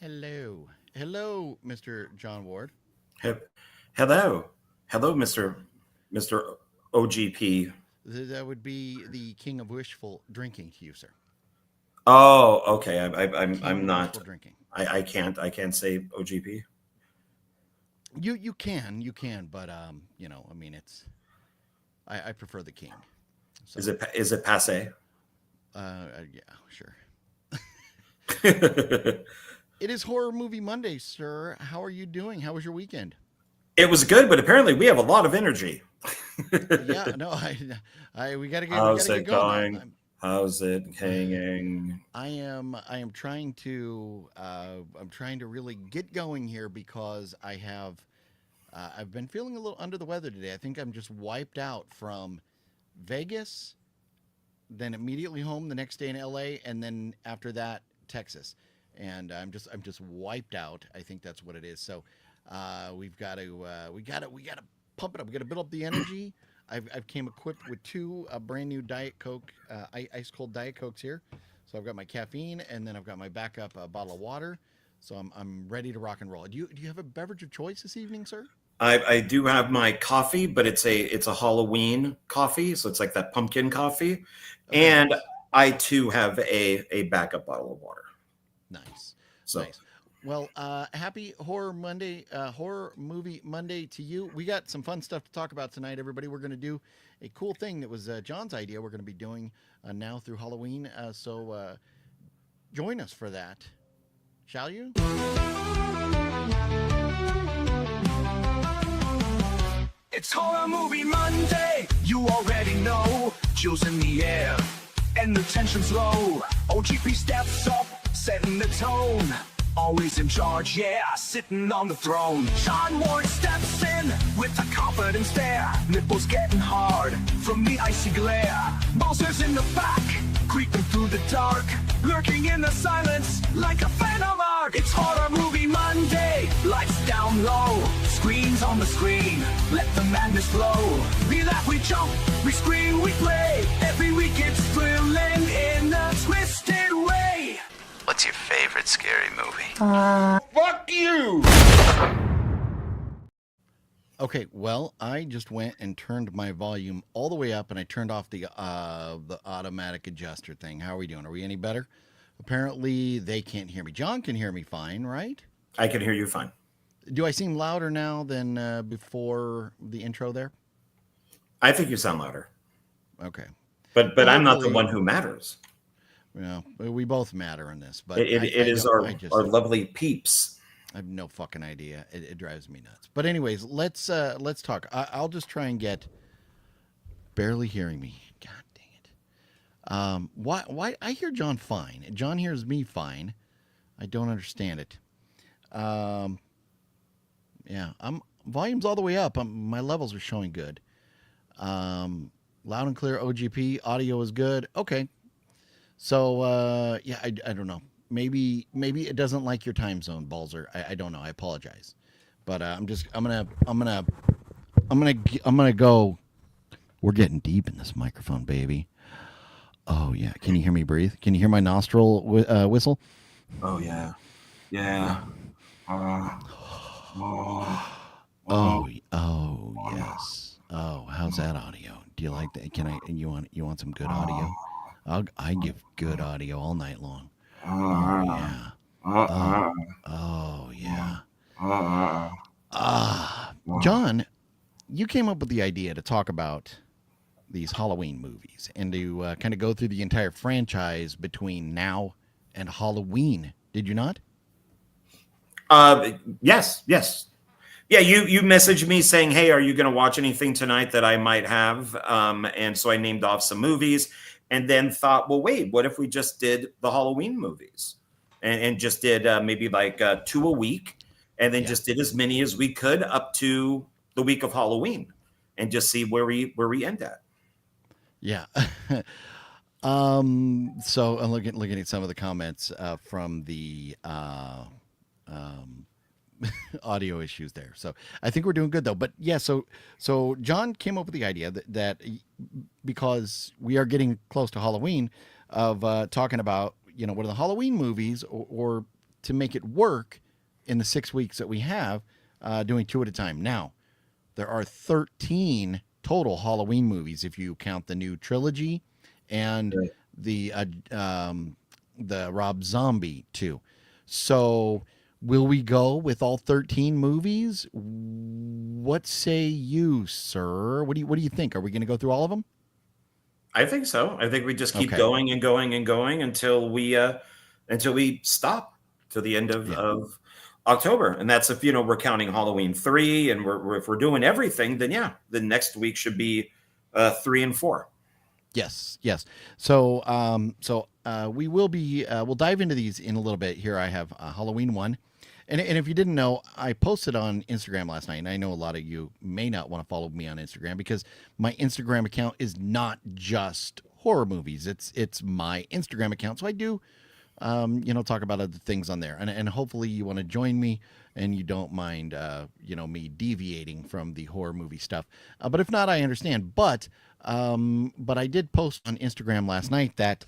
Hello. Hello, Mr. John Ward. He- Hello, hello, Mister OGP. That would be the king of wishful drinking to you, sir. Oh, okay. I'm King of not. wishful drinking. I can't say OGP. You can, but I mean, I prefer the king. So, Is it passe? yeah, sure. It It is Horror Movie Monday, sir. How are you doing? How was your weekend? was good, but apparently we have a lot of energy. Yeah, no, we How's gotta get it going now. going? How's it hanging? I am trying to I'm trying to really get going here because I've been feeling a little under the weather today. I think I'm just wiped out from Vegas, then immediately home the next day in LA, and then after that Texas. And I'm just wiped out. I think that's what it is. So we got to pump it up. We got to build up the energy. I've came equipped with two brand new Diet Coke, ice cold Diet Cokes here. So I've got my caffeine, and then I've got my backup bottle of water. So I'm ready to rock and roll. Do you have a beverage of choice this evening, sir? I do have my coffee, but it's a Halloween coffee, so it's like that pumpkin coffee, Okay, and nice. I too have a backup bottle of water. Nice, So nice. Well, happy horror Monday, horror movie Monday to you. We got some fun stuff to talk about tonight, everybody. We're going to do a cool thing that was John's idea. We're going to be doing now through Halloween. So join us for that, shall you? It's Horror Movie Monday, you already know. Chills in the air, and the tension's low. OGP steps up, setting the tone. Always in charge, yeah, sitting on the throne. Sean Ward steps in with a confident stare. Nipples getting hard from the icy glare. Bowser's in the back, creeping through the dark. Lurking in the silence like a phantom arc. It's Horror Movie Monday, lights down low. Screens on the screen, let the madness flow. We laugh, we jump, we scream, we play. Every week it's thrilling in a twisted way. What's your favorite scary movie? fuck you. Okay, well, I just went and turned my volume all the way up, and I turned off the automatic adjuster thing. How are we doing? Are we any better? Apparently, they can't hear me. John can hear me fine, right? I can hear you fine. Do I seem louder now than before the intro there? I think you sound louder, Okay. but Well, I'm not the hopefully, one who matters. we both matter in this, but It I is don't. I just our lovely peeps. I have no fucking idea. It drives me nuts. But anyways, let's talk. I'll just try and get barely hearing me. God dang it. Why I hear John fine. John hears me fine. I don't understand it. Um, yeah, I'm volume's all the way up. My levels are showing good. Loud and clear OGP audio is good. Okay. So yeah, I don't know. Maybe it doesn't like your time zone, Balzer. I don't know. I apologize. But I'm gonna go. We're getting deep in this microphone, baby. Oh yeah. Can you hear me breathe? Can you hear my nostril whistle? Oh yeah, yeah. Uh, Oh, oh yes. Oh, how's that audio? Do you like that? Can I? You want some good audio? I give good audio all night long. Oh yeah. Oh oh yeah. John, you came up with the idea to talk about these Halloween movies and to kind of go through the entire franchise between now and Halloween. Did you not? yes, yes. Yeah, you messaged me saying, "Hey, are you going to watch anything tonight that I might have?" And so I named off some movies, and then thought, "Well, wait, what if we just did the Halloween movies, and just did maybe like two a week, and then Yeah. just did as many as we could up to the week of Halloween, and just see where we end at." Yeah. So I'm looking at some of the comments from the um, audio issues there. So I think we're doing good though. But yeah, so John came up with the idea that because we are getting close to Halloween, of talking about one of the Halloween movies or to make it work in the 6 weeks that we have, doing 2 at a time. Now, there are 13 total Halloween movies if you count the new trilogy and the Rob Zombie too. So, will we go with all 13 movies? What say you, sir? What do you think? Are we going to go through all of them? I think so. I think we just keep Okay. going and going and going until we stop to the end of October. And that's if we're counting Halloween 3, and if we're doing everything, then the next week should be 3 and 4. Yes. So, we will be. We'll dive into these in a little bit. Here, I have Halloween 1, and if you didn't know, I posted on Instagram last night, and I know a lot of you may not want to follow me on Instagram because my Instagram account is not just horror movies. It's my Instagram account, so I do, talk about other things on there, and hopefully you want to join me and you don't mind, me deviating from the horror movie stuff. But if not, I understand. But I did post on Instagram last night that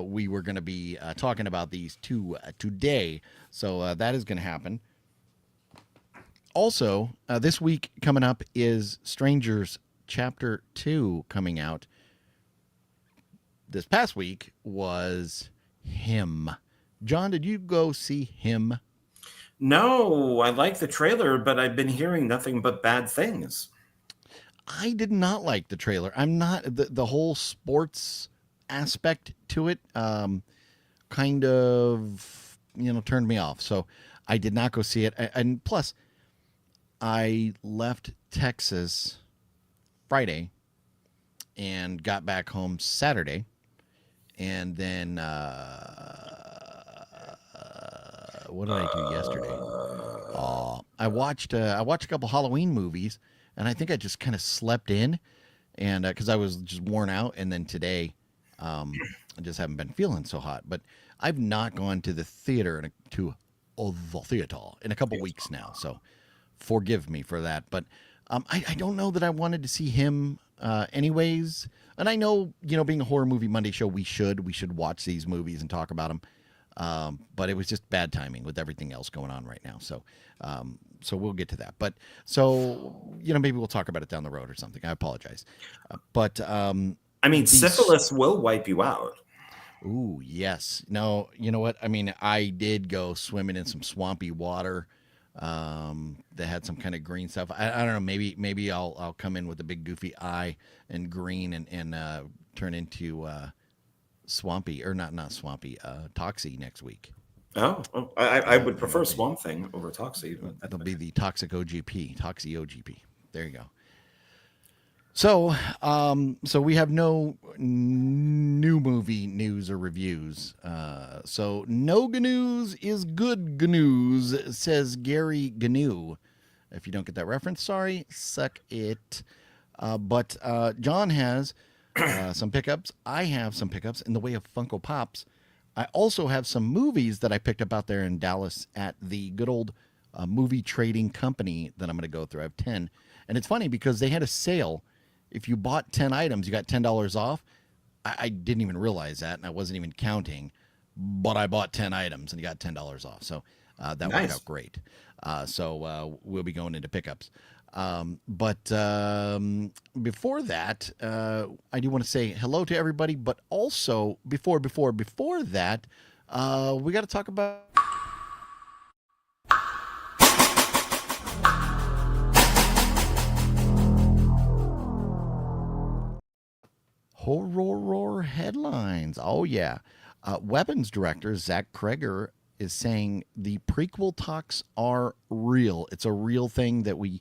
we were going to be talking about these two today. So that is going to happen. Also, this week coming up is Strangers Chapter 2 coming out. This past week was Him. John, did you go see Him? No, I like the trailer, but I've been hearing nothing but bad things. I did not like the trailer. I'm not the whole sports aspect to it. Kind of, turned me off. So I did not go see it. And plus, I left Texas Friday and got back home Saturday, and then what did I do yesterday? I watched a couple Halloween movies, and I think I just kind of slept in, and because I was just worn out. And then today, I just haven't been feeling so hot. But I've not gone to the theater in a couple weeks now, so forgive me for that. But I don't know that I wanted to see Him anyways. And I know, being a Horror Movie Monday show, we should watch these movies and talk about them. But it was just bad timing with everything else going on right now. So we'll get to that. But maybe we'll talk about it down the road or something. I apologize. Syphilis will wipe you out. Ooh, yes. No, you know what? I mean, I did go swimming in some swampy water. That had some kind of green stuff. I don't know. Maybe I'll come in with a big goofy eye and green and turn into swampy, or not swampy, Toxie next week. I would prefer Swamp Thing over Toxie. That'll be the Toxic OGP, Toxie OGP. There you go. So we have no new movie news or reviews. So no news is good news, says Gary Gnu. If you don't get that reference, sorry, suck it. But John has some pickups. I have some pickups in the way of Funko Pops. I also have some movies that I picked up out there in Dallas at the good old movie trading company that I'm going to go through. I have 10. And it's funny because they had a sale. If you bought 10 items, you got $10 off. I didn't even realize that, and I wasn't even counting. But I bought 10 items and got $10 off. So that worked out great. So we'll be going into pickups. But before that, I do want to say hello to everybody. But also, before that, we got to talk about... Horror headlines. Oh, yeah. Weapons director Zach Kreger is saying the prequel talks are real. It's a real thing that we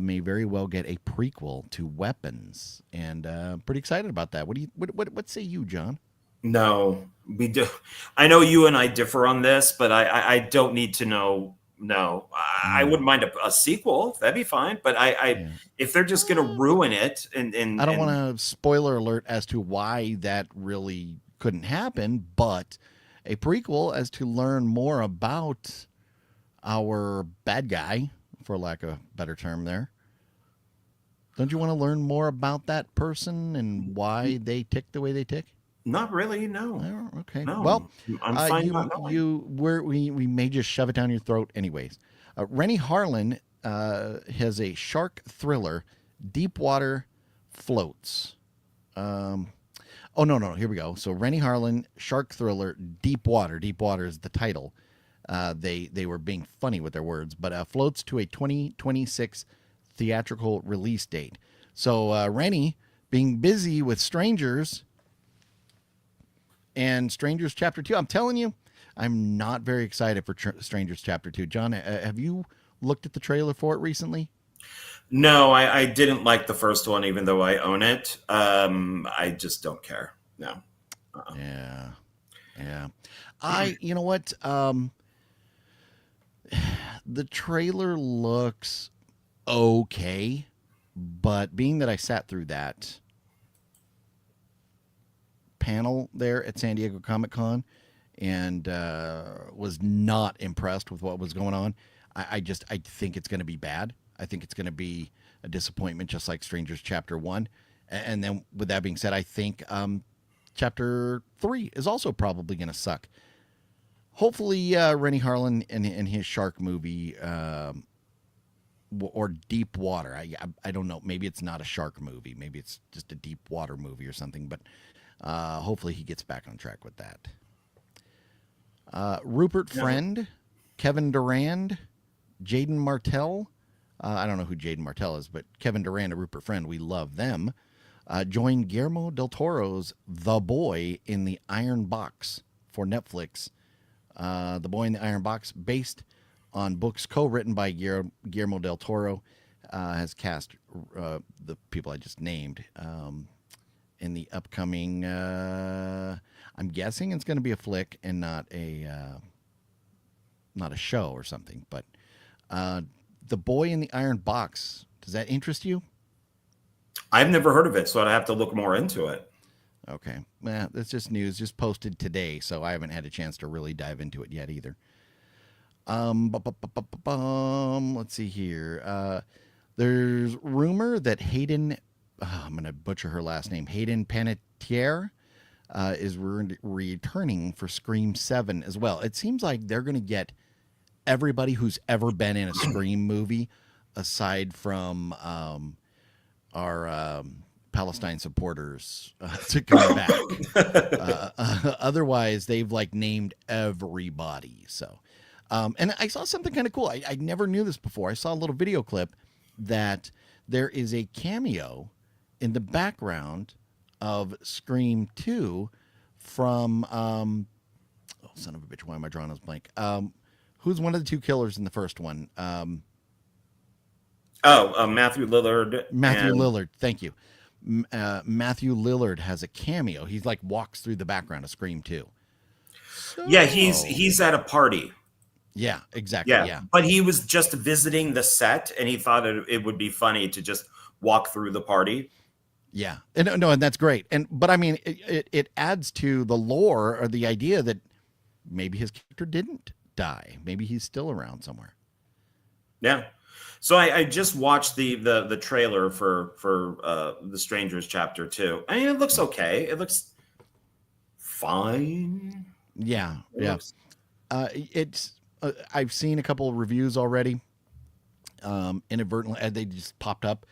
may very well get a prequel to Weapons, and pretty excited about that. What say you, John? No, we do. I know you and I differ on this, but I don't need to know. No, I wouldn't mind a sequel. That'd be fine. But if they're just going to ruin it, and I don't want to spoiler alert as to why that really couldn't happen, but a prequel as to learn more about our bad guy, for lack of a better term there. Don't you want to learn more about that person and why they tick the way they tick? Not really. No. Oh, okay. No. Well, I'm fine not knowing. we may just shove it down your throat anyways. Rennie Harlan has a shark thriller, Deepwater Floats. Oh no, here we go. So Rennie Harlan, shark thriller, Deepwater. Deepwater is the title. They were being funny with their words, but floats to a 2026 theatrical release date. So Rennie being busy with Strangers and Strangers Chapter 2. I'm telling you, I'm not very excited for Strangers Chapter 2. John, have you looked at the trailer for it recently? No, I didn't like the first one, even though I own it. I just don't care. No. Yeah. You know what? The trailer looks okay, but being that I sat through that panel there at San Diego Comic-Con and was not impressed with what was going on, I think it's going to be bad. I think it's going to be a disappointment, just like Strangers Chapter 1. And then with that being said, I think Chapter 3 is also probably going to suck. Hopefully, Rennie Harlan and his shark movie or Deep Water. I don't know. Maybe it's not a shark movie. Maybe it's just a deep water movie or something. But hopefully he gets back on track with that. Rupert Friend, Kevin Durand, Jaden Martell. I don't know who Jaden Martell is, but Kevin Durand and Rupert Friend, we love them. Join Guillermo del Toro's The Boy in the Iron Box for Netflix. The Boy in the Iron Box, based on books co-written by Guillermo del Toro, has cast the people I just named in the upcoming. I'm guessing it's going to be a flick and not a show or something. But The Boy in the Iron Box, does that interest you? I've never heard of it, so I'd have to look more into it. Okay. That's just news, just posted today, so I haven't had a chance to really dive into it yet either. Let's see here. There's rumor that Hayden, I'm going to butcher her last name, Hayden Panettiere, is returning for Scream 7 as well. It seems like they're going to get everybody who's ever been in a Scream movie, aside from our Palestine supporters to come back. Otherwise, they've named everybody. So, and I saw something kind of cool. I never knew this before. I saw a little video clip that there is a cameo in the background of Scream 2 from, oh, son of a bitch, why am I drawing this blank? Who's one of the two killers in the first one? Matthew Lillard. Matthew Lillard, thank you. Matthew Lillard has a cameo. He's walks through the background of Scream 2. So, yeah, he's at a party. Yeah, exactly. Yeah. But he was just visiting the set, and he thought it would be funny to just walk through the party. Yeah, and that's great. But I mean, it adds to the lore or the idea that maybe his character didn't die. Maybe he's still around somewhere. Yeah. So I just watched the trailer for The Strangers Chapter 2. I mean, it looks okay. It looks fine. Yeah. It's I've seen a couple of reviews already. Inadvertently, they just popped up,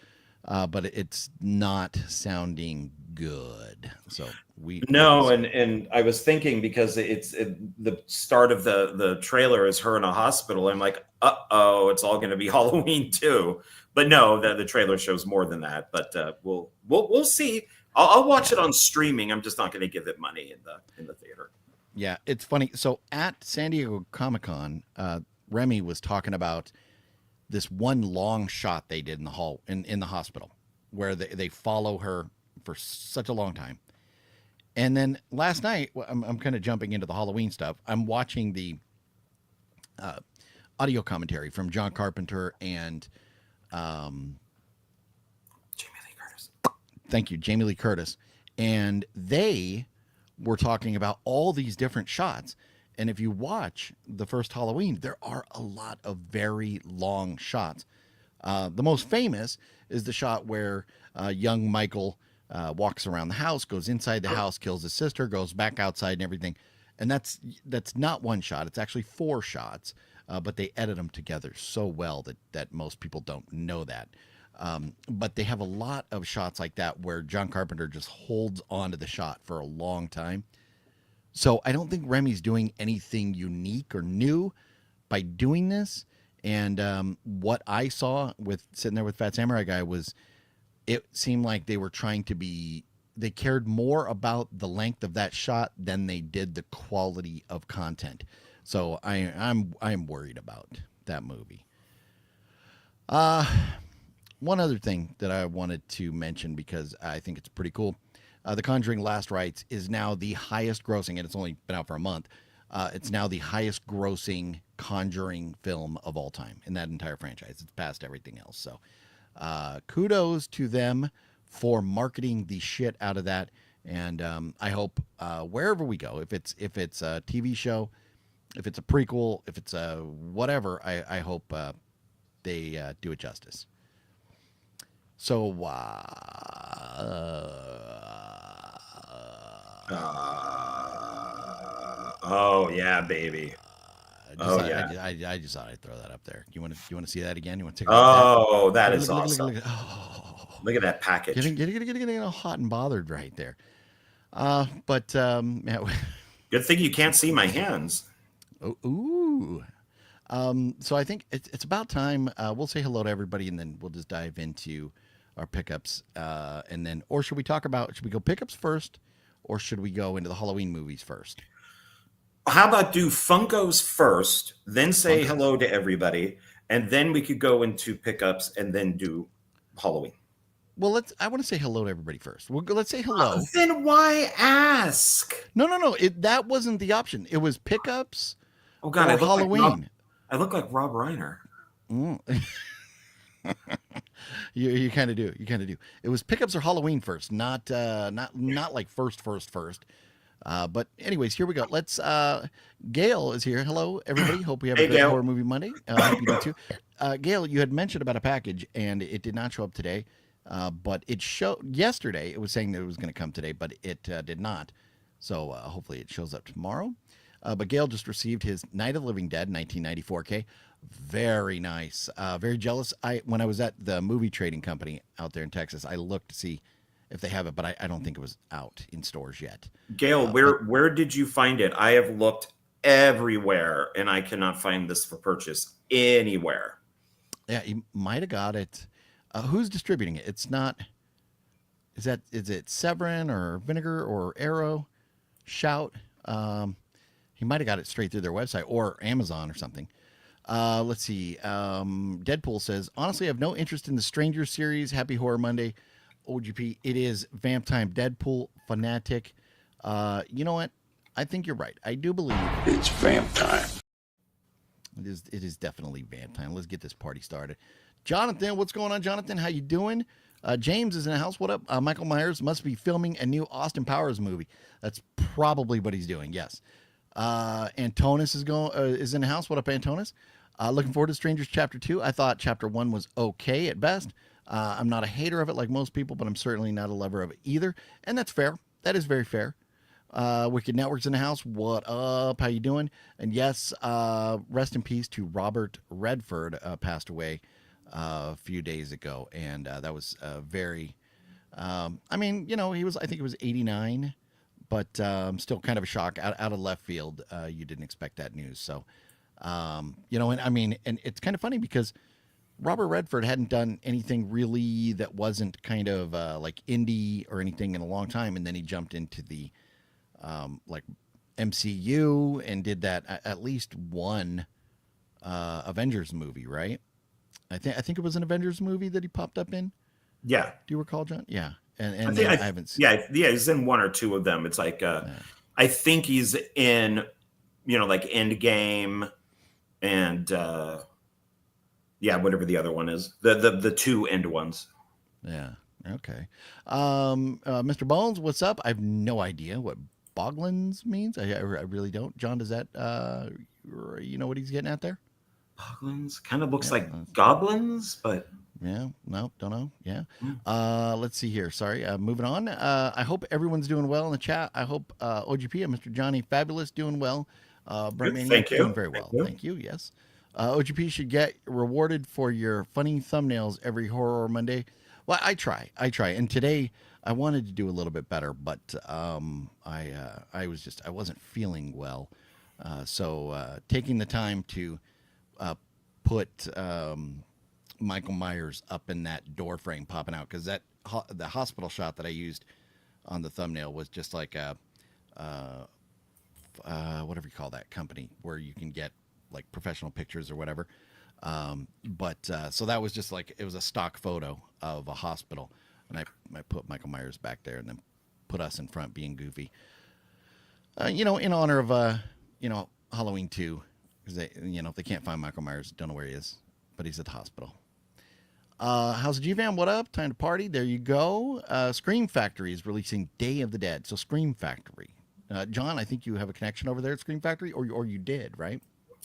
but it's not sounding good. So and I was thinking, because the start of the trailer is her in a hospital. I'm like, it's all going to be Halloween too. But no, the trailer shows more than that. But we'll see. I'll watch it on streaming. I'm just not going to give it money in the theater. Yeah, it's funny. So at San Diego Comic-Con, Remy was talking about this one long shot they did in the hall in the hospital, where they follow her for such a long time. And then last night, I'm kind of jumping into the Halloween stuff. I'm watching the audio commentary from John Carpenter and Jamie Lee Curtis. Thank you, Jamie Lee Curtis. And they were talking about all these different shots. And if you watch the first Halloween, there are a lot of very long shots. The most famous is the shot where young Michael walks around the house, goes inside the house, kills his sister, goes back outside and everything. And that's not one shot. It's actually 4 shots, but they edit them together so well that most people don't know that. But they have a lot of shots like that where John Carpenter just holds on to the shot for a long time. So I don't think Remy's doing anything unique or new by doing this. And what I saw with sitting there with Fat Samurai Guy was, it seemed like they were trying to be, they cared more about the length of that shot than they did the quality of content. So I'm worried about that movie. One other thing that I wanted to mention, because I think it's pretty cool. The Conjuring Last Rites is now the highest grossing, and it's only been out for a month. It's now the highest grossing Conjuring film of all time in that entire franchise. It's passed everything else. So kudos to them for marketing the shit out of that. And I hope wherever we go, if it's a TV show, if it's a prequel, if it's a whatever, I hope they do it justice. So oh yeah, baby. I just thought I'd throw that up there. You want to see that again? You want to take? Oh, that is look, awesome. Look at that package. Getting all hot and bothered right there. But yeah. Good thing you can't see my hands. Ooh. So I think it's about time. We'll say hello to everybody, and then we'll just dive into our pickups. And then, or should we go pickups first, or should we go into the Halloween movies first? How about do Funkos first, then say hello to everybody, and then we could go into pickups and then do Halloween. Well, I want to say hello to everybody first. Let's say hello. Then why ask? No. That wasn't the option. It was pickups. Oh God, or Halloween. I look like Rob Reiner. Mm. You kind of do. It was pickups or Halloween first, not like first. But anyways, here we go. Let's. Gail is here. Hello, everybody. Hope we have a great horror movie Monday. Hope you do too. Gail, you had mentioned about a package, and it did not show up today. But it showed yesterday. It was saying that it was going to come today, but it did not. So hopefully it shows up tomorrow. But Gail just received his Night of the Living Dead 1994K. Very nice. Very jealous. When I was at the movie trading company out there in Texas, I looked to see if they have it, but I don't think it was out in stores yet. Gail, where did you find it? I have looked everywhere, and I cannot find this for purchase anywhere. Yeah, you might have got it. Who's distributing it? It's not. Is it Severin or Vinegar or Arrow? Shout. He might have got it straight through their website or Amazon or something. Let's see. Deadpool says, honestly, I have no interest in the Stranger series. Happy Horror Monday. OGP, it is vamp time. Deadpool fanatic. You know what? I think you're right. I do believe it's vamp time. It is definitely vamp time. Let's get this party started. Jonathan, what's going on, Jonathan? How you doing? James is in the house. What up? Michael Myers must be filming a new Austin Powers movie. That's probably what he's doing. Yes. Antonis is in the house. What up, Antonis? Looking forward to Strangers Chapter 2. I thought Chapter 1 was okay at best. I'm not a hater of it like most people, but I'm certainly not a lover of it either. And that's fair. That is very fair. Wicked Network's in the house. What up? How you doing? And yes, rest in peace to Robert Redford, passed away a few days ago. And that was very, I mean, you know, I think he was 89, but still kind of a shock out of left field. You didn't expect that news. So, you know, and I mean, and it's kind of funny because Robert Redford hadn't done anything really that wasn't kind of like indie or anything in a long time. And then he jumped into the like MCU and did that at least one Avengers movie, right? I think it was an Avengers movie that he popped up in. Yeah. Do you recall, John? Yeah. And I haven't seen. Yeah, he's in one or two of them. It's like I think he's in, you know, like Endgame and yeah, whatever the other one is. The two end ones. Yeah. Okay. Mr. Bones, what's up? I have no idea what Boglins means. I really don't. John, does that you know what he's getting at there? Boglins kind of looks Yeah, like goblins, but yeah, no, don't know. Yeah. Mm. Let's see here. Sorry. Moving on. I hope everyone's doing well in the chat. I hope OGP and Mr. Johnny Fabulous doing well. Brent Good, Maniac thank you. doing very Thank well. you. Thank you. Yes. OGP should get rewarded for your funny thumbnails every Horror Monday. Well, I try. And today I wanted to do a little bit better, but I wasn't feeling well. So taking the time to put Michael Myers up in that door frame popping out, because the hospital shot that I used on the thumbnail was just like a whatever you call that company where you can get like professional pictures or whatever. So that was just like, it was a stock photo of a hospital, and I put Michael Myers back there and then put us in front being goofy. In honor of Halloween 2, because they can't find Michael Myers, don't know where he is, but he's at the hospital. How's GVAM? What up? Time to party. There you go. Scream Factory is releasing Day of the Dead. So Scream Factory. John, I think you have a connection over there at Scream Factory, or you did, right?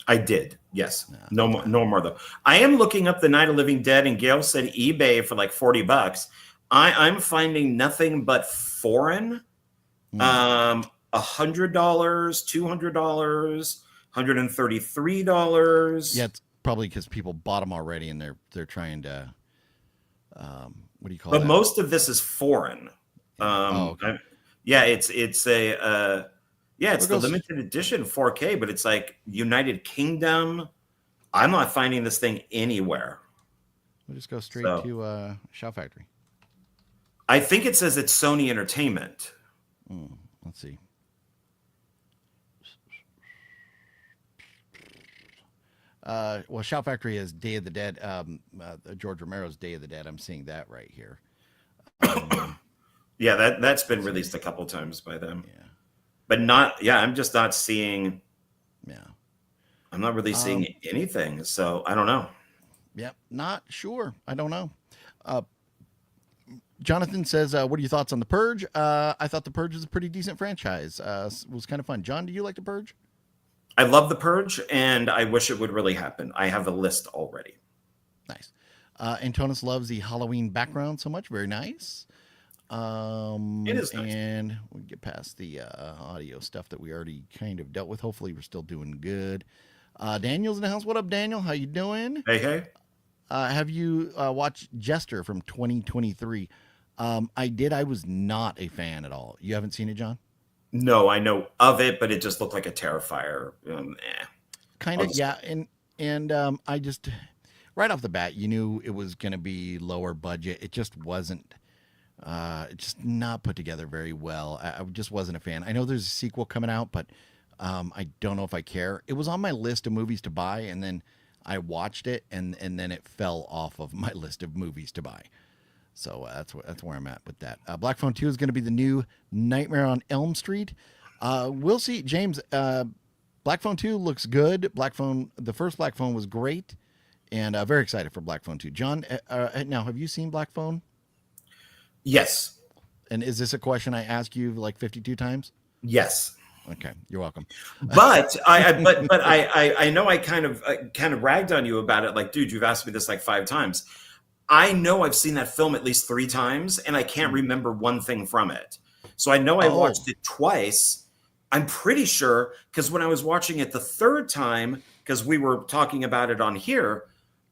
I did. Yes. No more though. I am looking up the Night of Living Dead, and Gail said eBay for like $40. I'm finding nothing but foreign. $100, $200, $133. Yeah, it's probably because people bought them already, and they're trying to. What do you call But that? most of this is foreign. Okay. It's a it's the goes- limited edition 4K, but it's like United Kingdom. I'm not finding this thing anywhere. We'll just go straight So- to Shout Factory. I think it says it's Sony Entertainment. Let's see. Well, Shout Factory is Day of the Dead. George Romero's Day of the Dead. I'm seeing that right here. Yeah, that's been released a couple times by them. Yeah. But not, I'm just not seeing, Yeah. I'm not really seeing anything. So I don't know. Yep. Not sure. I don't know. Jonathan says, what are your thoughts on The Purge? I thought The Purge is a pretty decent franchise. It was kind of fun. John, do you like The Purge? I love The Purge, and I wish it would really happen. I have a list already. Nice. Antonis loves the Halloween background so much. Very nice. It is nice. And we get past the audio stuff that we already kind of dealt with. Hopefully we're still doing good. Daniel's in the house. What up, Daniel? How you doing? Hey. Have you watched Jester from 2023? I did. I was not a fan at all. You haven't seen it, John? No, I know of it, but it just looked like a Terrifier. Kind of, yeah. And I just, right off the bat, you knew it was going to be lower budget. It just wasn't. Just not put together very well. I just wasn't a fan. I know there's a sequel coming out, but I don't know if I care. It was on my list of movies to buy, and then I watched it, and then it fell off of my list of movies to buy. So that's where I'm at with that. Black Phone 2 is going to be the new Nightmare on Elm Street. We'll see. James, Black Phone 2 looks good. The first Black Phone was great, and very excited for Black Phone 2. John, now, have you seen Black Phone? Yes. And is this a question I ask you like 52 times? Yes. Okay, you're welcome. But I know I kind of ragged on you about it. Like, dude, you've asked me this like 5 times. I know I've seen that film at least 3 times, and I can't remember one thing from it. So I know I watched it twice. I'm pretty sure, because when I was watching it the 3rd time, because we were talking about it on here,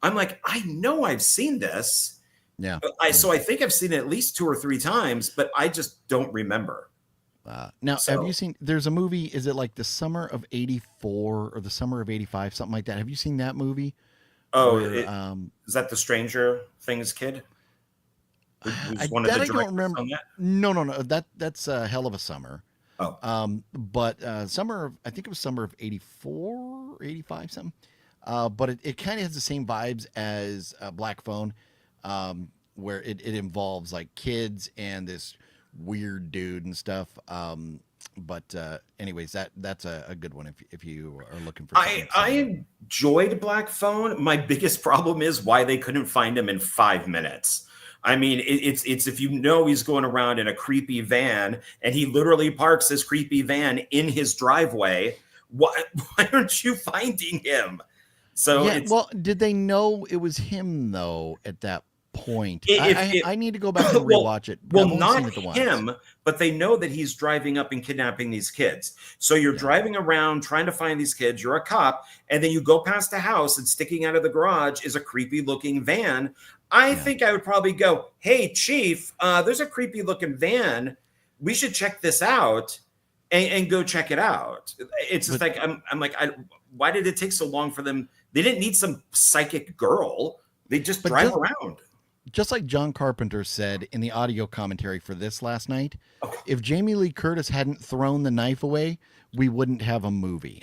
I'm like, I know I've seen this. Yeah. So I think I've seen it at least 2 or 3 times, but I just don't remember. Now, have you seen, there's a movie, is it like the summer of 84 or the summer of 85, something like that? Have you seen that movie? Oh, Where, is that the Stranger Things kid? Who's one of the I don't directors remember. on that? No. That's a hell of a summer. Oh. But summer of, I think it was summer of 84 or 85, something. But it kind of has the same vibes as Black Phone, where it involves like kids and this weird dude and stuff. But anyways, that's a good one if you are looking for something. I enjoyed Black Phone. My biggest problem is why they couldn't find him in 5 minutes. I mean, it's if you know he's going around in a creepy van and he literally parks his creepy van in his driveway, why aren't you finding him? So Yeah. it's Well, did they know it was him though at that point? if I need to go back and well, rewatch it. well, I've only not seen it the once. him, but they know that he's driving up and kidnapping these kids. So you're Yeah. driving around trying to find these kids. You're a cop, and then you go past a house, and sticking out of the garage is a creepy looking van. I Yeah. think I would probably go, "Hey, Chief, there's a creepy looking van. We should check this out." And go check it out. It's just But- like I'm like, why did it take so long for them? They didn't need some psychic girl. They just But drive just- around. Just like John Carpenter said in the audio commentary for this last night, Okay. if Jamie Lee Curtis hadn't thrown the knife away, we wouldn't have a movie.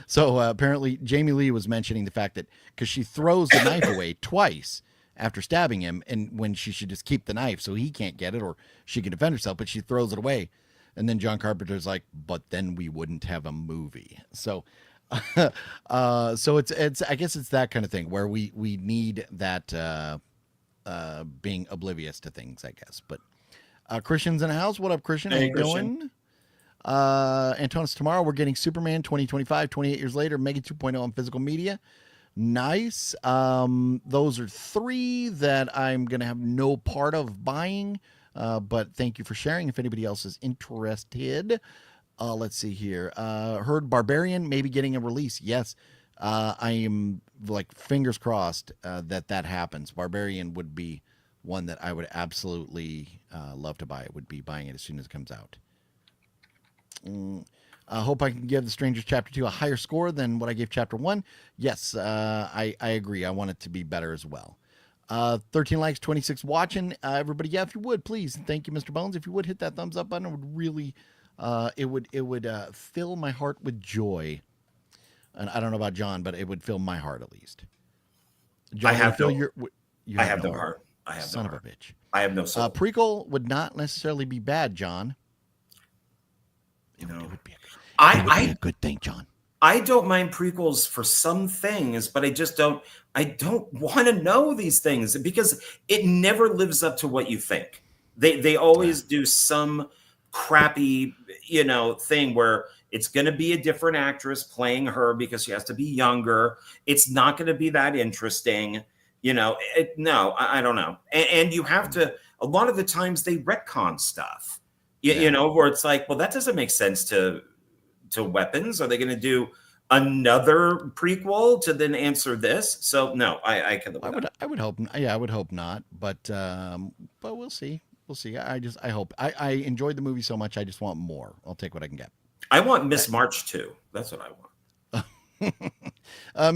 So apparently, Jamie Lee was mentioning the fact that because she throws the knife away twice after stabbing him, and when she should just keep the knife so he can't get it or she can defend herself, but she throws it away. And then John Carpenter's like, but then we wouldn't have a movie. So, so it's I guess it's that kind of thing where we need that being oblivious to things, I guess. But Christian's in the house. What up, Christian? How Hey, you Christian. doing? Antonis, tomorrow we're getting Superman 2025, 28 years later, Mega 2.0 on physical media. Nice. Those are three that I'm going to have no part of buying. But thank you for sharing. If anybody else is interested, let's see here. Heard Barbarian maybe getting a release. Yes. I am like fingers crossed that happens. Barbarian would be one that I would absolutely love to buy. I would be buying it as soon as it comes out. I hope I can give The Strangers Chapter 2 a higher score than what I gave Chapter 1. Yes, I agree. I want it to be better as well. 13 likes, 26 watching. Everybody, yeah, if you would, please. Thank you, Mr. Bones. If you would hit that thumbs up button, it would really, it would fill my heart with joy. And I don't know about John, but it would fill my heart at least. John, I have would it fill no- your, you I have no heart. I have Son no of a heart. bitch. I have no soul. Prequel would not necessarily be bad, John. It No. would be a good thing, John. I don't mind prequels for some things, but I don't want to know these things because it never lives up to what you think. They always do some crappy, thing where it's going to be a different actress playing her because she has to be younger. It's not going to be that interesting. No, I don't know. And you have to, a lot of the times they retcon stuff, where it's like, well, that doesn't make sense to Weapons. Are they going to do another prequel to then answer this? So no, I can live with that. I would hope. Yeah, I would hope not. But we'll see. We'll see. I hope. I enjoyed the movie so much. I just want more. I'll take what I can get. I want Miss March too. That's what I want.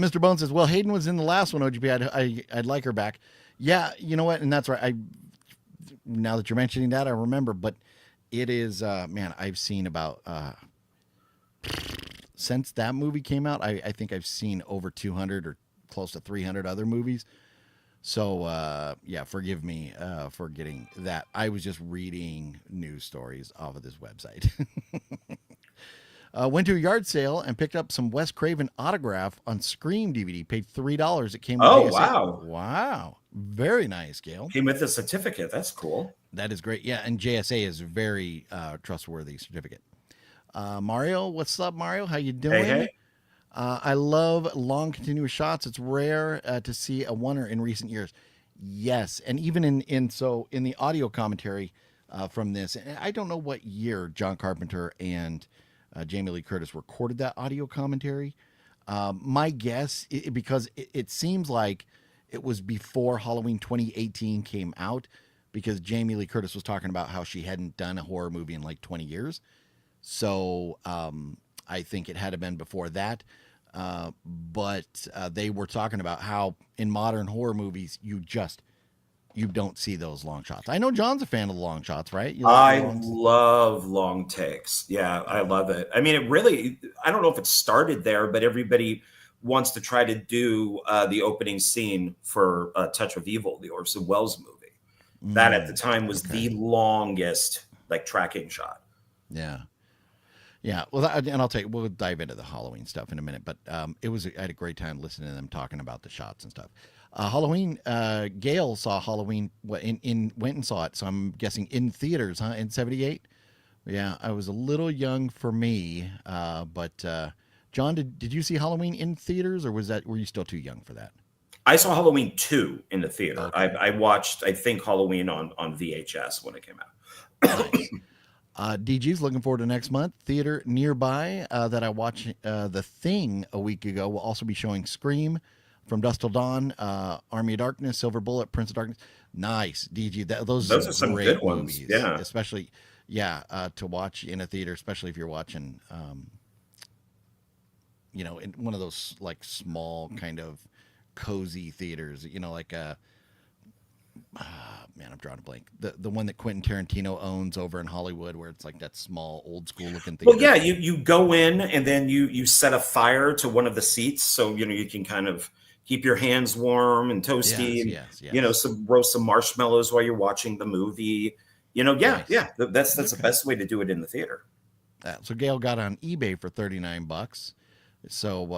Mr. Bones says, well, Hayden was in the last one, OGP. I'd like her back. Yeah, you know what? And that's right. Now that you're mentioning that, I remember. But it is, man, I've seen about, since that movie came out, I think I've seen over 200 or close to 300 other movies. So, yeah, forgive me for getting that. I was just reading news stories off of this website. Went to a yard sale and picked up some Wes Craven autograph on Scream DVD. Paid $3. It came with Oh, JSA. wow. Wow. Very nice, Gail. Came with a certificate. That's cool. That is great. Yeah, and JSA is very trustworthy certificate. Mario, what's up, Mario? How you doing? Hey. I love long continuous shots. It's rare to see a oneer in recent years. Yes, and even in the audio commentary from this, and I don't know what year John Carpenter and Jamie Lee Curtis recorded that audio commentary. My guess, because it seems like it was before Halloween 2018 came out, because Jamie Lee Curtis was talking about how she hadn't done a horror movie in like 20 years. So I think it had to have been before that. But they were talking about how in modern horror movies, you don't see those long shots. I know John's a fan of the long shots, right? You like I love long takes. Yeah, I love it. I mean, I don't know if it started there, but everybody wants to try to do the opening scene for Touch of Evil, the Orson Welles movie. That at the time was the longest tracking shot. Yeah. Yeah. Well, and we'll dive into the Halloween stuff in a minute, but I had a great time listening to them talking about the shots and stuff. Halloween, Gail saw Halloween went and saw it. So I'm guessing in theaters, huh? In 78. Yeah. I was a little young for me, but John, did you see Halloween in theaters, or were you still too young for that? I saw Halloween 2 in the theater. Okay. I watched, I think, Halloween on VHS when it came out. Nice. DG's looking forward to next month. Theater nearby that I watched The Thing a week ago will also be showing Scream, From Dusk Till Dawn, Army of Darkness, Silver Bullet, Prince of Darkness. Nice, DG. Those Those are some great good ones. movies, Yeah. especially to watch in a theater, especially if you're watching, in one of those like small kind of cozy theaters. Like man, I'm drawing a blank. The one that Quentin Tarantino owns over in Hollywood, where it's like that small, old school looking theater. Well, yeah, you go in and then you set a fire to one of the seats, so you can kind of keep your hands warm and toasty. Yes. Roast some marshmallows while you're watching the movie. Nice. That's the Okay. best way to do it in the theater. So Gail got on eBay for $39. So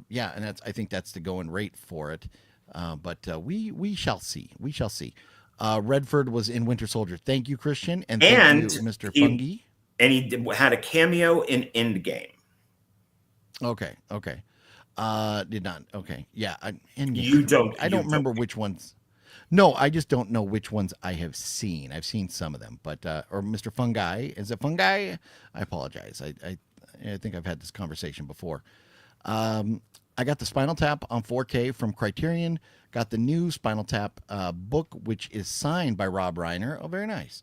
and I think that's the going rate for it. But we shall see. We shall see. Redford was in Winter Soldier. Thank you, Christian, and thank you, Mr. Fungi. And he had a cameo in Endgame. Okay. Did not. Okay. Yeah. You don't. I don't remember which ones. No, I just don't know which ones I have seen. I've seen some of them, but or Mr. Fungi. Is it Fungi? I apologize. I think I've had this conversation before. I got the Spinal Tap on 4K from Criterion. Got the new Spinal Tap book, which is signed by Rob Reiner. Oh, very nice.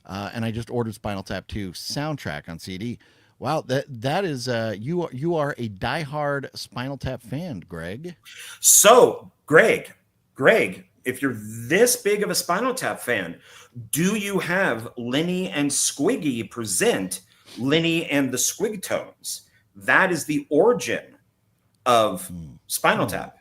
And I just ordered Spinal Tap 2 soundtrack on CD. Wow, that is you are a diehard Spinal Tap fan, Greg. So, Greg, if you're this big of a Spinal Tap fan, do you have Lenny and Squiggy present Lenny and the Squigtones? That is the origin of Spinal Tap.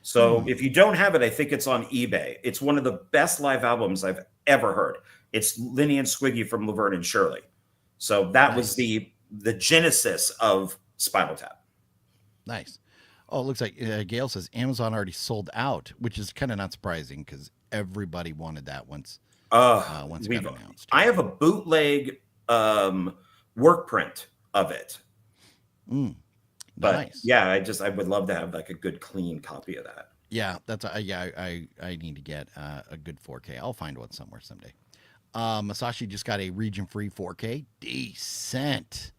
So if you don't have it, I think it's on eBay. It's one of the best live albums I've ever heard. It's Lenny and Squiggy from Laverne and Shirley. So that was the genesis of Spinal Tap. Nice. Oh, it looks like Gail says Amazon already sold out, which is kind of not surprising because everybody wanted that once it got announced. I have a bootleg work print of it. But Nice. yeah, I would love to have like a good clean copy of that. Yeah, I need to get a good 4K. I'll find one somewhere someday. Masashi just got a region free 4K. Decent.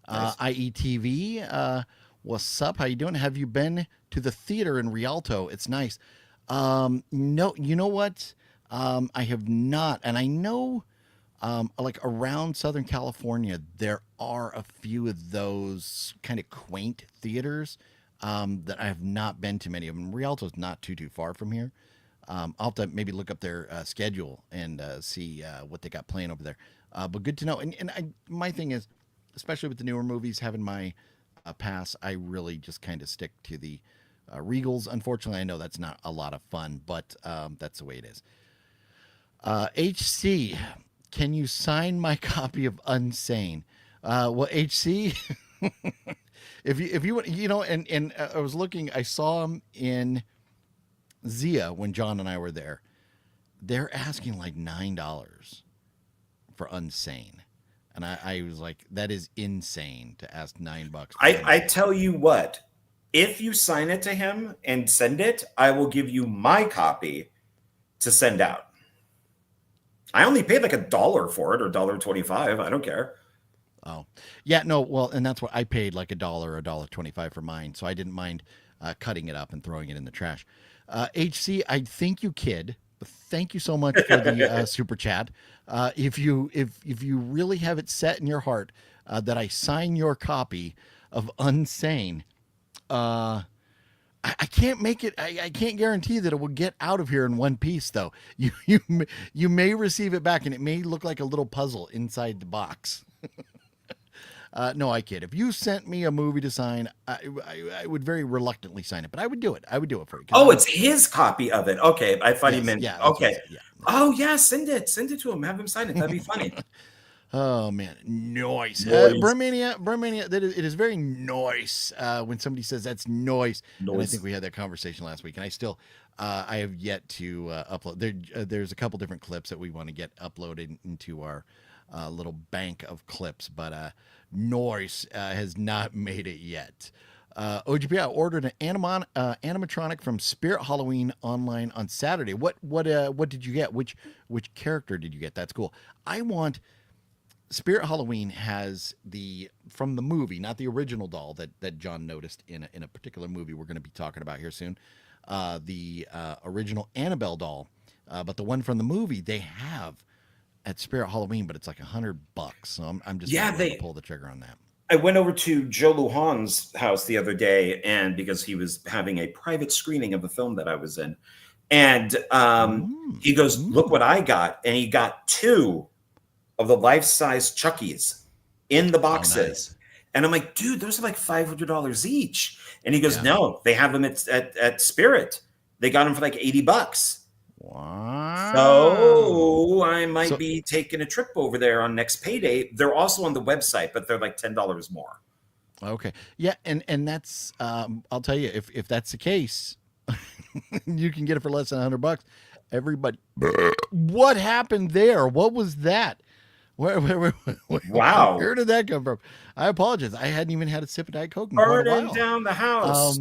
Nice. IETV, what's up? How you doing? Have you been to the theater in Rialto? It's nice. No, you know what? I have not, and I know like around Southern California, there are a few of those kind of quaint theaters that I have not been to many of them. Rialto's not too far from here. I'll have to maybe look up their schedule and see what they got playing over there. But good to know. And my thing is, especially with the newer movies, having my pass, I really just kind of stick to the Regals. Unfortunately, I know that's not a lot of fun, but that's the way it is. HC, can you sign my copy of Unsane? Well, HC, if you and I was looking, I saw him in Zia when John and I were there. They're asking like $9 for Unsane. And I was like, that is insane to ask $9. I tell you what, if you sign it to him and send it, I will give you my copy to send out. I only paid like $1 for it or $1.25. I don't care. Oh, yeah, no, well, and that's what I paid like $1 or $1.25 for mine. So I didn't mind cutting it up and throwing it in the trash. HC, I think you kid. Thank you so much for the super chat. If you really have it set in your heart that I sign your copy of Unsane, I can't make it. I can't guarantee that it will get out of here in one piece, though. You may receive it back, and it may look like a little puzzle inside the box. No, I kid. If you sent me a movie to sign, I would very reluctantly sign it, but I would do it. I would do it for you. Oh, it's his copy of it. Okay, I thought he meant. Yeah. Okay. Yeah. Oh yeah, send it to him. Have him sign it. That'd be funny. Oh man, noise. Noise. Burmania. It is very noise when somebody says that's noise. And I Noise. think we had that conversation last week, and I still, I have yet to upload. There's a couple different clips that we want to get uploaded into our little bank of clips, but Norse has not made it yet. OGP, I ordered an animatronic from Spirit Halloween online on Saturday. What did you get? Which character did you get? That's cool. I want Spirit Halloween has from the movie, not the original doll that John noticed in a particular movie we're going to be talking about here soon. The original Annabelle doll, but the one from the movie they have at Spirit Halloween, but it's like $100. So I'm just Yeah, going to pull the trigger on that. I went over to Joe Lujan's house the other day, and because he was having a private screening of a film that I was in, and he goes, "Look what I got!" And he got 2 of the life-size Chuckies in the boxes. Oh, nice. And I'm like, dude, those are like $500 each. And he goes, no, they have them at Spirit. They got them for like $80. Wow. So I might be taking a trip over there on next payday. They're also on the website, but they're like $10 more. Okay. Yeah, and that's I'll tell you, if that's the case, you can get it for less than $100. Everybody, what happened there? What was that? Where, wow. Where did that come from? I apologize. I hadn't even had a sip of Diet Coke in quite a while. Burning down the house.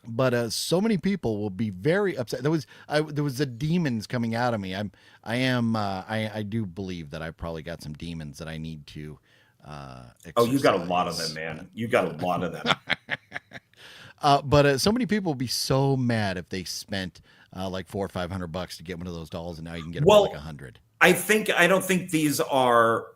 But so many people will be very upset. There was the demons coming out of me. I do believe that I probably got some demons that I need to oh, you got a lot of them, man. You got a lot of them. But so many people will be so mad if they spent like $400 or $500 to get one of those dolls, and now you can get them for like $100. I don't think these are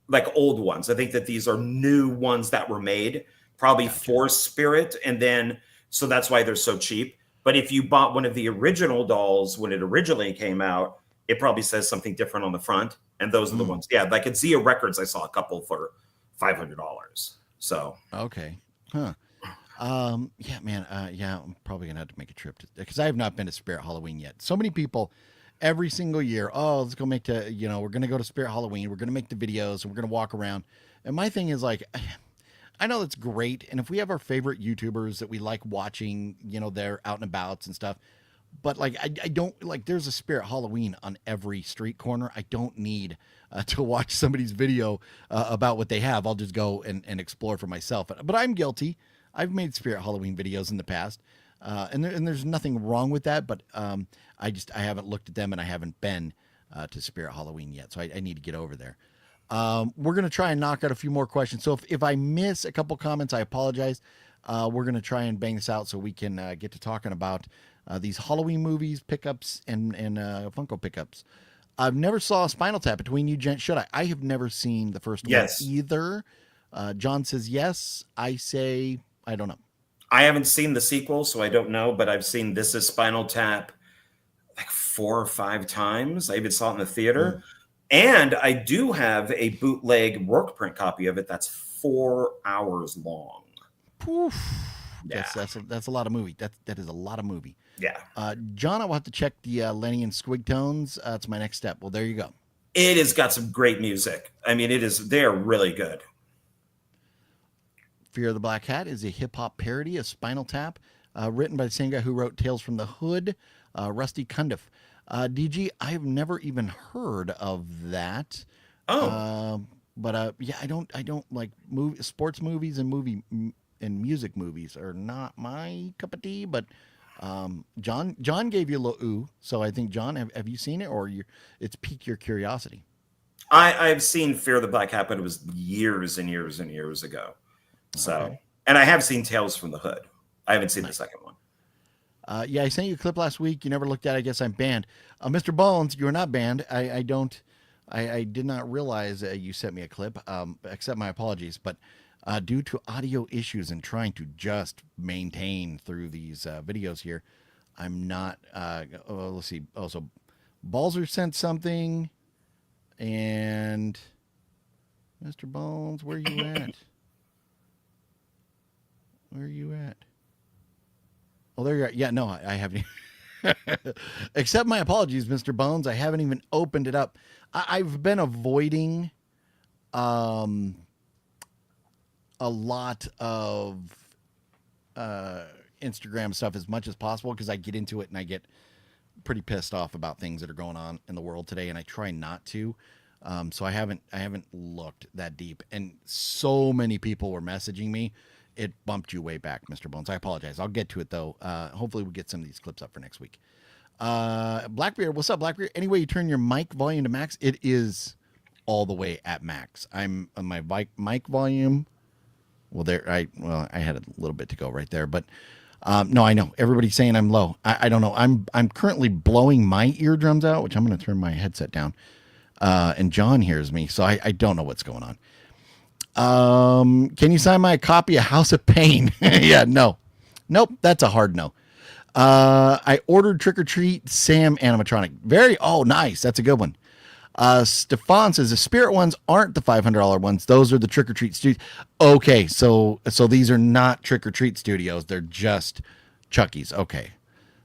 like old ones. I think that these are new ones that were made probably for Spirit, and then so that's why they're so cheap. But if you bought one of the original dolls when it originally came out, it probably says something different on the front, and those are the ones. Yeah, like at Zia Records, I saw a couple for $500. So okay, huh? Yeah, man. Yeah, I'm probably gonna have to make a trip because I have not been to Spirit Halloween yet. So many people every single year. Oh, let's go we're gonna go to Spirit Halloween. We're gonna make the videos and we're gonna walk around. And my thing is like, I know that's great. And if we have our favorite YouTubers that we like watching, they're out and about and stuff. But like, I don't like, there's a Spirit Halloween on every street corner. I don't need to watch somebody's video about what they have. I'll just go and explore for myself. But I'm guilty. I've made Spirit Halloween videos in the past, and there's nothing wrong with that. But I haven't looked at them, and I haven't been to Spirit Halloween yet. So I need to get over there. We're going to try and knock out a few more questions. So if I miss a couple comments, I apologize. We're going to try and bang this out so we can get to talking about these Halloween movies, pickups, and Funko pickups. I've never saw Spinal Tap. Between you, gents, should I? I have never seen the first one either. John says yes. I say I don't know. I haven't seen the sequel, so I don't know, but I've seen This Is Spinal Tap like 4 or 5 times. I even saw it in the theater. And I do have a bootleg work print copy of it that's 4 hours long. Poof. Yeah. That's a lot of movie. That is a lot of movie. Yeah. John, I will have to check the Lenny and Squig Tones. It's my next step. Well, there you go. It has got some great music. I mean, they're really good. Fear of the Black Hat is a hip-hop parody of Spinal Tap, written by the same guy who wrote Tales from the Hood, Rusty Cundiff. DG, I've never even heard of that. But yeah, I don't like sports movies and music movies are not my cup of tea. But John gave you a little ooh, so I think John, have you seen it, or it's piqued your curiosity? I've seen Fear of the Black Hat, but it was years and years and years ago. So, and I have seen Tales from the Hood. I haven't seen the second one. Yeah, I sent you a clip last week. You never looked at it. I guess I'm banned. Mr. Bones, you are not banned. I did not realize you sent me a clip. Accept my apologies. But due to audio issues and trying to just maintain through these videos here, I'm not. Let's see. Oh, so Balzer sent something. And Mr. Bones, where you at? Where are you at? Oh, there you are. Yeah, no, I haven't. Accept my apologies, Mr. Bones. I haven't even opened it up. I've been avoiding a lot of Instagram stuff as much as possible because I get into it and I get pretty pissed off about things that are going on in the world today, and I try not to. So I haven't looked that deep, and so many people were messaging me. It bumped you way back, Mr. Bones. I apologize. I'll get to it though. Hopefully we get some of these clips up for next week. Blackbeard, what's up, Blackbeard? Anyway, you turn your mic volume to max. It is all the way at max. I'm on my mic volume. Well, I had a little bit to go right there, but no, I know everybody's saying I'm low. I don't know. I'm currently blowing my eardrums out, which I'm going to turn my headset down. And John hears me, so I don't know what's going on. Can you sign my copy of House of Pain? Yeah, no. Nope, that's a hard no. I ordered Trick or Treat Sam animatronic. Nice. That's a good one. Stefan says the Spirit ones aren't the $500 ones. Those are the Trick or Treat studios. Okay, so these are not Trick or Treat studios. They're just Chucky's. Okay.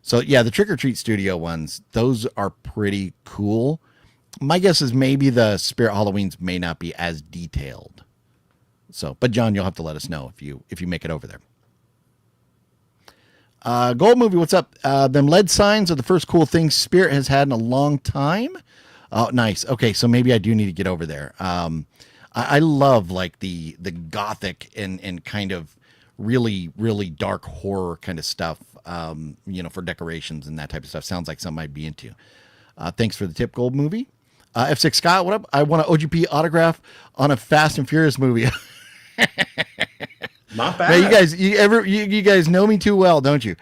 So yeah, the Trick or Treat studio ones, those are pretty cool. My guess is maybe the Spirit Halloweens may not be as detailed. So, but John, you'll have to let us know if you make it over there. Gold Movie, what's up? Them lead signs are the first cool thing Spirit has had in a long time. Oh, nice. Okay, so maybe I do need to get over there. I love like the gothic and kind of really, really dark horror kind of stuff, for decorations and that type of stuff. Sounds like something I'd be into. Thanks for the tip, Gold Movie. F6 Scott, what up? I want an OGP autograph on a Fast and Furious movie. Not bad. Now, you guys know me too well, don't you?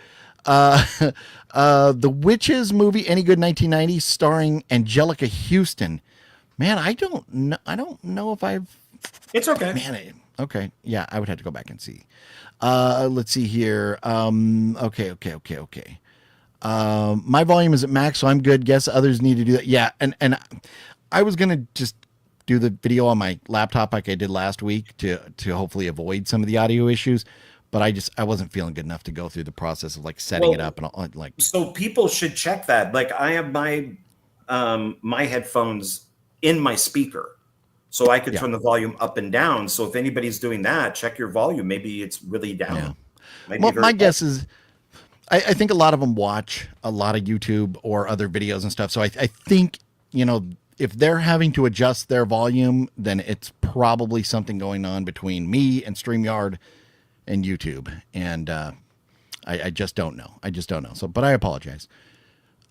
The Witches movie, Any Good 1990, starring Angelica Houston. Man, I don't know if I've. It's okay. Man, okay. Yeah, I would have to go back and see. Let's see here. Okay. My volume is at max, so I'm good. Guess others need to do that. Yeah, and I was gonna just do the video on my laptop like I did last week to hopefully avoid some of the audio issues, but I wasn't feeling good enough to go through the process of like setting it up and all, like. So people should check that. Like I have my my headphones in my speaker, so I could turn the volume up and down. So if anybody's doing that, check your volume. Maybe it's really down. Yeah. Well, my guess is. I think a lot of them watch a lot of YouTube or other videos and stuff. So I think, if they're having to adjust their volume, then it's probably something going on between me and StreamYard and YouTube. And I just don't know. So, but I apologize.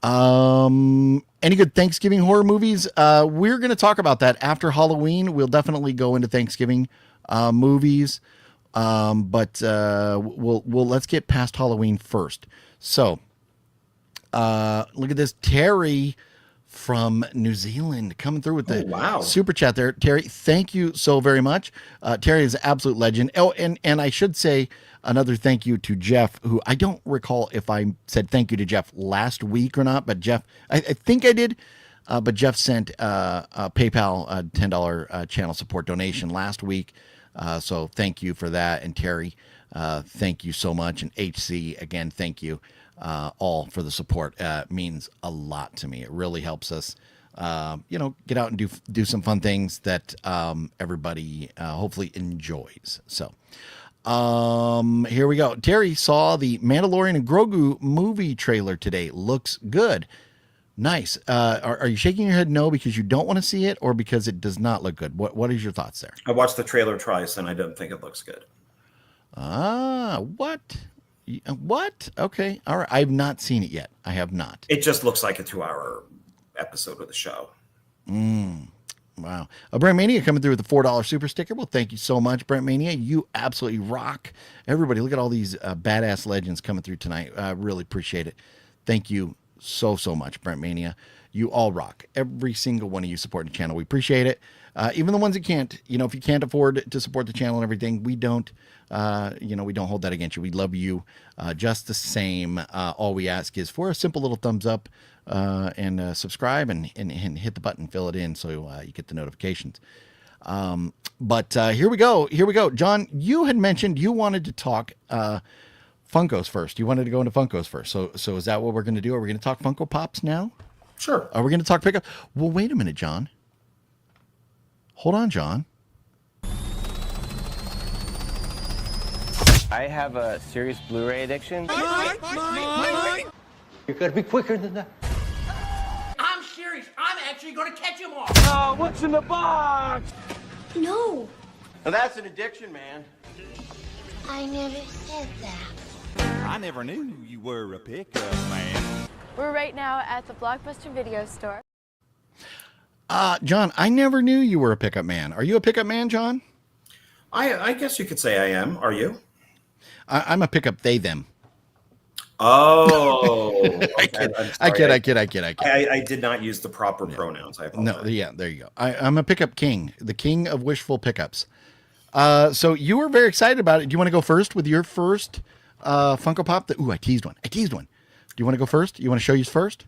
Any good Thanksgiving horror movies? We're going to talk about that after Halloween. We'll definitely go into Thanksgiving movies. But let's get past Halloween first. So, look at this. Terry from New Zealand coming through with the super chat there. Terry, thank you so very much. Terry is an absolute legend. Oh, and I should say another thank you to Jeff, who I don't recall if I said thank you to Jeff last week or not, but Jeff, I think I did. But Jeff sent a PayPal $10 channel support donation last week. So thank you for that. And Terry, thank you so much. And HC, again, thank you all for the support. Means a lot to me. It really helps us, get out and do some fun things that everybody hopefully enjoys. So here we go. Terry saw the Mandalorian and Grogu movie trailer today. Looks good. Nice. Are you shaking your head no because you don't want to see it or because it does not look good? What is your thoughts there? I watched the trailer twice and I don't think it looks good. What? Okay. All right. I've not seen it yet. I have not. It just looks like a 2-hour episode of the show. Wow. Brent Mania coming through with the $4 super sticker. Well, thank you so much, Brent Mania. You absolutely rock. Everybody, look at all these badass legends coming through tonight. I really appreciate it. Thank you so much, Brent Mania. You all rock. Every single one of you supporting the channel. We appreciate it. Even the ones that can't, if you can't afford to support the channel and everything, we don't hold that against you. We love you just the same. All we ask is for a simple little thumbs up and subscribe and hit the button, fill it in so you get the notifications. But here we go. John, you had mentioned you wanted to talk Funkos first. You wanted to go into Funkos first. So is that what we're going to do? Are we going to talk Funko Pops now? Sure. Are we going to talk pickup? Well, wait a minute, John. Hold on, John. I have a serious Blu-ray addiction. You gotta be quicker than that. I'm serious. I'm actually so you're gonna catch them all. What's in the box? No, Now that's an addiction, man. I never said that. I never knew you were a pickup man. We're right now at the Blockbuster Video Store. John, I never knew you were a pickup man. Are you a pickup man, John? I guess you could say I am. Are you? I'm a pickup they them. Oh, I kid. I did not use the proper pronouns. I apologize. No, yeah, there you go. I'm a pickup king, the king of wishful pickups. So you were very excited about it. Do you want to go first with your first Funko Pop? Ooh, I teased one. Do you want to go first? You want to show yours first?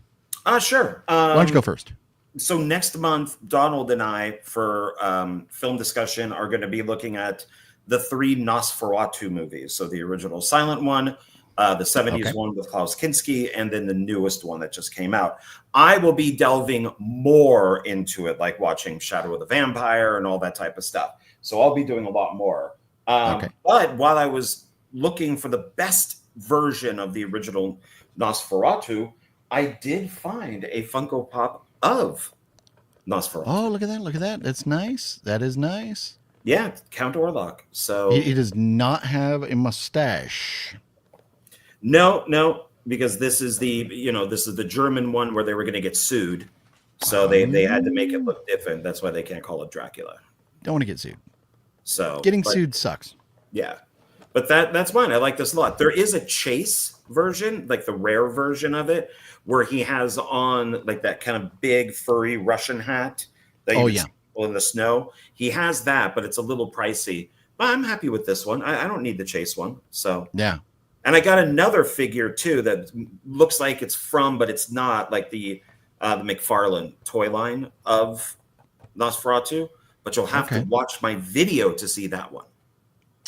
Sure. Why don't you go first? So next month, Donald and I, for film discussion, are going to be looking at the 3 Nosferatu movies. So the original silent one, the 70s one with Klaus Kinski, and then the newest one that just came out. I will be delving more into it, like watching Shadow of the Vampire and all that type of stuff. So I'll be doing a lot more. But while I was looking for the best version of the original Nosferatu, I did find a Funko Pop of Nosferatu. Oh, look at that. That's nice. That is nice. Yeah, Count Orlok. So He does not have a mustache. no, because this is the German one where they were going to get sued. So they had to make it look different. That's why they can't call it Dracula. Don't want to get sued. So Getting sued sucks. Yeah. But that's mine. I like this a lot. There is a Chase version, like the rare version of it, where he has on like that kind of big furry Russian hat that you see in the snow. He has that, but it's a little pricey. But I'm happy with this one. I don't need the Chase one. So yeah. And I got another figure too that looks like it's from, but it's not, like the McFarlane toy line of Nosferatu. But you'll have to watch my video to see that one.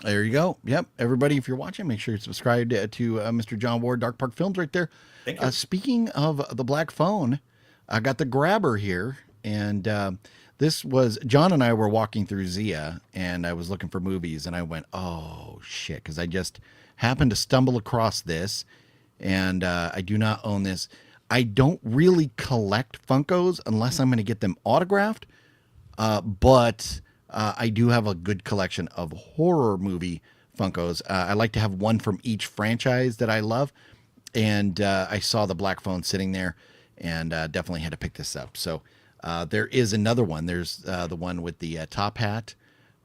There you go. Yep. Everybody, if you're watching, make sure you subscribe to Mr. John Ward, Dark Park Films right there. Thank you. Speaking of the black phone, I got the grabber here. And this was, John and I were walking through Zia, and I was looking for movies, and I went, oh, shit, because I just happened to stumble across this, and I do not own this. I don't really collect Funkos unless I'm going to get them autographed, but I do have a good collection of horror movie Funkos. I like to have one from each franchise that I love, and I saw the black phone sitting there, and definitely had to pick this up. So there is another one. There's the one with the top hat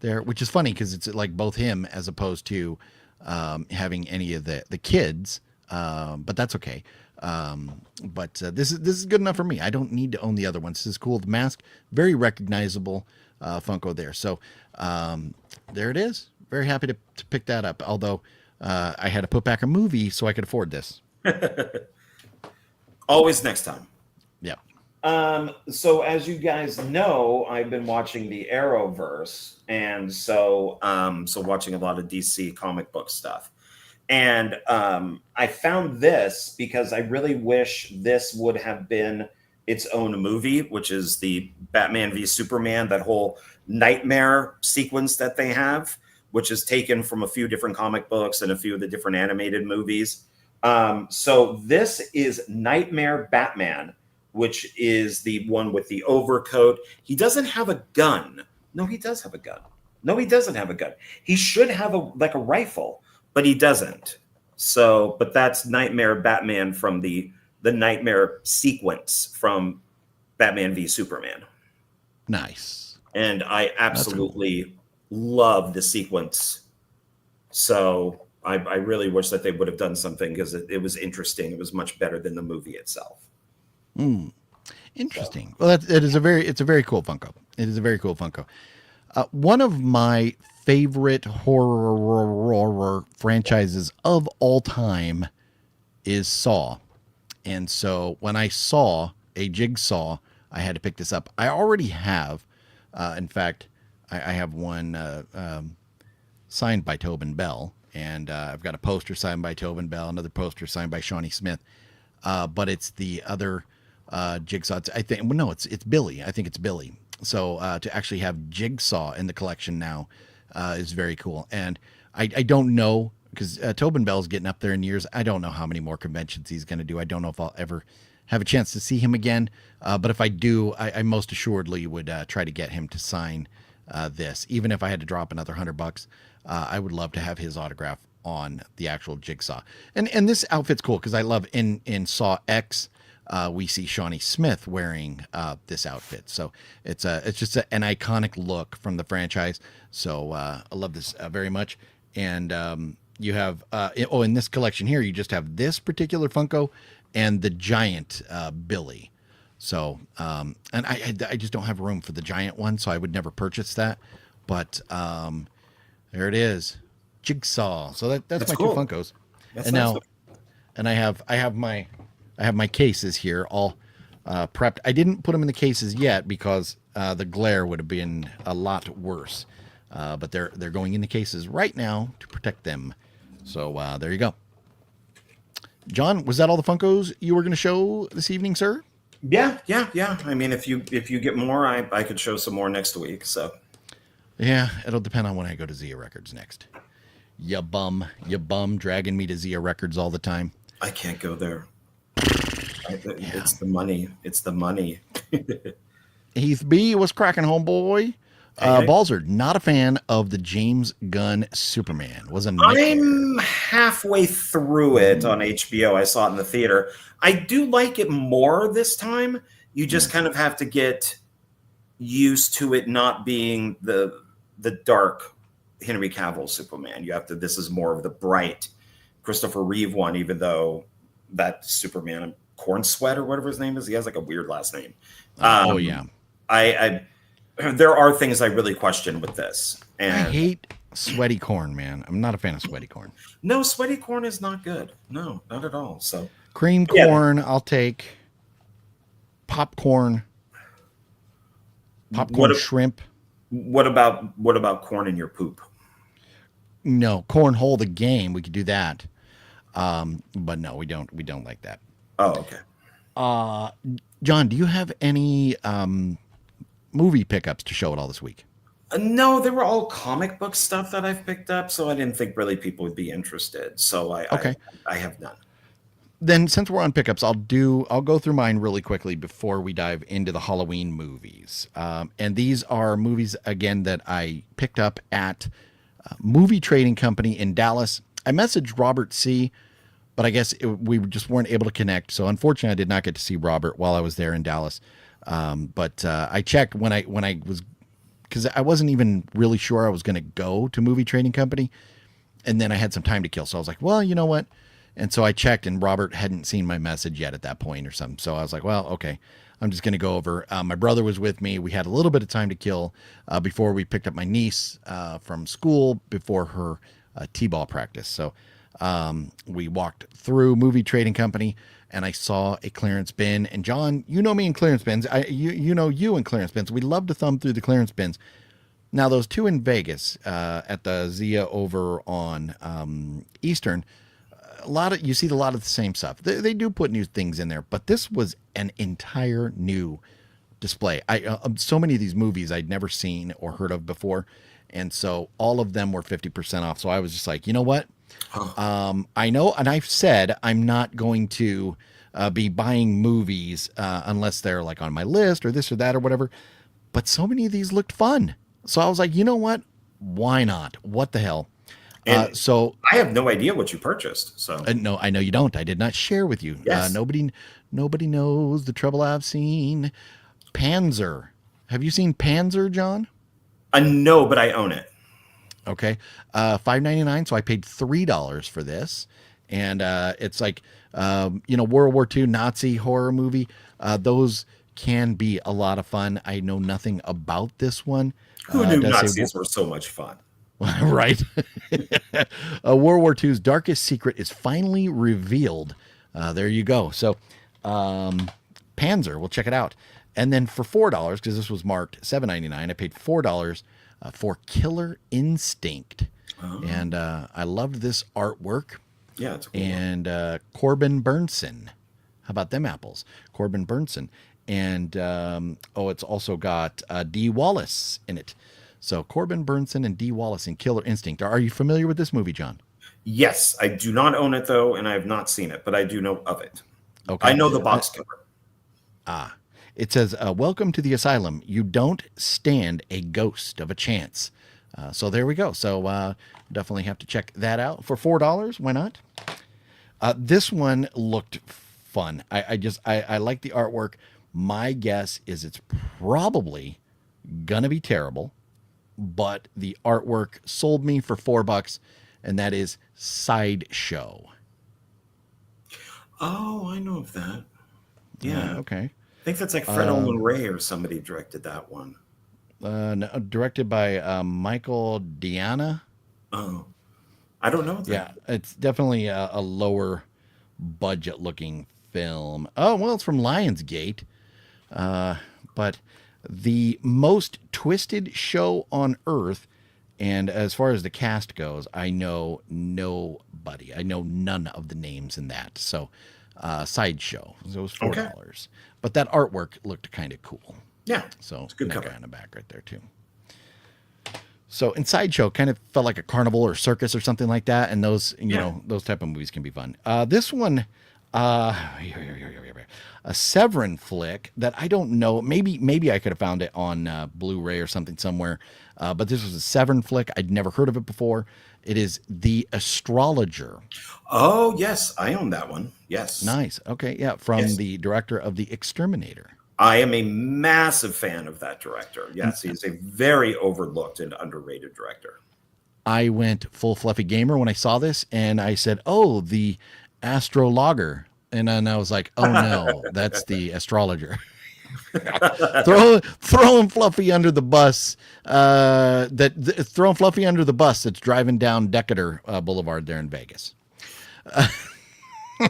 there, which is funny because it's like both him as opposed to having any of the kids, but that's okay. But this is good enough for me. I don't need to own the other ones. This is cool. The mask, very recognizable Funko there. So there it is. Very happy to pick that up. Although I had to put back a movie so I could afford this. Always next time. Yep. So as you guys know, I've been watching the Arrowverse, and so watching a lot of DC comic book stuff. And I found this because I really wish this would have been its own movie, which is the Batman v Superman, that whole nightmare sequence that they have, which is taken from a few different comic books and a few of the different animated movies. So this is Nightmare Batman, which is the one with the overcoat. He doesn't have a gun. No, he does have a gun. No, he doesn't have a gun. He should have a rifle, but he doesn't. So, but that's Nightmare Batman from the Nightmare sequence from Batman v Superman. Nice. And I absolutely love the sequence. So I really wish that they would have done something because it was interesting. It was much better than the movie itself. Interesting. Well, it's a very cool Funko. It is a very cool Funko. One of my favorite horror franchises of all time is Saw. And so when I saw a Jigsaw, I had to pick this up. I already have, in fact, I have one signed by Tobin Bell, and I've got a poster signed by Tobin Bell, another poster signed by Shawnee Smith, but it's the other Jigsaw. I think, well, no, it's Billy. I think it's Billy. So to actually have Jigsaw in the collection now is very cool. And I don't know, because Tobin Bell's getting up there in years. I don't know how many more conventions he's going to do. I don't know if I'll ever have a chance to see him again. But if I do, I most assuredly would try to get him to sign this. Even if I had to drop another $100, I would love to have his autograph on the actual Jigsaw. And this outfit's cool because I love in Saw X, we see Shawnee Smith wearing this outfit. So it's just an iconic look from the franchise. So I love this very much. And you have in this collection here, you just have this particular Funko and the giant Billy. So and I just don't have room for the giant one, so I would never purchase that. But there it is, Jigsaw. So that's my cool. 2 Funkos. That's and nice. now, and I have my cases here all prepped. I didn't put them in the cases yet because the glare would have been a lot worse. But they're going in the cases right now to protect them. So there you go. John, was that all the Funkos you were going to show this evening, sir? Yeah. I mean, if you get more, I could show some more next week. So Yeah, it'll depend on when I go to Zia Records next. You bum, dragging me to Zia Records all the time. I can't go there. It's the money. It's the money. Heath B, what's cracking, homeboy? Hey. Balzer, not a fan of the James Gunn Superman. Was a I'm halfway through it on HBO. I saw it in the theater. I do like it more this time. You just kind of have to get used to it not being the dark Henry Cavill Superman. You have to. This is more of the bright Christopher Reeve one, even though that Superman, Corn Sweat or whatever his name is, he has like a weird last name. Oh yeah. I there are things I really question with this. And I hate Sweaty Corn, man. I'm not a fan of Sweaty Corn. no, Sweaty Corn is not good. No, not at all. So Cream Yeah. corn, I'll take. Popcorn shrimp. what about corn in your poop? No, cornhole the game. We could do that. But no, we don't like that. Oh, okay. John, do you have any movie pickups to show at all this week? No, they were all comic book stuff that I've picked up, so I didn't think really people would be interested. So Okay. I have none. Then since we're on pickups, I'll go through mine really quickly before we dive into the Halloween movies. And these are movies again that I picked up at Movie Trading Company in Dallas. I messaged Robert C., but I guess we just weren't able to connect. So unfortunately, I did not get to see Robert while I was there in Dallas. But I checked when I was, because I wasn't even really sure I was going to go to Movie Trading Company, and then I had some time to kill. So I was like, well, you know what? And so I checked, and Robert hadn't seen my message yet at that point or something. So I was like, well, okay, I'm just going to go over. My brother was with me. We had a little bit of time to kill before we picked up my niece from school before her t-ball practice. So we walked through Movie Trading Company, and I saw a clearance bin. And John, you know me in clearance bins. You know you in clearance bins. We love to thumb through the clearance bins. Now, those two in Vegas at the Zia over on Eastern, you see a lot of the same stuff. They do put new things in there, but this was an entire new display. So many of these movies I'd never seen or heard of before, and so all of them were 50% off. So I was just like, you know what? I know, and I've said I'm not going to be buying movies unless they're like on my list or this or that or whatever. But so many of these looked fun, so I was like, you know what? Why not? What the hell? So I have no idea what you purchased. So no, I know you don't. I did not share with you. Yes. Nobody knows the trouble I've seen. Panzer. Have you seen Panzer, John? No, but I own it. Okay. $5.99. So I paid $3 for this. And it's like, World War II Nazi horror movie. Those can be a lot of fun. I know nothing about this one. Who knew Nazis were so much fun? Right. World War II's darkest secret is finally revealed. There you go. So Panzer, we'll check it out. And then for $4, because this was marked $7.99, I paid $4 for Killer Instinct. Oh. And I loved this artwork. Yeah, it's cool. And Corbin Burnson. How about them apples? Corbin Burnson. And it's also got Dee Wallace in it. So Corbin Burnson and Dee Wallace in Killer Instinct. Are you familiar with this movie, John? Yes, I do not own it though, and I have not seen it, but I do know of it. Okay. I know the box cover. It says, "Welcome to the asylum. You don't stand a ghost of a chance." So there we go. So definitely have to check that out for $4. Why not? This one looked fun. I like the artwork. My guess is it's probably gonna be terrible, but the artwork sold me for $4, and that is Sideshow. Oh, I know of that. Yeah. Okay. I think that's like Fred Olen Ray or somebody directed that one. No, directed by Michael Diana. Oh, I don't know that. Yeah, it's definitely a lower budget looking film. Oh, well, it's from Lionsgate. But the most twisted show on earth. And as far as the cast goes, I know nobody. I know none of the names in that. So, Sideshow. So it was $4. Okay. But that artwork looked kind of cool. Yeah. So It's a good that cover. guy on the back right there too. So in Sideshow kind of felt like a carnival or circus or something like that, and those those type of movies can be fun. This one, a Severin flick that I don't know. Maybe I could have found it on Blu-ray or something somewhere. But this was a Severin flick. I'd never heard of it before. It is The Astrologer. Oh, yes. I own that one. Yes. Nice. Okay, yeah, from Yes. the director of The Exterminator. I am a massive fan of that director. Yes, he's a very overlooked and underrated director. I went full fluffy gamer when I saw this, and I said, "Oh, the astrologer," and then I was like, "Oh no, that's the astrologer." throwing Fluffy under the bus. Throwing Fluffy under the bus that's driving down Decatur Boulevard there in Vegas.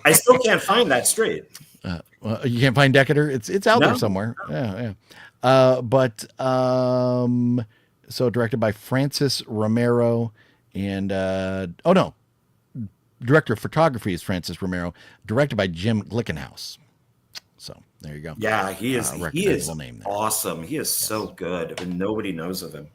I still can't find that straight. Well, you can't find Decatur. It's out No. there somewhere. Yeah. So directed by Francis Romero, and director of photography is Francis Romero. Directed by Jim Glickenhaus. So there you go. Yeah, he is recognizable name there. awesome. He is so good, and nobody knows of him.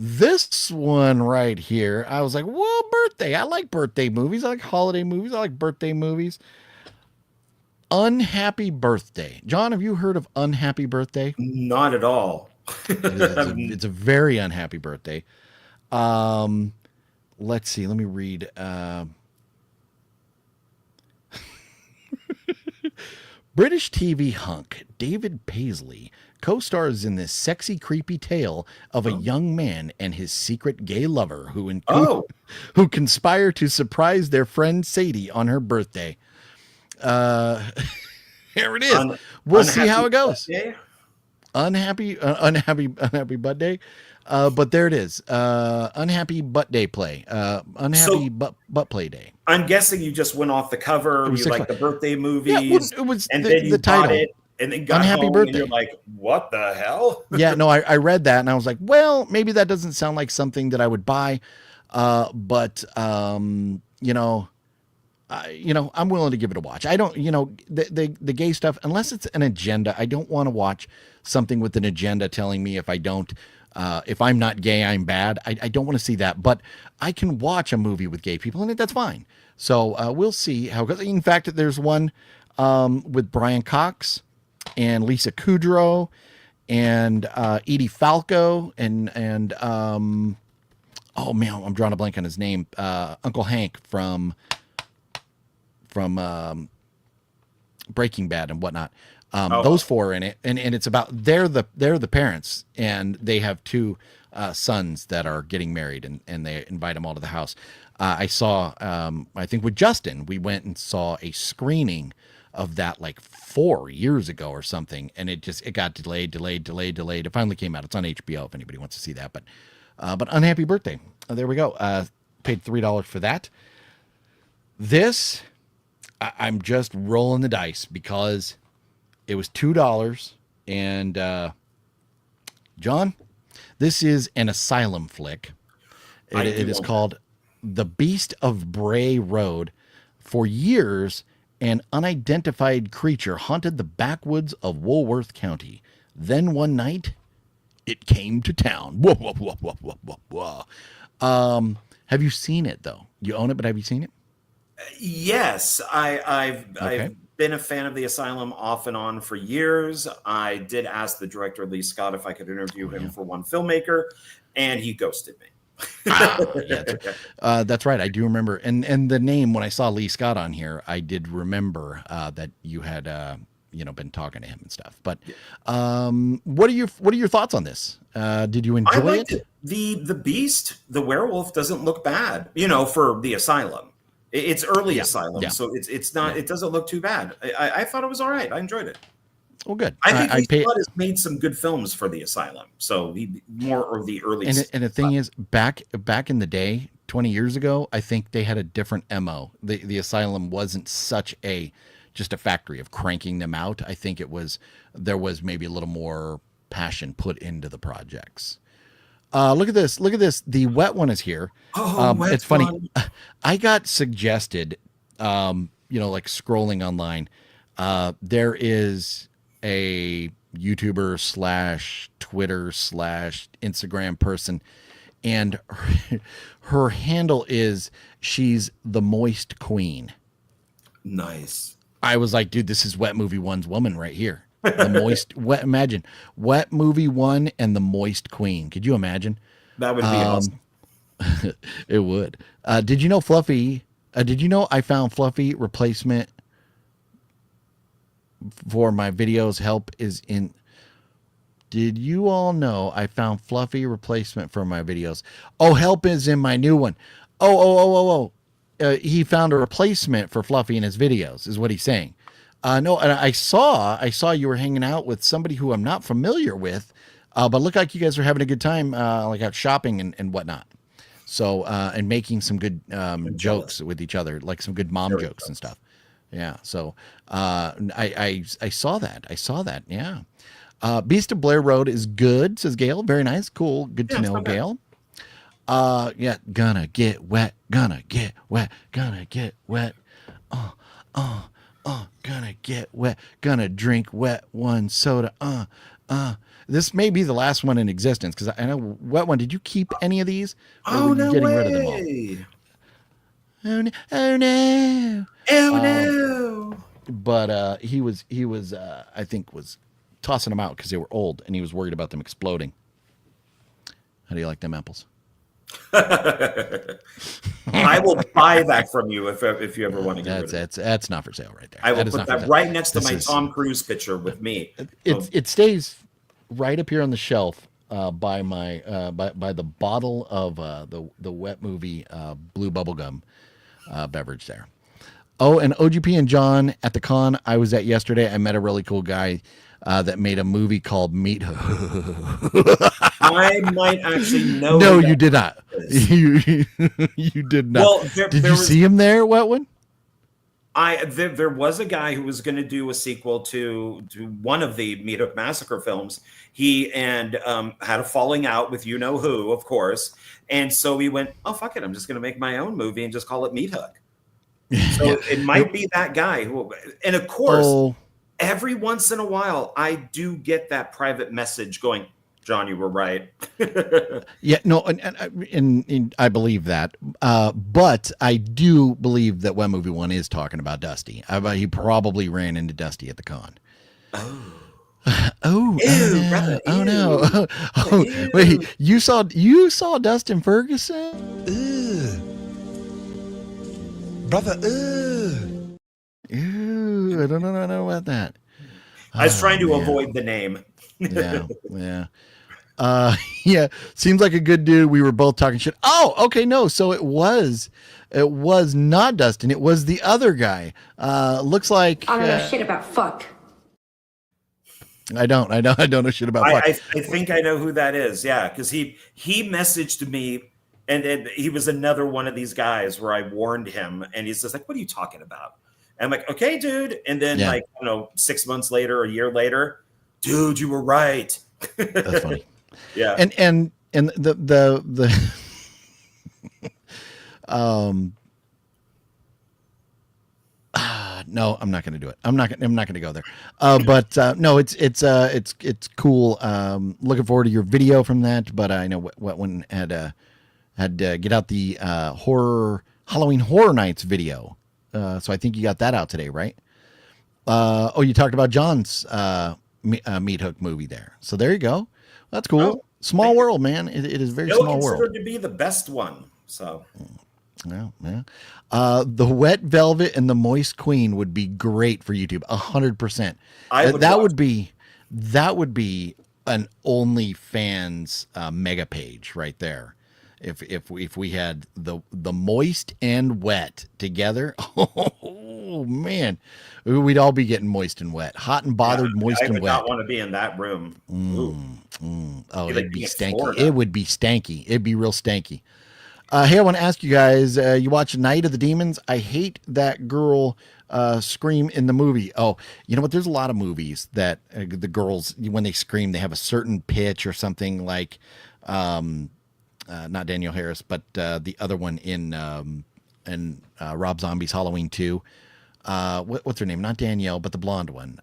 This one right here, I was like, whoa, birthday. I like birthday movies. I like holiday movies. I like birthday movies. Unhappy Birthday. John, have you heard of Unhappy Birthday? Not at all. It's a very unhappy birthday. Let's see. Let me read. British TV hunk David Paisley co-stars in this sexy, creepy tale of a young man and his secret gay lover who conspire to surprise their friend Sadie on her birthday. Here it is. We'll see how it goes. Birthday? Unhappy butt day. But there it is. Unhappy butt day play. Unhappy butt play day. I'm guessing you just went off the cover. was You six like the months. birthday movies. Yeah, well, it was and the- then you the bought title. it, and then got Unhappy home, Birthday. and you're like, what the hell? Yeah, no, I read that and I was like, well, maybe that doesn't sound like something that I would buy. But I'm willing to give it a watch. I don't, the gay stuff, unless it's an agenda, I don't want to watch something with an agenda telling me if I'm not gay, I'm bad. I don't want to see that, but I can watch a movie with gay people in it. That's fine. So we'll see how it goes. In fact, there's one with Brian Cox and Lisa Kudrow and Edie Falco and oh man, I'm drawing a blank on his name. Uncle Hank from Breaking Bad and whatnot. Those four are in it, and it's about they're the parents, and they have two sons that are getting married, and they invite them all to the house. I saw, I think with Justin, we went and saw a screening of that like 4 years ago or something, and it got delayed. It finally came out. It's on HBO if anybody wants to see that. But Unhappy Birthday. There we go. Paid $3 for that. This, I'm just rolling the dice because it was $2. And John, this is an asylum flick. It is called The Beast of Bray Road. For years, an unidentified creature haunted the backwoods of Woolworth County. Then one night, it came to town. Whoa, whoa, whoa, whoa, whoa, whoa, whoa. Have you seen it though? You own it, but have you seen it? Yes, I've Okay. been a fan of the Asylum off and on for years. I did ask the director Lee Scott if I could interview him for One Filmmaker, and he ghosted me. That's right. I do remember, and the name when I saw Lee Scott on here, I did remember that you had been talking to him and stuff. But what are your thoughts on this? Did you I enjoy liked it? it. The beast, the werewolf, doesn't look bad. For the Asylum. It's early Asylum, yeah. so it's not. It doesn't look too bad. I thought it was all right. I enjoyed it. Well, good. I think Lee Scott has made some good films for the Asylum. So he more of the early. And the thing is, back in the day, 20 years ago, I think they had a different MO. The Asylum wasn't just a factory of cranking them out. I think there was maybe a little more passion put into the projects. Look at this. The wet one is here. Wet it's funny. one. I got suggested, like scrolling online. There is a YouTuber / Twitter / Instagram person, and her handle is she's the Moist Queen. Nice. I was like, dude, this is Wet Movie One's woman right here. The Moist Wet. Imagine Wet Movie One and the Moist Queen. Could you imagine? That would be awesome. It would. Did you know Fluffy? Did you know I found Fluffy replacement for my videos? Help is in. Did you all know I found Fluffy replacement for my videos? Oh, help is in my new one. Oh. He found a replacement for Fluffy in his videos, is what he's saying. No, and I saw you were hanging out with somebody who I'm not familiar with, but looked like you guys are having a good time, like out shopping and whatnot. So, and making some good jokes with each other, like some good mom jokes and stuff. Yeah. So, I saw that. Yeah. Beast of Blair Road is good, says Gail. Very nice. Cool. Good to know, Gail. Yeah. Gonna get wet. Gonna get wet. Gonna get wet. Gonna get wet. Gonna drink wet one soda. This may be the last one in existence because I know Wet One. Did you keep any of these? Or were you no getting way. rid of them all? Oh no! Oh no! Oh no! But he was I think was tossing them out because they were old and he was worried about them exploding. How do you like them apples? I will buy that from you if you ever want to get rid of it. That's not for sale right there. I will is put not for that sale. right next to This my is- Tom Cruise picture with me. It stays right up here on the shelf by my by the bottle of the Wet Movie blue bubblegum beverage there. Oh, and OGP and John at the con I was at yesterday, I met a really cool guy that made a movie called Meat. I might actually know. No, who you that did not. is. You did not. Well, did you see him there, Wet One? There was a guy who was going to do a sequel to one of the Meat Hook Massacre films. He had a falling out with you know who, of course, and so he went, "Oh fuck it, I'm just going to make my own movie and just call it Meat Hook." So it might be that guy who, and of course, every once in a while, I do get that private message going, "John, you were right." Yeah, no, and I believe that, but I do believe that Wet Movie One is talking about Dusty. He probably ran into Dusty at the con. Oh, Ew, brother, oh ew. no! Oh, wait, you saw Dustin Ferguson? Brother, Ew, I don't know about that. I was trying to man. avoid the name. Yeah. Yeah. Seems like a good dude. We were both talking shit. Oh, okay. No. So it was not Dustin. It was the other guy. Looks like I don't know shit about fuck. I don't know shit about fuck. I think I know who that is. Yeah, because he messaged me, and he was another one of these guys where I warned him, and he's just like, "What are you talking about?" And I'm like, "Okay, dude." And then 6 months later, a year later, dude, you were right. That's funny. Yeah. And the no, I'm not going to do it. I'm not going to go there. But no, it's cool. Looking forward to your video from that. But I know what one had Had to get out the Halloween Horror Nights video. So I think you got that out today, right? Oh, you talked about John's Meat Hook movie there. So there you go. That's cool. Oh, small world, man. It is very Still small world. considered to be the best one. So Yeah. The Wet Velvet and the Moist Queen would be great for YouTube. 100%. That would be an OnlyFans mega page right there. If we had the moist and wet together, oh man, we'd all be getting moist and wet, hot and bothered, moist and wet. I would wet. not want to be in that room. Oh, It'd it'd be be stanky. Florida. It would be stanky. It'd be real stanky. Hey, I want to ask you guys, you watch Night of the Demons? I hate that girl scream in the movie. Oh, you know what? There's a lot of movies that the girls, when they scream, they have a certain pitch or something like, not Danielle Harris, but the other one in Rob Zombie's Halloween 2. What's her name? Not Danielle, but the blonde one.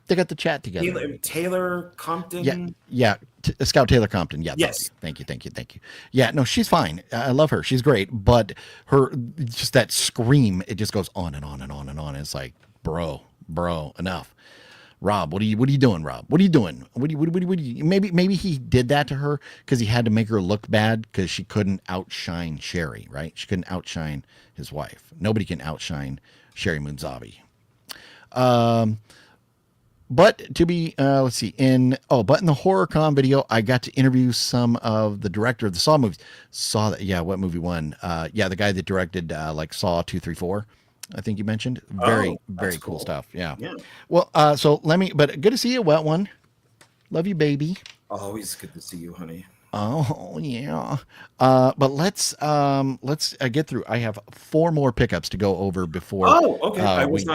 They got the chat together. Taylor Compton. Yeah. Scout Taylor Compton. Yeah. Yes. Thank you. Yeah. No, she's fine. I love her. She's great. But her, just that scream, it just goes on and on and on and on. It's like, bro, enough. Rob, what are you doing, Rob? What are you doing? What do you, maybe he did that to her because he had to make her look bad because she couldn't outshine Sherry, right? She couldn't outshine his wife. Nobody can outshine Sherry Moonzavi. But to be, let's see, but in the HorrorCon video, I got to interview some of the director of the Saw movies. Saw that, yeah, what movie one? The guy that directed like Saw 2, 3, 4. I think you mentioned. Very cool stuff. Yeah. Well, but good to see you, Wet One. Love you, baby. Always good to see you, honey. Oh yeah. But let's get through. I have 4 more pickups to go over before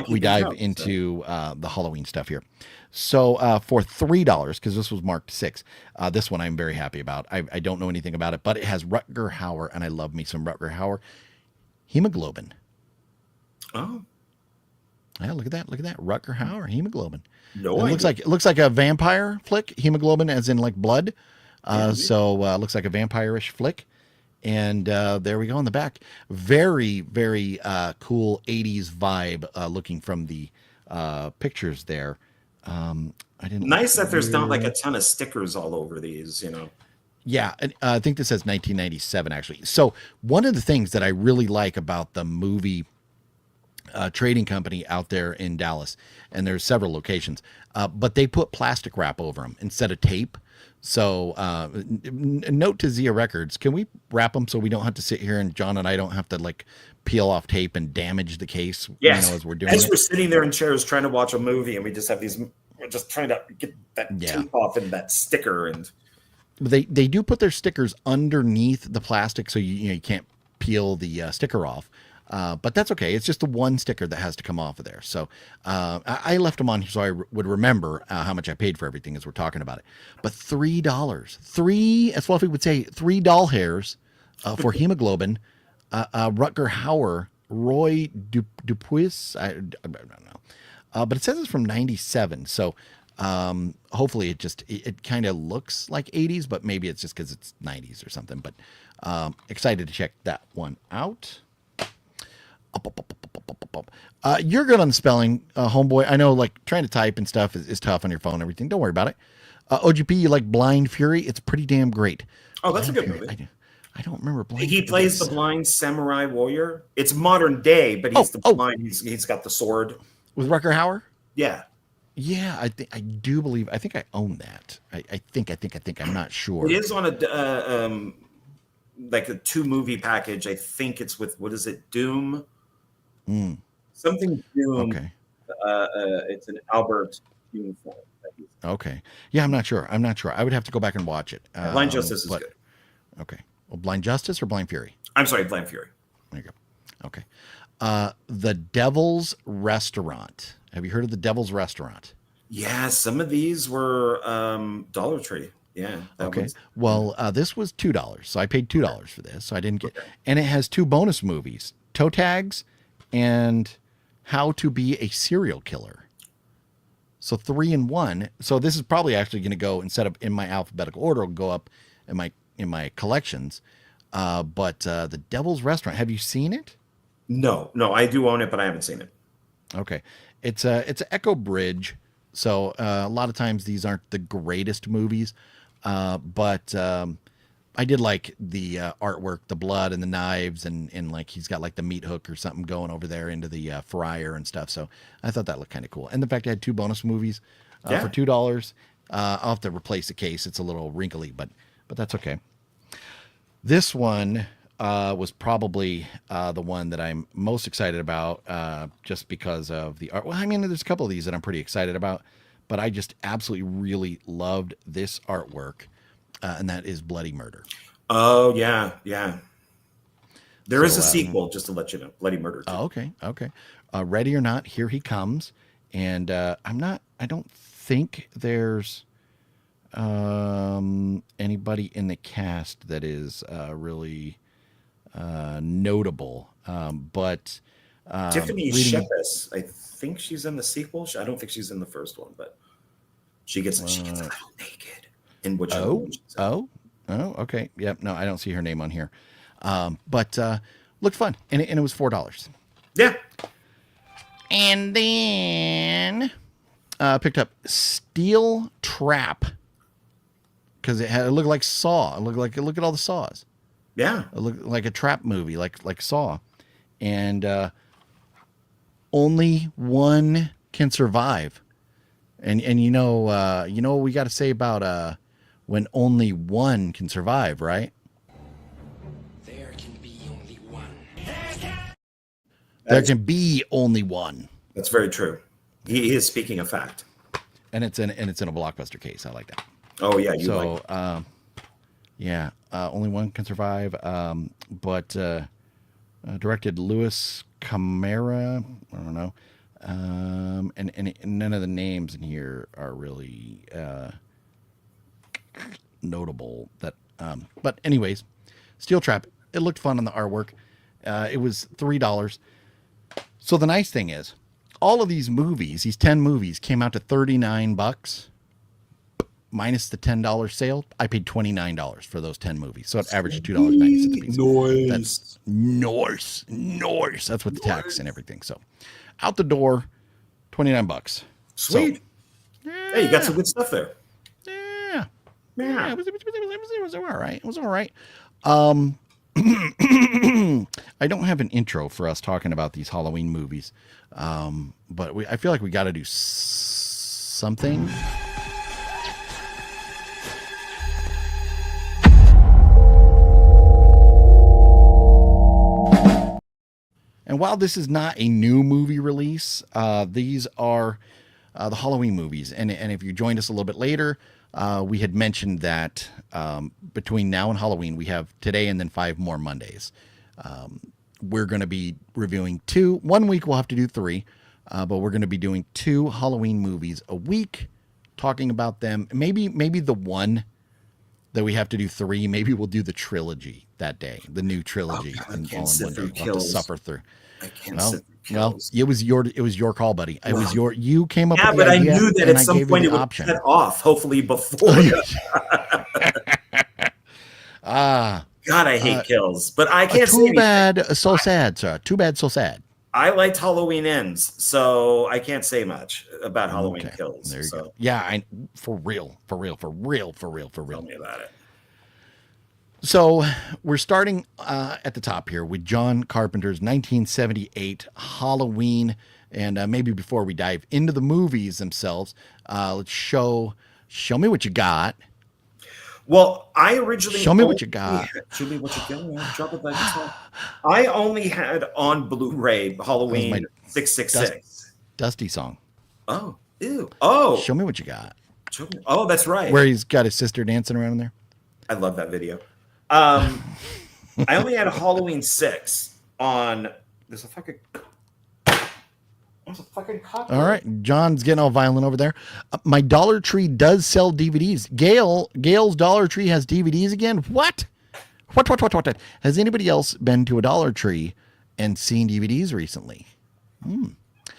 we dive into the Halloween stuff here. So for $3, because this was marked 6, this one I'm very happy about. I don't know anything about it, but it has Rutger Hauer, and I love me some Rutger Hauer. Hemoglobin. Oh. Yeah, look at that. Rutger Hauer, Hemoglobin. No, it looks like a vampire flick. Hemoglobin as in like blood. Looks like a vampire-ish flick. And there we go in the back. Very, very cool 80s vibe looking from the pictures there. Nice that there's not like a ton of stickers all over these, Yeah, I think this says 1997 actually. So one of the things that I really like about the movie trading company out there in Dallas, and there's several locations, but they put plastic wrap over them instead of tape. So note to Zia Records, can we wrap them so we don't have to sit here and John and I don't have to like peel off tape and damage the case? Yes. As we're doing we're sitting there in chairs trying to watch a movie and we just have we're just trying to get that tape off and that sticker. And they do put their stickers underneath the plastic so you can't peel the sticker off. But that's okay. It's just the one sticker that has to come off of there. So I left them on here so I would remember how much I paid for everything as we're talking about it. But $3, as Fluffy would say, 3 doll hairs for Hemoglobin. Rutger Hauer, Roy Dupuis. I don't know. But it says it's from 97. So hopefully it kind of looks like 80s, but maybe it's just because it's 90s or something. But excited to check that one out. You're good on spelling, homeboy. I know, like trying to type and stuff is tough on your phone and everything. Don't worry about it. OGP, you like Blind Fury? It's pretty damn great. Oh, that's a good movie. I don't remember Blind. He plays the blind samurai warrior. It's modern day, but he's blind. He's got the sword. With Rutger Hauer? Yeah. Yeah, I think I own that. I think I'm not sure. It is on a like a 2-movie package. I think it's with, what is it, Doom? Something Doom. Okay. It's an Albert uniform. Okay. Yeah, I'm not sure. I would have to go back and watch it. Blind Justice is good. Okay. Well, Blind Justice or Blind Fury? I'm sorry, Blind Fury. There you go. Okay. The Devil's Restaurant. Have you heard of the Devil's Restaurant? Yeah, some of these were Dollar Tree. Yeah. Okay. Well, this was $2, so I paid $2 for this. So I didn't get, and it has 2 bonus movies: Toe Tags and How to Be a Serial Killer. So 3 and 1. So this is probably actually going to go, instead of in my alphabetical order, it'll go up in my collections. But The Devil's Restaurant, have you seen it? No, I do own it, but I haven't seen it. Okay. It's an Echo Bridge. So a lot of times these aren't the greatest movies. But I did like the artwork, the blood and the knives, and like he's got like the meat hook or something going over there into the fryer and stuff. So I thought that looked kind of cool. And the fact I had 2 bonus movies for $2. I'll have to replace the case. It's a little wrinkly, but that's okay. This one was probably the one that I'm most excited about, just because of the art. Well, I mean, there's a couple of these that I'm pretty excited about, but I just absolutely really loved this artwork, and that is Bloody Murder. Oh yeah. There is a sequel, just to let you know, Bloody Murder 2. Oh, okay. Ready or Not, here he comes, and I don't think there's anybody in the cast that is really notable, but Tiffany Shepis, I think she's in the sequel. I don't think she's in the first one, but she gets a little naked in which okay. Yep. No, I don't see her name on here. But looked fun, and it was $4. Yeah. And then picked up Steel Trap, because it looked like Saw. Look at all the Saws. Yeah. It looked like a trap movie, like Saw. And only one can survive. And you know what we got to say about when only one can survive, right? There can be only one. There can be only one. That's very true. He is speaking a fact. And it's in a Blockbuster case. I like that. Oh yeah, only one can survive. But directed Louis Camara. I don't know. And none of the names in here are really notable. But anyways, Steel Trap. It looked fun on the artwork. It was $3. So the nice thing is, all of these movies, these 10 movies, came out to $39 minus the $10 sale. I paid $29 for those 10 movies, so it averaged $2.90 a piece. Nice. That's Norse. That's with the tax and everything. So out the door, $29. Sweet. So, hey, you got some good stuff there. Yeah. Yeah. It was all right. It was all right. I don't have an intro for us talking about these Halloween movies, but I feel like we got to do something. And while this is not a new movie release, these are the Halloween movies. And if you joined us a little bit later, we had mentioned that between now and Halloween, we have today and then 5 more Mondays. We're going to be reviewing 2. 1 week we'll have to do 3, but we're going to be doing 2 Halloween movies a week, talking about them. Maybe the one that we have to do 3. Maybe we'll do the trilogy that day, the new trilogy, and all in one day. We'll have to suffer through. I can't sit through well, kills. it was your call, buddy. It was you came up Yeah, with the but idea, I knew that and at I some gave point you it the would option. cut off, hopefully before. God, I hate kills, but I can't say too anything. bad, so sad, sir. Too bad, so sad. I liked Halloween Ends, so I can't say much about Halloween Okay, Kills. there you So go. Yeah, for real. tell me about it. So we're starting at the top here with John Carpenter's 1978 Halloween. And maybe before we dive into the movies themselves, let's show me what you got. Well, I originally Show me what you got. Show me what you got. Drop it like that. I only had on Blu-ray Halloween my 666. Dusty song. Oh, ew. Oh, Show me what you got. oh, that's right. Where he's got his sister dancing around in there. I love that video. I only had a Halloween 6 on. There's a fucking copy. All right, John's getting all violent over there. My Dollar Tree does sell DVDs. Gail's Dollar Tree has DVDs again. What? Has anybody else been to a Dollar Tree and seen DVDs recently?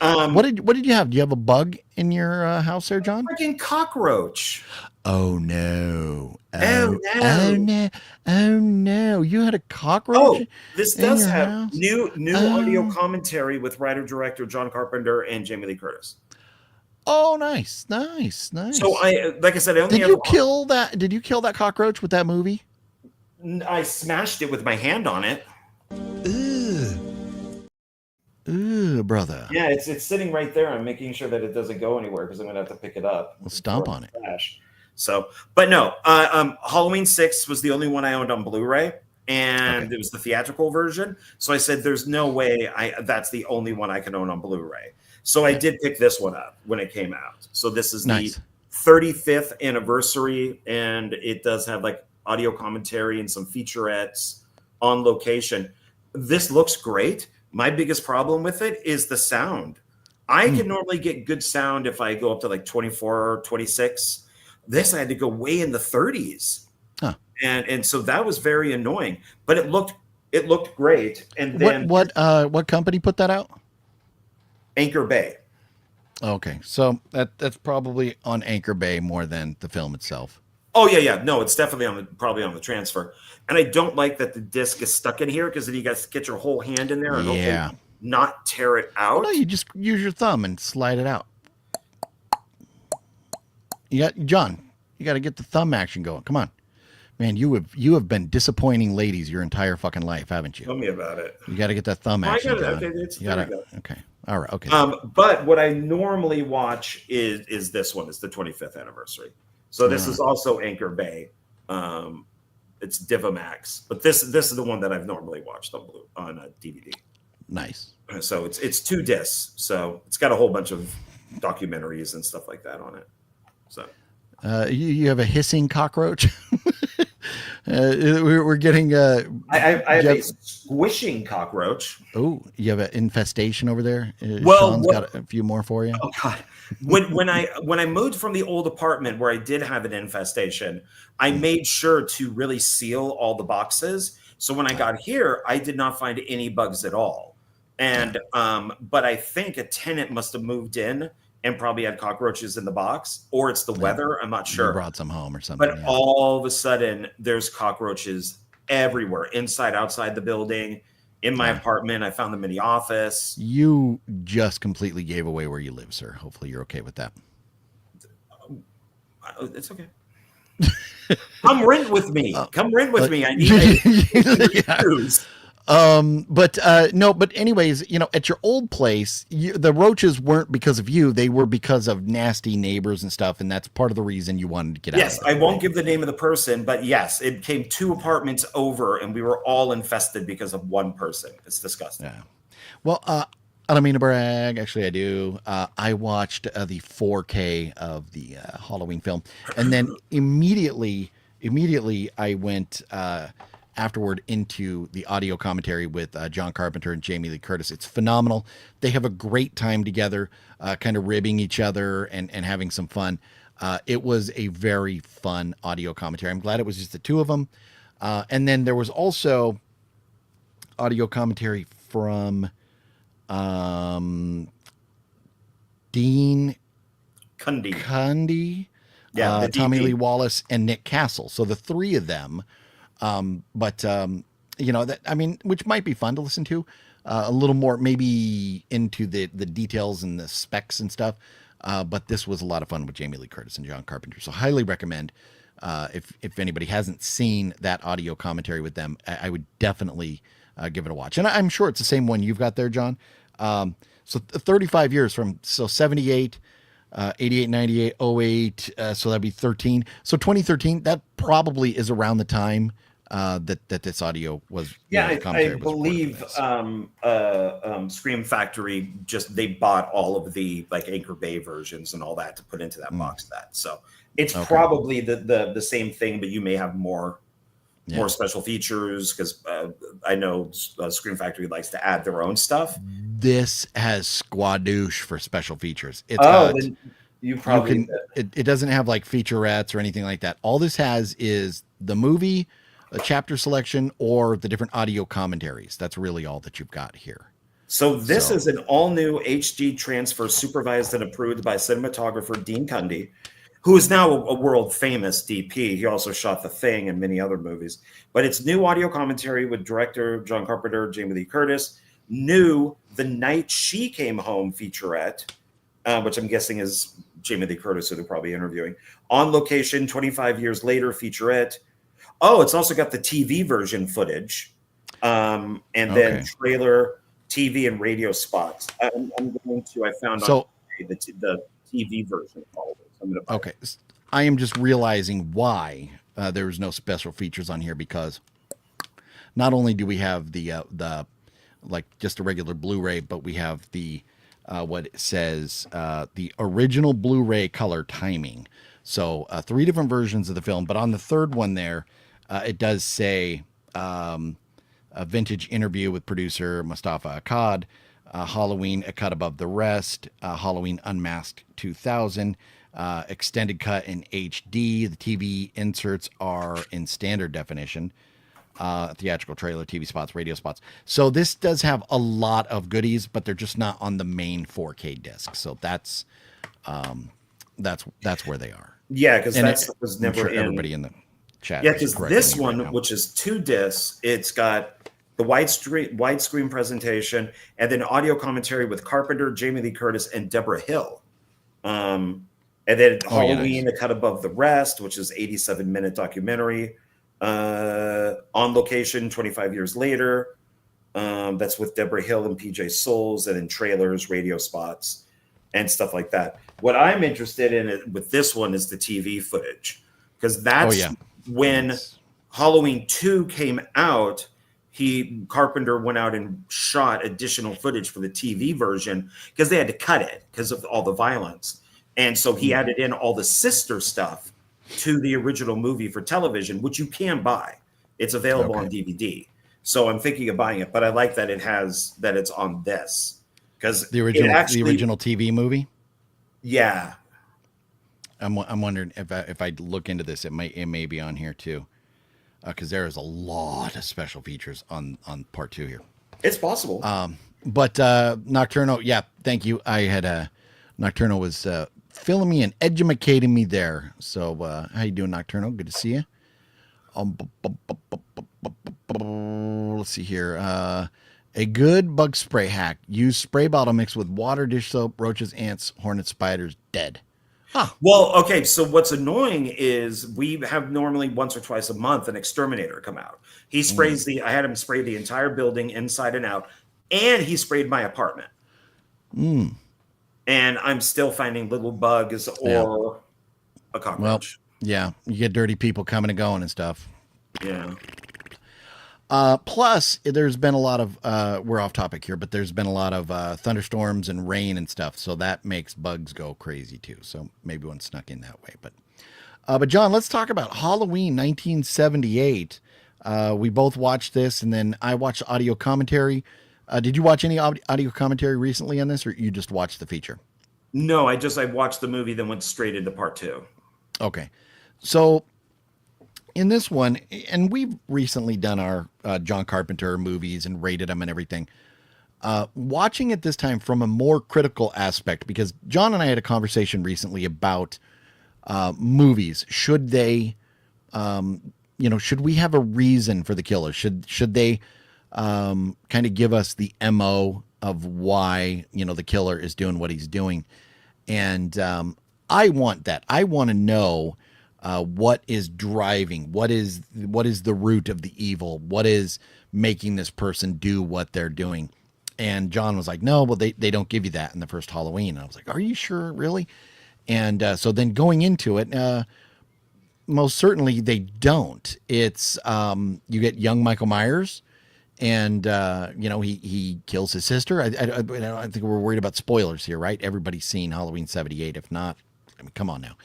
What did you have? Do you have a bug in your house there, John? Freaking cockroach. Oh no! Oh, no. Oh no! Oh no! You had a cockroach. Oh, this in does your have house? new Oh. audio commentary with writer director John Carpenter and Jamie Lee Curtis. Oh, nice, nice, nice. So like I said, I only did have you kill that? Did you kill that cockroach with that movie? I smashed it with my hand on it. Ooh, brother. Yeah, it's sitting right there. I'm making sure that it doesn't go anywhere because I'm gonna have to pick it up. Well, stomp on it. Trash. So, but no, Halloween 6 was the only one I owned on Blu-ray, and it was the theatrical version. So I said, "There's no way that's the only one I can own on Blu-ray." So I did pick this one up when it came out. So this is Nice. the 35th anniversary, and it does have like audio commentary and some featurettes on location. This looks great. My biggest problem with it is the sound. I can normally get good sound if I go up to like 24 or 26. This I had to go way in the 30s. Huh. And so that was very annoying. But it looked great. And then What company put that out? Anchor Bay. Okay, so that's probably on Anchor Bay more than the film itself. Oh yeah. No, it's definitely probably on the transfer. And I don't like that the disc is stuck in here because then you guys get your whole hand in there and Yeah. hopefully not tear it out. No, you just use your thumb and slide it out. You got John. You got to get the thumb action going. Come on, man. You have been disappointing ladies your entire fucking life, haven't you? Tell me about it. You got to get that thumb Oh, I action got it. going. Okay, there we go. Okay. All right. Okay. But what I normally watch is this one. It's the 25th anniversary. So this is also Anchor Bay. It's Divamax, but this is the one that I've normally watched on DVD. Nice. So it's 2 discs. So it's got a whole bunch of documentaries and stuff like that on it. So You have a hissing cockroach. We're getting. I have Jeff- a squishing cockroach. Oh, you have an infestation over there. Well, Sean's got a few more for you. Oh God! When I moved from the old apartment where I did have an infestation, I made sure to really seal all the boxes. So when I got here, I did not find any bugs at all. And but I think a tenant must have moved in and probably had cockroaches in the box, or it's the weather. I'm not You sure. brought some home or something. But yeah. all of a sudden, there's cockroaches everywhere, inside, outside the building. In my apartment, I found them in the office. You just completely gave away where you live, sir. Hopefully you're okay with that. It's okay. Come rent with me. Come rent with me. I need Yeah. shoes. But anyways, at your old place, the roaches weren't because of you. They were because of nasty neighbors and stuff. And that's part of the reason you wanted to get out. Yes, I won't give the name of the person, but yes, it came 2 apartments over and we were all infested because of one person. It's disgusting. Yeah. Well, I don't mean to brag. Actually, I do. I watched the 4K of the Halloween film. And then immediately I went afterward into the audio commentary with John Carpenter and Jamie Lee Curtis. It's phenomenal. They have a great time together, kind of ribbing each other and having some fun. It was a very fun audio commentary. I'm glad it was just the 2 of them. And then there was also audio commentary from Dean Cundy, the Tommy DP. Lee Wallace, and Nick Castle. So the 3 of them. Which might be fun to listen to, a little more maybe into the details and the specs and stuff. But this was a lot of fun with Jamie Lee Curtis and John Carpenter. So highly recommend, if anybody hasn't seen that audio commentary with them, I would definitely give it a watch. And I'm sure it's the same one you've got there, John. So 35 years from 78, 88, 98, 08. So that'd be 13. So 2013, that probably is around the time that this audio was. Yeah, the I commentary was recorded believe for this. Scream Factory they bought all of the like Anchor Bay versions and all that to put into that box set. So it's probably the same thing, but you may have more special features because I know Scream Factory likes to add their own stuff. This has squadouche for special features. It's then you probably it doesn't have like featurettes or anything like that. All this has is the movie, a chapter selection, or the different audio commentaries. That's really all that you've got here. So this is an all-new HD transfer supervised and approved by cinematographer Dean Cundy, who is now a world-famous DP. He also shot The Thing and many other movies. But it's new audio commentary with director John Carpenter, Jamie Lee Curtis, new The Night She Came Home featurette, which I'm guessing is Jamie Lee Curtis, who they're probably interviewing, On Location 25 Years Later featurette. Oh, it's also got the TV version footage, and then trailer, TV, and radio spots. I found on the TV version of all of this. I'm gonna Okay. I am just realizing why there was no special features on here, because not only do we have the like just a regular Blu-ray, but we have the what it says the original Blu-ray color timing. So 3 different versions of the film, but on the third one there, it does say a vintage interview with producer Mustafa Akkad, Halloween A Cut Above the Rest, Halloween Unmasked 2000, extended cut in HD. The TV inserts are in standard definition. Theatrical trailer, TV spots, radio spots. So this does have a lot of goodies, but they're just not on the main 4K disc. So that's where they are. Yeah, because that was never sure in. Everybody in the chat. Yeah, because this one, which is 2 discs, it's got the widescreen presentation and then audio commentary with Carpenter, Jamie Lee Curtis, and Deborah Hill. And then Halloween, A Cut Above the Rest, which is 87-minute documentary. On Location 25 Years Later. That's with Deborah Hill and PJ Souls, and then trailers, radio spots, and stuff like that. What I'm interested in with this one is the TV footage, because that's when Halloween 2 came out. Carpenter went out and shot additional footage for the TV version because they had to cut it because of all the violence. And so he added in all the sister stuff to the original movie for television, which you can buy. It's available on DVD. So I'm thinking of buying it, but I like that it's on this, because the original TV movie. Yeah, I'm wondering if I look into this, it may be on here too, because there is a lot of special features on part 2 here. It's possible. But Nocturno, yeah, thank you. I had Nocturno was filling me and educating me there. So how you doing, Nocturno? Good to see you. Let's see here. A good bug spray hack. Use spray bottle mixed with water, dish soap, roaches, ants, hornets, spiders, dead. Huh. Well, okay, so what's annoying is we have normally once or twice a month an exterminator come out. He sprays I had him spray the entire building inside and out, and he sprayed my apartment. And I'm still finding little bugs or a cockroach. Well, yeah, you get dirty people coming and going and stuff. Yeah. Plus, there's been a lot of, we're off topic here, but there's been a lot of thunderstorms and rain and stuff. So that makes bugs go crazy too. So maybe one snuck in that way. But John, let's talk about Halloween 1978. We both watched this, and then I watched audio commentary. Did you watch any audio commentary recently on this, or you just watched the feature? No, I watched the movie, then went straight into part 2. Okay. So in this one, and we've recently done our John Carpenter movies and rated them and everything. Watching it this time from a more critical aspect, because John and I had a conversation recently about movies. Should they, should we have a reason for the killer? Should they kind of give us the MO of why, the killer is doing what he's doing? And I want that. I want to know what is driving, what is the root of the evil, what is making this person do what they're doing. And John was like, no, well, they don't give you that in the first Halloween. And I was like, are you sure, really? And so then going into it, most certainly they don't. It's you get young Michael Myers, and he kills his sister. I think we're worried about spoilers here, right? Everybody's seen Halloween 78. If not, I mean, come on now.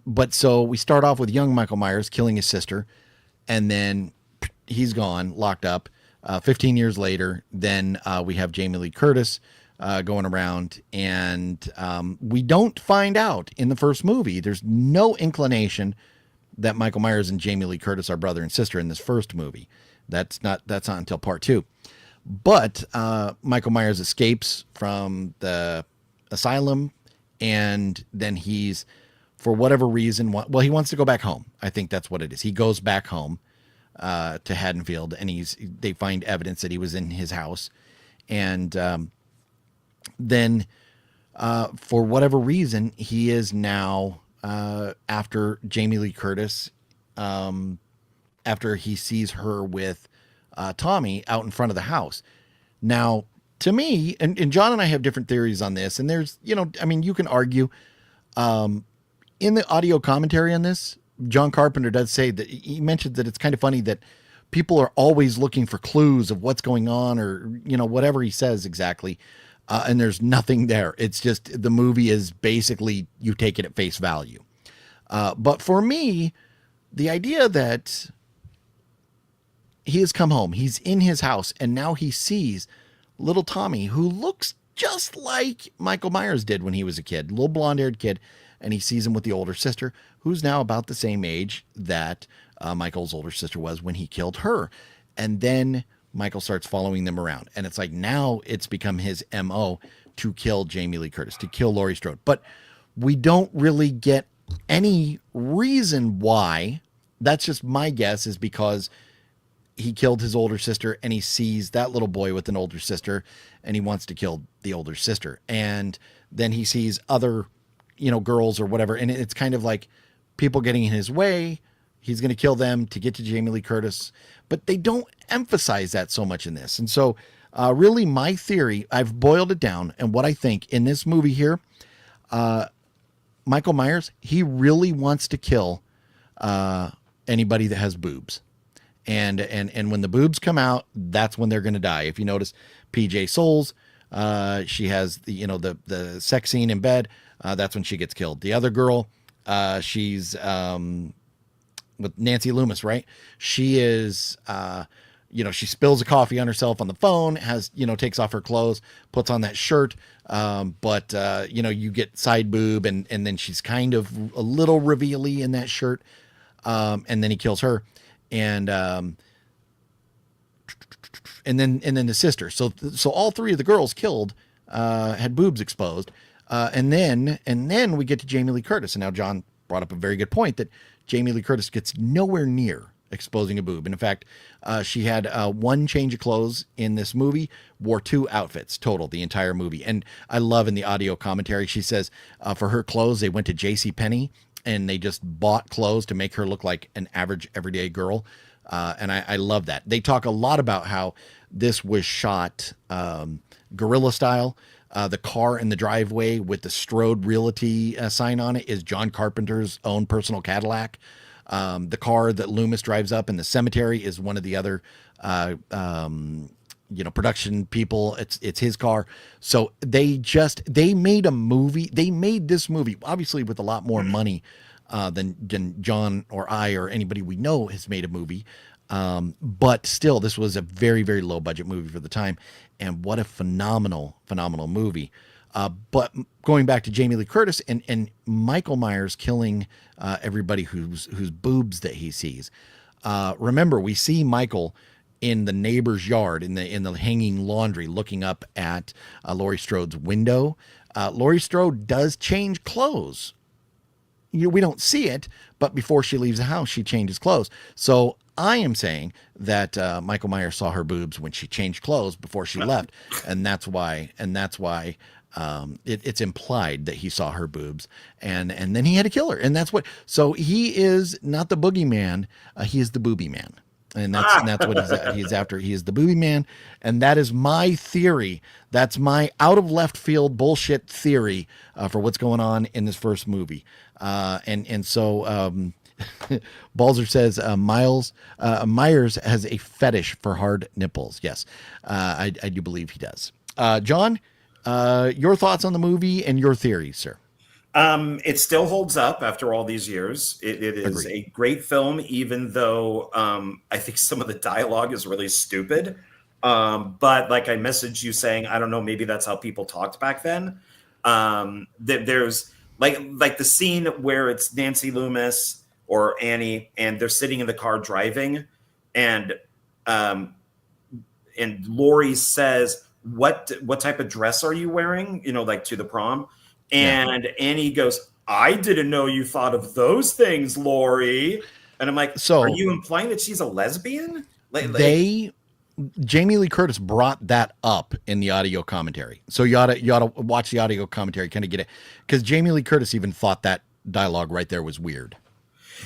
But so we start off with young Michael Myers killing his sister, and then he's gone, locked up. 15 years later, then we have Jamie Lee Curtis going around, and we don't find out in the first movie. There's no inclination that Michael Myers and Jamie Lee Curtis are brother and sister in this first movie. That's not until part 2. But Michael Myers escapes from the asylum, and then he's, for whatever reason, well, he wants to go back home. I think that's what it is. He goes back home to Haddonfield, and they find evidence that he was in his house, and then for whatever reason, he is now after Jamie Lee Curtis, after he sees her with Tommy out in front of the house. Now, to me, and John and I have different theories on this, and there's, you can argue. In the audio commentary on this, John Carpenter does say that he mentioned that it's kind of funny that people are always looking for clues of what's going on, or, whatever he says exactly. And there's nothing there. It's just, the movie is basically, you take it at face value. But for me, the idea that he has come home, he's in his house, and now he sees little Tommy, who looks just like Michael Myers did when he was a kid, little blonde-haired kid, and he sees him with the older sister, who's now about the same age that Michael's older sister was when he killed her. And then Michael starts following them around. And it's like, now it's become his MO to kill Jamie Lee Curtis, to kill Laurie Strode. But we don't really get any reason why. That's just my guess, is because he killed his older sister, and he sees that little boy with an older sister, and he wants to kill the older sister. And then he sees other, girls or whatever. And it's kind of like people getting in his way. He's going to kill them to get to Jamie Lee Curtis, but they don't emphasize that so much in this. And so really my theory, I've boiled it down, and what I think in this movie here, Michael Myers, he really wants to kill anybody that has boobs. And when the boobs come out, that's when they're going to die. If you notice, PJ Souls, she has the sex scene in bed. That's when she gets killed. The other girl, she's with Nancy Loomis, right? She is, she spills a coffee on herself on the phone, takes off her clothes, puts on that shirt. But you get side boob, and then she's kind of a little reveal-y in that shirt. And then he kills her. And then the sister. So all three of the girls killed had boobs exposed. And then we get to Jamie Lee Curtis. And now John brought up a very good point, that Jamie Lee Curtis gets nowhere near exposing a boob. And in fact, she had one change of clothes in this movie, wore 2 outfits total the entire movie. And I love in the audio commentary, she says for her clothes, they went to JCPenney and they just bought clothes to make her look like an average everyday girl. And I love that. They talk a lot about how this was shot guerrilla style. The car in the driveway with the Strode Realty sign on it is John Carpenter's own personal Cadillac. The car that Loomis drives up in the cemetery is one of the other, production people. It's his car. So they made a movie. They made this movie, obviously with a lot more money than John or I or anybody we know has made a movie. But still, this was a very, very low budget movie for the time. And what a phenomenal movie. But going back to Jamie Lee Curtis and Michael Myers killing everybody whose boobs that he sees. Remember, we see Michael in the neighbor's yard in the hanging laundry, looking up at Laurie Strode's window. Laurie Strode does change clothes. We don't see it, but before she leaves the house, she changes clothes. So I am saying that Michael Myers saw her boobs when she changed clothes before she left, and that's why it's implied that he saw her boobs, and then he had to kill her, and that's what. So he is not the boogeyman; he is the booby man, and that's what he's after. He is the booby man, and that is my theory. That's my out of left field bullshit theory for what's going on in this first movie. So Balzer says Myers has a fetish for hard nipples. Yes, I do believe he does. John, your thoughts on the movie and your theories, sir? It still holds up after all these years. It is Agreed. a great film, even though I think some of the dialogue is really stupid. But like I messaged you saying, I don't know, maybe that's how people talked back then. There's like the scene where it's Nancy Loomis or Annie, and they're sitting in the car driving, and and Lori says, what type of dress are you wearing? You know, like to the prom. And Annie goes, I didn't know you thought of those things, Lori. And I'm like, So- are you implying that she's a lesbian? Jamie Lee Curtis brought that up in the audio commentary. So you ought to watch the audio commentary, kind of get it. Because Jamie Lee Curtis even thought that dialogue right there was weird.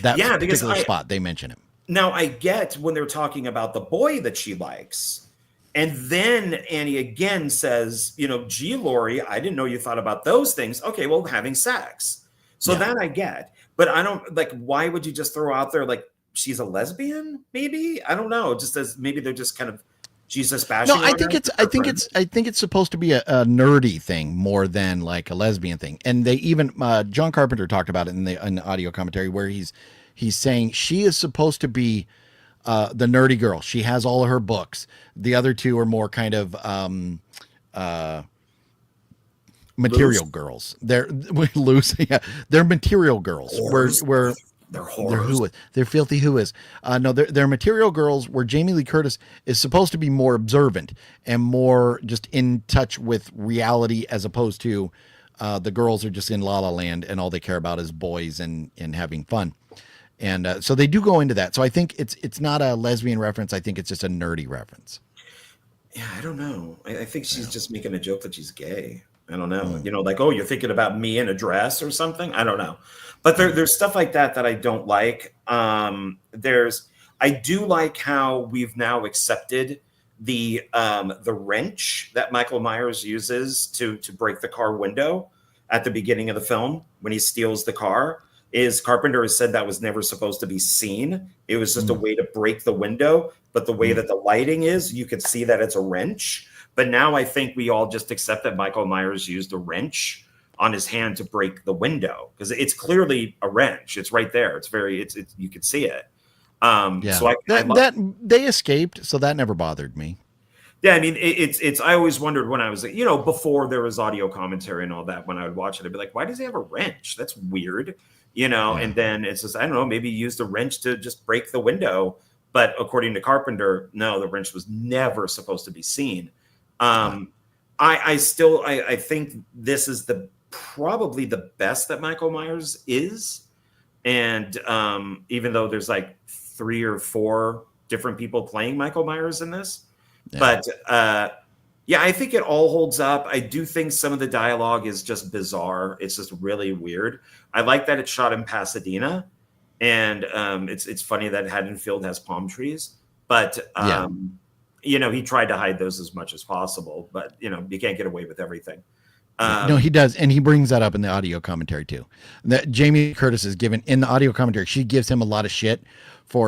That particular spot, they mention it. Now I get when they're talking about the boy that she likes. And then Annie again says, you know, gee, Lori, I didn't know you thought about those things. Okay, well, having sex. So that I get. But I don't, like, why would you just throw out there, like, she's a lesbian? Maybe? I don't know. Just as maybe they're just kind of, she's just bashing. No, I think it's supposed to be a nerdy thing more than like a lesbian thing. And they even, John Carpenter talked about it in the audio commentary where he's saying she is supposed to be the nerdy girl. She has all of her books. The other two are more kind of material girls. They're loose. Yeah, they're material girls. Where they're filthy whoas. No, they're material girls. Where Jamie Lee Curtis is supposed to be more observant and more just in touch with reality, as opposed to the girls are just in La La Land and all they care about is boys and having fun. And so they do go into that. So I think it's not a lesbian reference. I think it's just a nerdy reference. Yeah, I don't know. I think she's just making a joke that she's gay. I don't know. You know, like, oh, you're thinking about me in a dress or something. I don't know. But there's stuff like that I don't like. I do like how we've now accepted the wrench that Michael Myers uses to break the car window at the beginning of the film when he steals the car. Carpenter has said that was never supposed to be seen. It was just a way to break the window. But the way that the lighting is, you could see that it's a wrench. But now I think we all just accept that Michael Myers used a wrench on his hand to break the window because it's clearly a wrench. It's right there. It's you can see it. So that they escaped, so that never bothered me. Yeah, I mean, it's. I always wondered when I was, before there was audio commentary and all that. When I would watch it, I'd be like, "Why does he have a wrench? That's weird," And then it's just, I don't know, maybe he used a wrench to just break the window. But according to Carpenter, no, the wrench was never supposed to be seen. I think this is probably the best that Michael Myers is, and even though there's like 3 or 4 different people playing Michael Myers in this. But I think it all holds up. I do think some of the dialogue is just bizarre. It's just really weird. I like that it's shot in Pasadena, and it's funny that Haddonfield has palm trees. But he tried to hide those as much as possible. But you can't get away with everything. No, he does, and he brings that up in the audio commentary too. That Jamie Curtis is given in the audio commentary. She gives him a lot of shit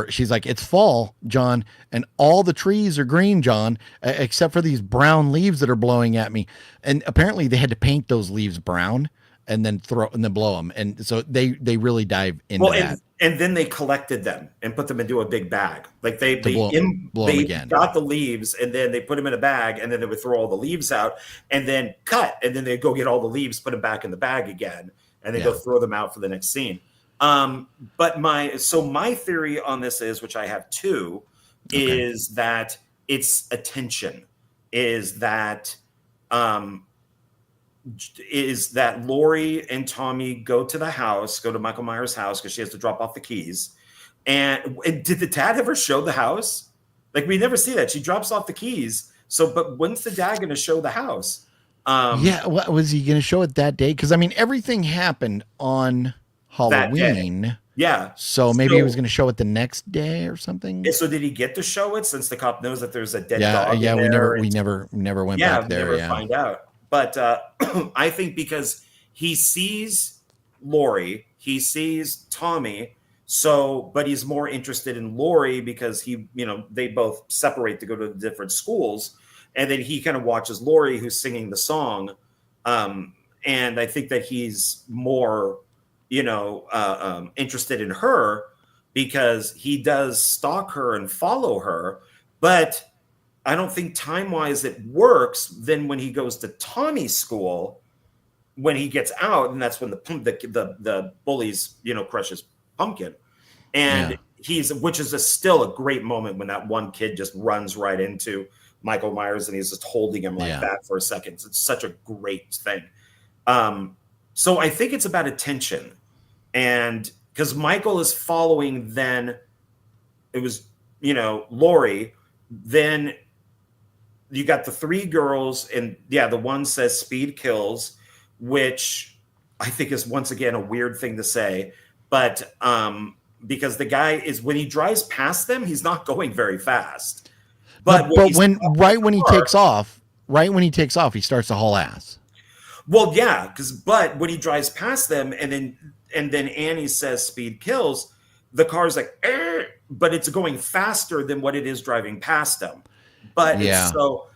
she's like, it's fall, John, and all the trees are green, John, except for these brown leaves that are blowing at me. And apparently they had to paint those leaves brown and then blow them. And so they really dive into that. And then they collected them and put them into a big bag. Like they got the leaves and then they put them in a bag and then they would throw all the leaves out and then cut. And then they go get all the leaves, put them back in the bag again, and then go throw them out for the next scene. But my theory on this is, which I have 2, is that it's attention, is that Lori and Tommy go to Michael Myers' house because she has to drop off the keys. And did the dad ever show the house? Like, we never see that. She drops off the keys. But when's the dad going to show the house? What was he going to show it that day? Because I mean, everything happened on Halloween. Yeah. So maybe he was going to show it the next day or something. So did he get to show it since the cop knows that there's a dead dog? Yeah, we never went back there. Never find out. But I think because he sees Lori, he sees Tommy, but he's more interested in Lori because they both separate to go to different schools, and then he kind of watches Lori who's singing the song, and I think that he's more interested in her because he does stalk her and follow her, but I don't think time-wise it works. Then when he goes to Tommy's school, when he gets out, and that's when the bullies, crush his pumpkin, and which is still a great moment when that one kid just runs right into Michael Myers, and he's just holding him like that for a second. It's such a great thing. So I think it's about attention, and because Michael is following, then it was, Laurie, then you got the three girls, and the one says speed kills, which I think is once again a weird thing to say, but because the guy is, when he drives past them, he's not going very fast. But when he takes off, he starts to haul ass. Well, yeah, but when he drives past them, and then Annie says speed kills, the car's like, but it's going faster than what it is driving past them. But so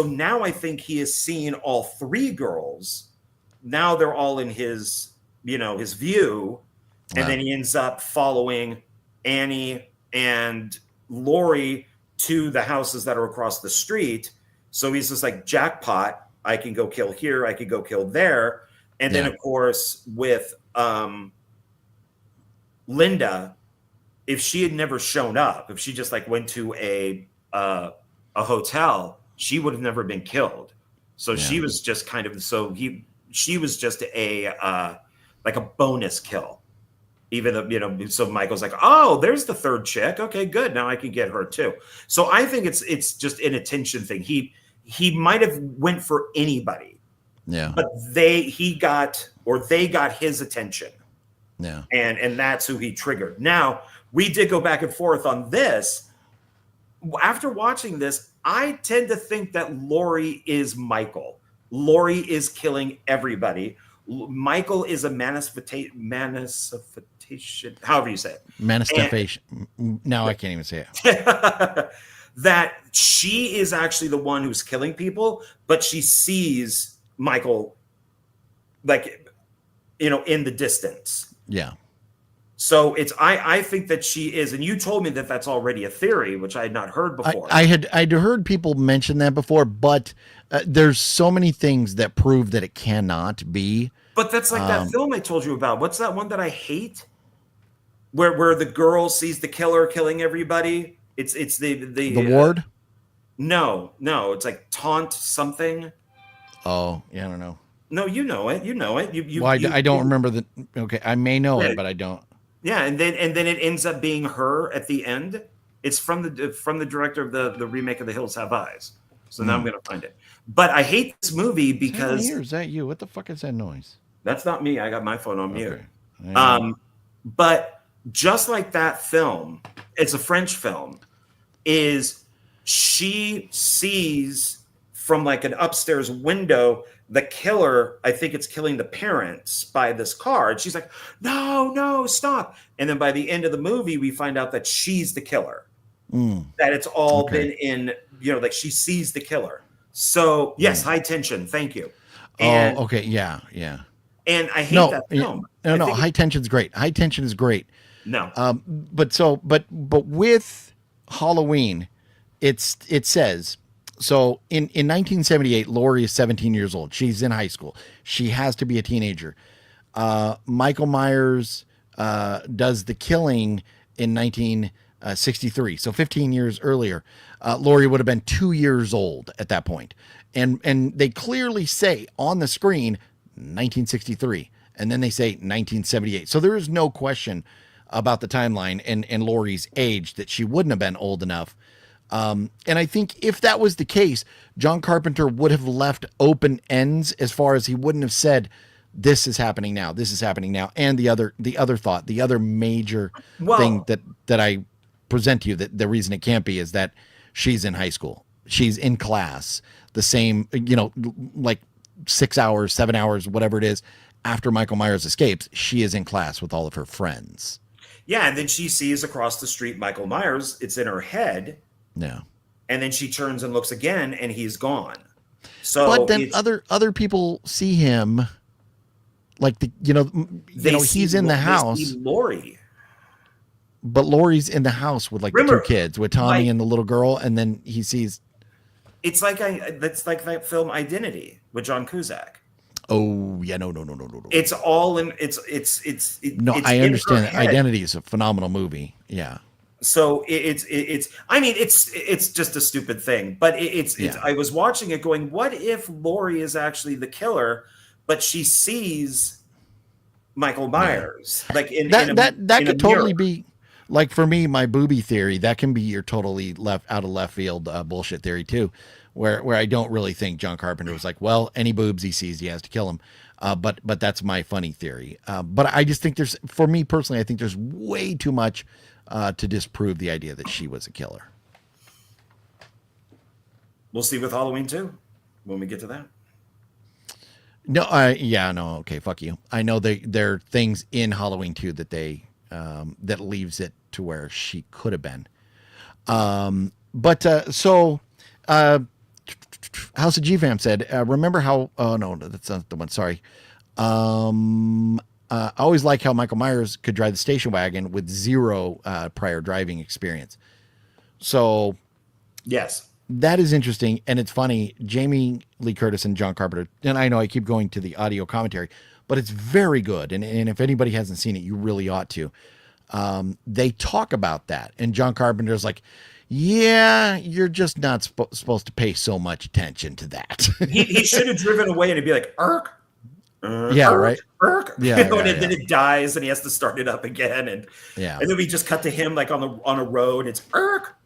now I think he has seen all three girls. Now they're all in his, his view, and then he ends up following Annie and Laurie to the houses that are across the street. So he's just like, jackpot, I can go kill here, I could go kill there. And then of course with Linda, if she had never shown up, if she just like went to a hotel, she would have never been killed. So she was just kind of, she was just a like a bonus kill. Even though, so Michael's like, oh, there's the third chick. Okay, good. Now I can get her too. So I think it's just an attention thing. He might have went for anybody. Yeah. But they got his attention. Yeah. And that's who he triggered. Now, we did go back and forth on this. After watching this, I tend to think that Laurie is Michael. Laurie is killing everybody. Michael is a manifestation, however you say it. Manifestation. Now I can't even say it. That she is actually the one who's killing people, but she sees Michael, like, in the distance. Yeah. So I think that she is, and you told me that that's already a theory, which I had not heard before. I'd heard people mention that before, but there's so many things that prove that it cannot be. But that's like that film I told you about. What's that one that I hate? Where the girl sees the killer killing everybody. It's the Ward. No, it's like Taunt something. Oh yeah, I don't know. No, you know it. I don't remember the. Okay, I may know it, but I don't. Yeah, and then it ends up being her at the end. It's from the director of the remake of The Hills Have Eyes. So now I'm gonna find it. But I hate this movie because Is that you? What the fuck is that noise? That's not me. I got my phone on mute. Okay. But just like that film, it's a French film. Is she sees from like an upstairs window the killer? I think it's killing the parents by this car, and she's like, "No, stop!" And then by the end of the movie, we find out that she's the killer. That it's all been in, like she sees the killer. So yes, high tension. Thank you. And, okay, yeah. And I hate that film. No, high tension's great. High tension is great. No. But with Halloween, it says, so in 1978, Laurie is 17 years old. She's in high school. She has to be a teenager. Michael Myers does the killing in 1963. So 15 years earlier, Laurie would have been 2 years old at that point. And they clearly say on the screen 1963, and then they say 1978. So there is no question about the timeline and Laurie's age, that she wouldn't have been old enough. And I think if that was the case, John Carpenter would have left open ends, as far as he wouldn't have said, this is happening now, and the other major thing that I present to you, that the reason it can't be, is that she's in high school, she's in class, the same, like 6 hours, 7 hours, whatever it is, after Michael Myers escapes, she is in class with all of her friends. Yeah, and then she sees across the street Michael Myers. It's in her head. Yeah. And then she turns and looks again, and he's gone. So, but then other people see him, like he's in the house. They see Laurie. But Laurie's in the house with like the two kids, with Tommy and the little girl, and then he sees. It's like that's like that film Identity with John Cusack. Oh yeah, no. It's all in. I understand. Identity is a phenomenal movie. Yeah. So it's I mean it's just a stupid thing, but it's I was watching it going, what if Laurie is actually the killer, but she sees Michael Myers like that could totally mirror. be like, for me, my booby theory. That can be your totally out of left field bullshit theory too, where I don't really think John Carpenter was like, well, any boobs he sees, he has to kill him. But that's my funny theory. But I just think for me personally, I think there's way too much to disprove the idea that she was a killer. We'll see with Halloween 2 when we get to that. No, no, okay, fuck you. I know there are things in Halloween 2 that they that leaves it to where she could have been. So House of GFam said, remember how? Oh no, that's not the one. Sorry. I always like how Michael Myers could drive the station wagon with zero prior driving experience. So, yes, that is interesting, and it's funny. Jamie Lee Curtis and John Carpenter, and I know I keep going to the audio commentary, but it's very good. And if anybody hasn't seen it, you really ought to. They talk about that, and John Carpenter's like, yeah, you're just not supposed to pay so much attention to that. he should have driven away and it'd be like, Irk. Yeah, right. Irk. Yeah, and then it dies and he has to start it up again. And and then we just cut to him like on a road. It's Irk.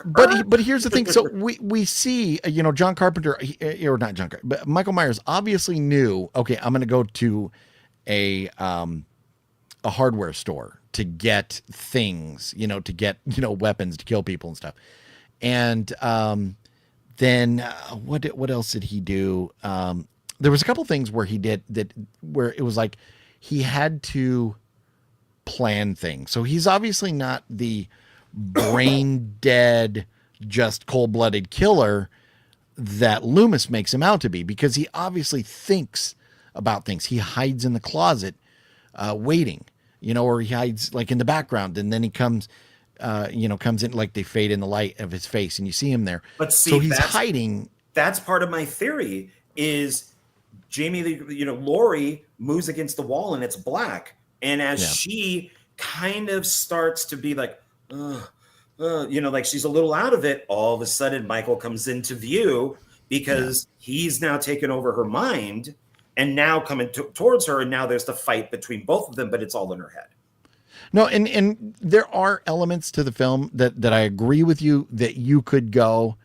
But here's the thing. So we see, John Carpenter, or not John Carpenter, but Michael Myers obviously knew, okay, I'm going to go to a hardware store to get things, to get, weapons to kill people and stuff. And then what else did he do? There was a couple things where he did that, where it was like he had to plan things. So he's obviously not the brain dead, just cold-blooded killer that Loomis makes him out to be, because he obviously thinks about things. He hides in the closet waiting, or he hides like in the background, and then he comes in, like they fade in the light of his face and you see him there. But see, so he's hiding. That's part of my theory is Jamie Lee, Laurie moves against the wall and it's black. And as she kind of starts to be like, like she's a little out of it, all of a sudden Michael comes into view because he's now taken over her mind and now coming towards her. And now there's the fight between both of them, but it's all in her head. No, and there are elements to the film that I agree with you that you could go,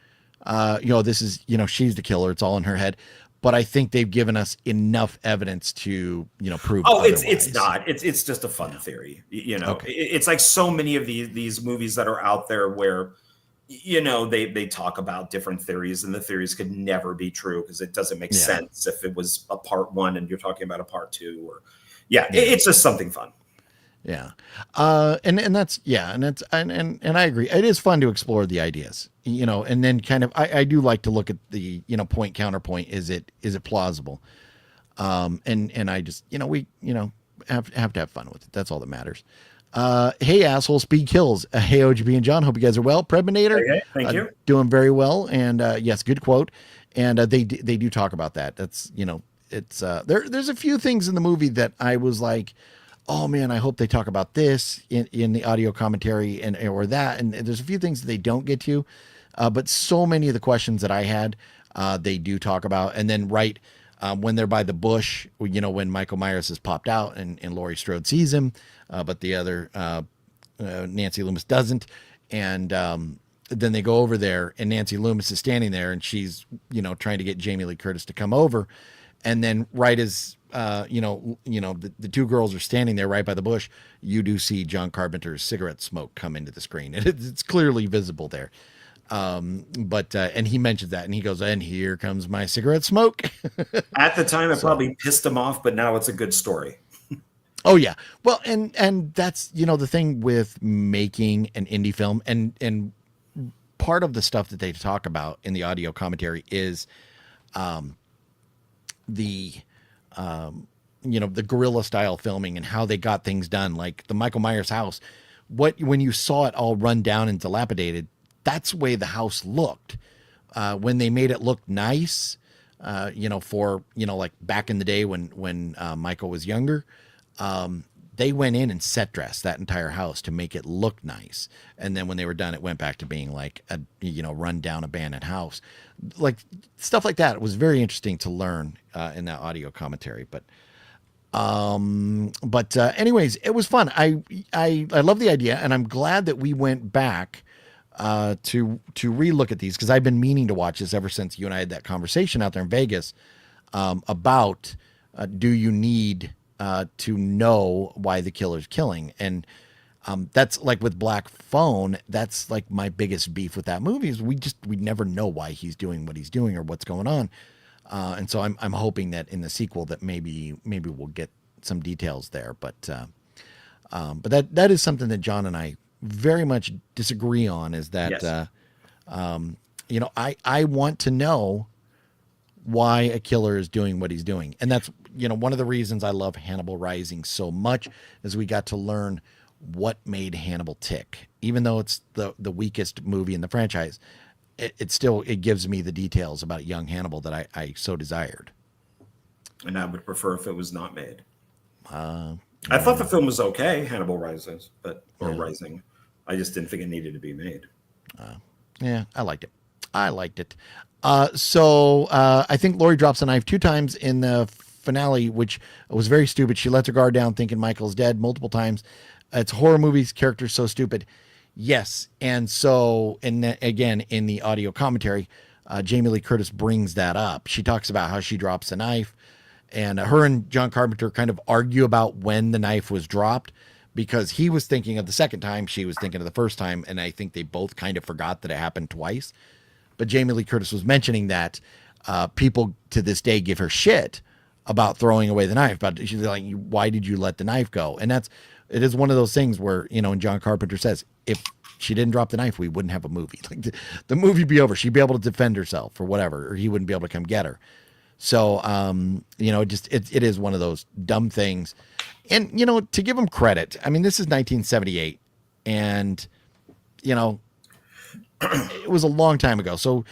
this is, she's the killer. It's all in her head. But I think they've given us enough evidence to, prove. Oh, otherwise. it's not. It's just a fun theory. Okay. It's like so many of these movies that are out there where, they talk about different theories and the theories could never be true because it doesn't make sense if it was a part 1 and you're talking about a part 2 or, it's just something fun. Yeah. And that's, and I agree. It is fun to explore the ideas, and then kind of, I do like to look at the, point counterpoint. Is it plausible? And I just, we, have to have fun with it. That's all that matters. Hey asshole, speed kills. Hey, OGB and John, hope you guys are well. Prebinator. Okay, thank you. Doing very well. And, yes, good quote. And, they do talk about that. That's, it's, there's a few things in the movie that I was like, oh man, I hope they talk about this in the audio commentary or that. And there's a few things that they don't get to, but so many of the questions that I had, they do talk about. And then when they're by the bush, when Michael Myers has popped out and Laurie Strode sees him, but the other Nancy Loomis doesn't. And then they go over there and Nancy Loomis is standing there and she's, trying to get Jamie Lee Curtis to come over. And then right as the two girls are standing there right by the bush, you do see John Carpenter's cigarette smoke come into the screen. And it's clearly visible there. And he mentions that and he goes, and here comes my cigarette smoke. At the time, it probably pissed him off, but now it's a good story. Oh yeah. Well, and that's, the thing with making an indie film and part of the stuff that they talk about in the audio commentary is, the guerrilla style filming and how they got things done, like the Michael Myers house. When you saw it all run down and dilapidated, that's the way the house looked. When they made it look nice, for like back in the day when Michael was younger, they went in and set dressed that entire house to make it look nice. And then when they were done, it went back to being like a, run down abandoned house. Like stuff like that. It was very interesting to learn in that audio commentary. But anyways, it was fun. I love the idea, and I'm glad that we went back to relook at these, because I've been meaning to watch this ever since you and I had that conversation out there in Vegas about do you need to know why the killer's killing. And that's like with Black Phone, that's like my biggest beef with that movie is we never know why he's doing what he's doing or what's going on. And so I'm hoping that in the sequel that maybe we'll get some details there. But that is something that John and I very much disagree on, is that Yes. I want to know why a killer is doing what he's doing. And that's, one of the reasons I love Hannibal Rising so much is we got to learn what made Hannibal tick. Even though it's the weakest movie in the franchise, it still gives me the details about young Hannibal that I so desired. And I would prefer if it was not made. I thought the film was okay, Hannibal Rises, Rising. I just didn't think it needed to be made. Yeah, I liked it. So I think Laurie drops a knife 2 times in the finale, which was very stupid. She lets her guard down thinking Michael's dead multiple times. It's horror movies, characters so stupid. Yes. And so, again, in the audio commentary, Jamie Lee Curtis brings that up. She talks about how she drops a knife, and her and John Carpenter kind of argue about when the knife was dropped, because he was thinking of the second time, she was thinking of the first time. And I think they both kind of forgot that it happened twice. But Jamie Lee Curtis was mentioning that people to this day give her shit about throwing away the knife. But she's like, why did you let the knife go? And it is one of those things where, and John Carpenter says, if she didn't drop the knife, we wouldn't have a movie. Like the movie would be over. She'd be able to defend herself or whatever, or he wouldn't be able to come get her. So, it is one of those dumb things. And, to give him credit, I mean, this is 1978 and, it was a long time ago. So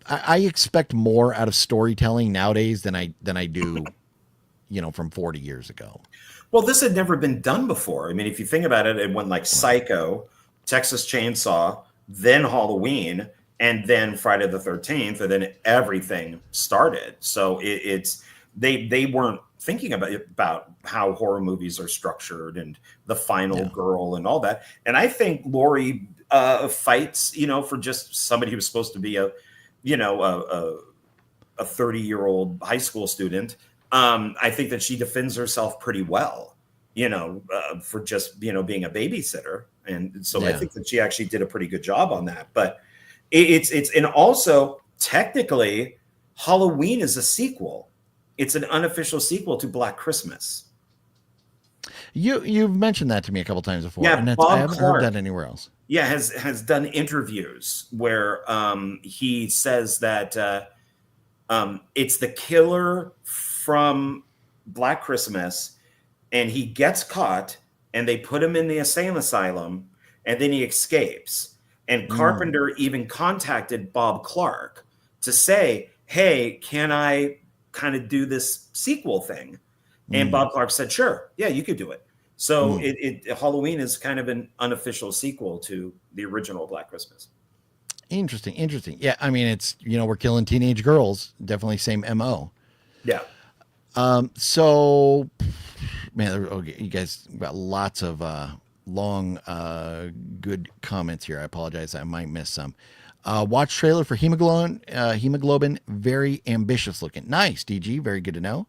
I expect more out of storytelling nowadays than I do, from 40 years ago. Well, this had never been done before. I mean, if you think about it, it went like Psycho, Texas Chainsaw, then Halloween, and then Friday the 13th, and then everything started. So they weren't thinking about how horror movies are structured and the final girl and all that. And I think Laurie fights, for just somebody who's supposed to be a 30-year-old high school student. I think that she defends herself pretty well, for just, being a babysitter. And so I think that she actually did a pretty good job on that. But and also technically Halloween is a sequel. It's an unofficial sequel to Black Christmas. You've mentioned that to me a couple times before. Yeah, and Bob I haven't Clark. heard that anywhere else. Yeah, has done interviews where he says that it's the killer from Black Christmas, and he gets caught, and they put him in the insane asylum, and then he escapes. And Carpenter even contacted Bob Clark to say, hey, can I kind of do this sequel thing? And Bob Clark said, sure, yeah, you could do it. So Halloween is kind of an unofficial sequel to the original Black Christmas. Interesting. Yeah, I mean, it's, we're killing teenage girls. Definitely same MO. Yeah. So, man, you guys got lots of long, good comments here. I apologize. I might miss some. Watch trailer for Hemoglobin. Very ambitious looking. Nice, DG. Very good to know.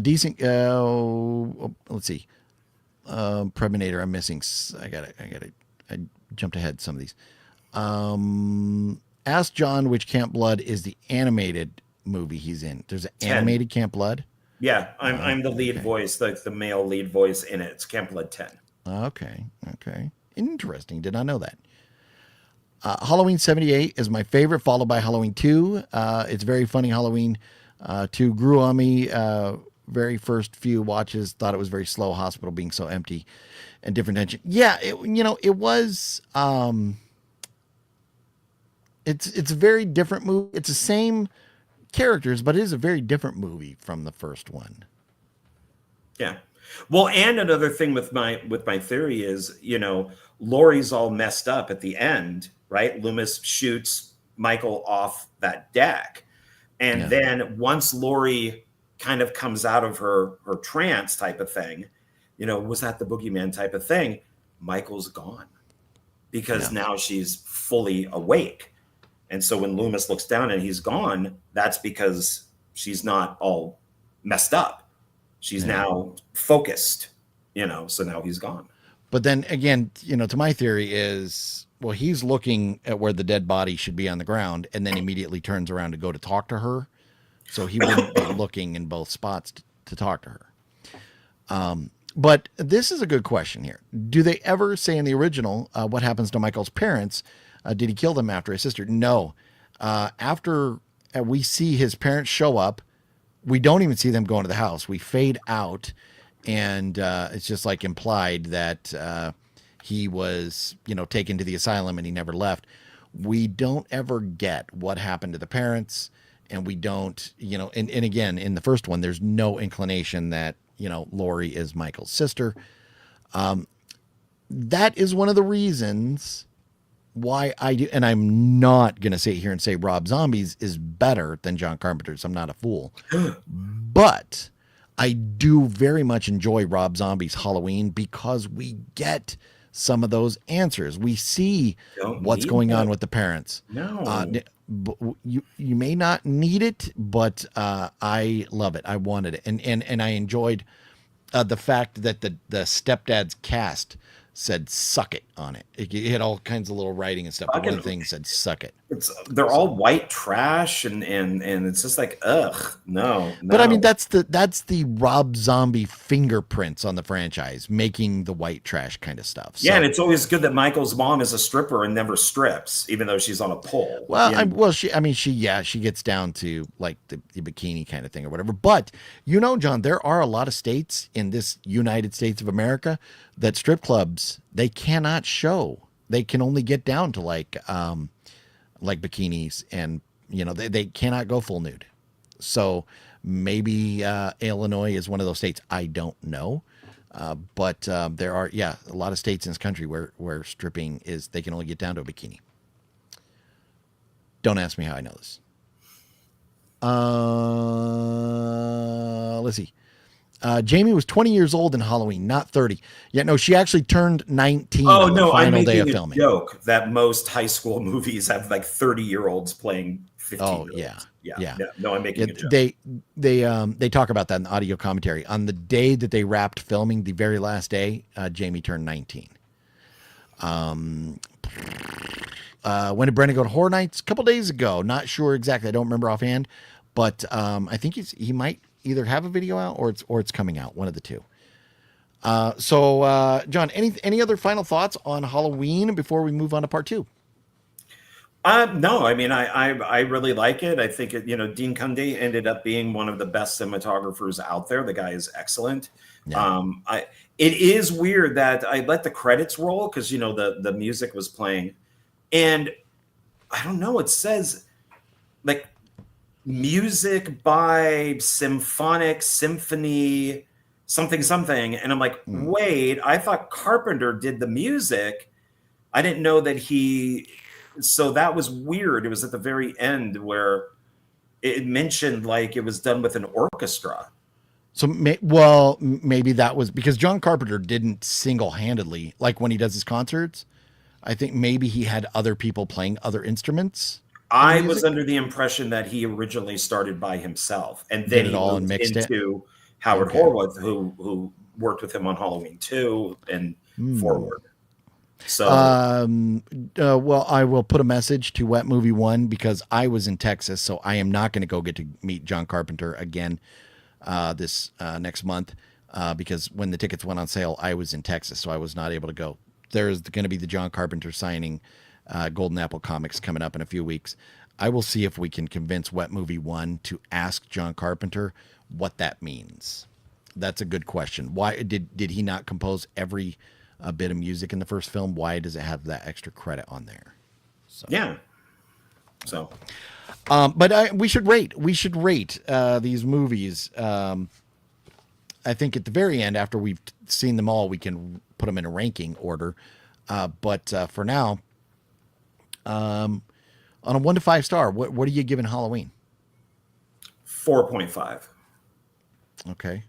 Decent. Let's see. Preminator. I'm missing. I jumped ahead some of these. Ask John which Camp Blood is the animated movie he's in. There's an 10. Animated Camp Blood. Yeah, I'm the lead voice, the male lead voice in it. It's Camp Blood 10. Okay. Interesting. Did not know that. Halloween 78 is my favorite, followed by Halloween 2. It's very funny. Halloween 2 grew on me. Very first few watches, thought it was very slow. Hospital being so empty and different tension. Yeah, it was. It's a very different movie. It's the same characters, but it is a very different movie from the first one. Yeah. Well, and another thing with my theory is, Laurie's all messed up at the end, right? Loomis shoots Michael off that deck. And then once Laurie kind of comes out of her trance type of thing, was that the boogeyman type of thing? Michael's gone because now she's fully awake. And so when Loomis looks down and he's gone, that's because she's not all messed up. She's now focused, so now he's gone. But then again, to my theory is, well, he's looking at where the dead body should be on the ground and then immediately turns around to go to talk to her. So he wouldn't be looking in both spots to talk to her. But this is a good question here. Do they ever say in the original what happens to Michael's parents? Did he kill them after his sister? No. After we see his parents show up, we don't even see them go into the house. We fade out, and it's just like implied that he was, taken to the asylum and he never left. We don't ever get what happened to the parents, and we don't, and again, in the first one, there's no inclination that, Laurie is Michael's sister. That is one of the reasons why I do, and I'm not going to sit here and say Rob Zombie's is better than John Carpenter's. I'm not a fool. But I do very much enjoy Rob Zombie's Halloween because we get some of those answers. We see what's going on with the parents. No. You may not need it, but I love it. I wanted it. And I enjoyed the fact that the stepdad's cast said "suck it" on it. It had all kinds of little writing and stuff. But one thing said "suck it." They're all white trash, and it's just like, ugh, no. But I mean, that's the Rob Zombie fingerprints on the franchise, making the white trash kind of stuff. Yeah, and it's always good that Michael's mom is a stripper and never strips, even though she's on a pole. Well, she gets down to like the bikini kind of thing or whatever. But John, there are a lot of states in this United States of America that strip clubs, they cannot show. They can only get down to like bikinis, and they cannot go full nude. So maybe Illinois is one of those states. I don't know. But there are, a lot of states in this country where stripping is, they can only get down to a bikini. Don't ask me how I know this. Let's see. Jamie was 20 years old in Halloween, not 30. Yeah, no, she actually turned 19 on the final day of filming. Joke that most high school movies have like 30-year-olds playing 15-year-olds. Yeah. No, I'm making a joke. They talk about that in the audio commentary. On the day that they wrapped filming, the very last day, Jamie turned 19. When did Brendan go to Horror Nights? A couple days ago. Not sure exactly. I don't remember offhand, but I think he might either have a video out or it's coming out, one of the two. So John, any other final thoughts on Halloween before we move on to part 2? No, I mean, I really like it. I think Dean Cundey ended up being one of the best cinematographers out there. The guy is excellent. Yeah. It is weird that I let the credits roll because the music was playing, and I don't know. It says like music by symphony something, and I'm like, wait, I thought Carpenter did the music. I didn't know that he. So that was weird. It was at the very end where it mentioned like it was done with an orchestra. So, maybe that was because John Carpenter didn't single-handedly, like when he does his concerts. I think maybe he had other people playing other instruments. I was under the impression that he originally started by himself, and then he moved into Howard Horwath, who worked with him on Halloween 2 and forward. So, well, I will put a message to Wet Movie 1 because I was in Texas, so I am not going to go get to meet John Carpenter again this next month because when the tickets went on sale, I was in Texas, so I was not able to go. There's going to be the John Carpenter signing, Golden Apple Comics coming up in a few weeks. I will see if we can convince Wet Movie 1 to ask John Carpenter what that means. That's a good question. Why did he not compose every a bit of music in the first film? Why does it have that extra credit on there? So. Yeah. So, but we should rate these movies. I think at the very end, after we've seen them all, we can put them in a ranking order. But for now, on a 1 to 5 star, what are you giving Halloween? 4.5. Okay.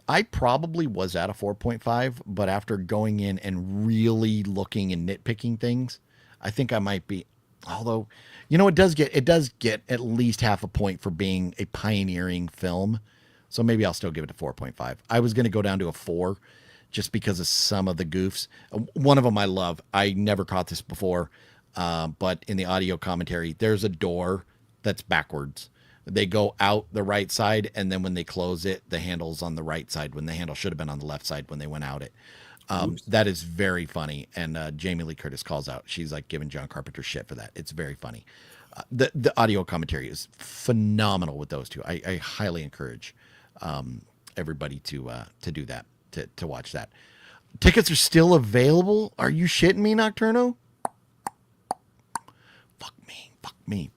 I probably was at a 4.5, but after going in and really looking and nitpicking things, I think I might be. Although, it does get at least half a point for being a pioneering film. So maybe I'll still give it a 4.5. I was going to go down to a 4 just because of some of the goofs. One of them I love. I never caught this before, but in the audio commentary, there's a door that's backwards. They go out the right side, and then when they close it, the handle's on the right side when the handle should have been on the left side when they went out it. That is very funny, and Jamie Lee Curtis calls out. She's like giving John Carpenter shit for that. It's very funny. The audio commentary is phenomenal with those two. I highly encourage everybody to do that, to watch that. Tickets are still available. Are you shitting me, Nocturno? Fuck me.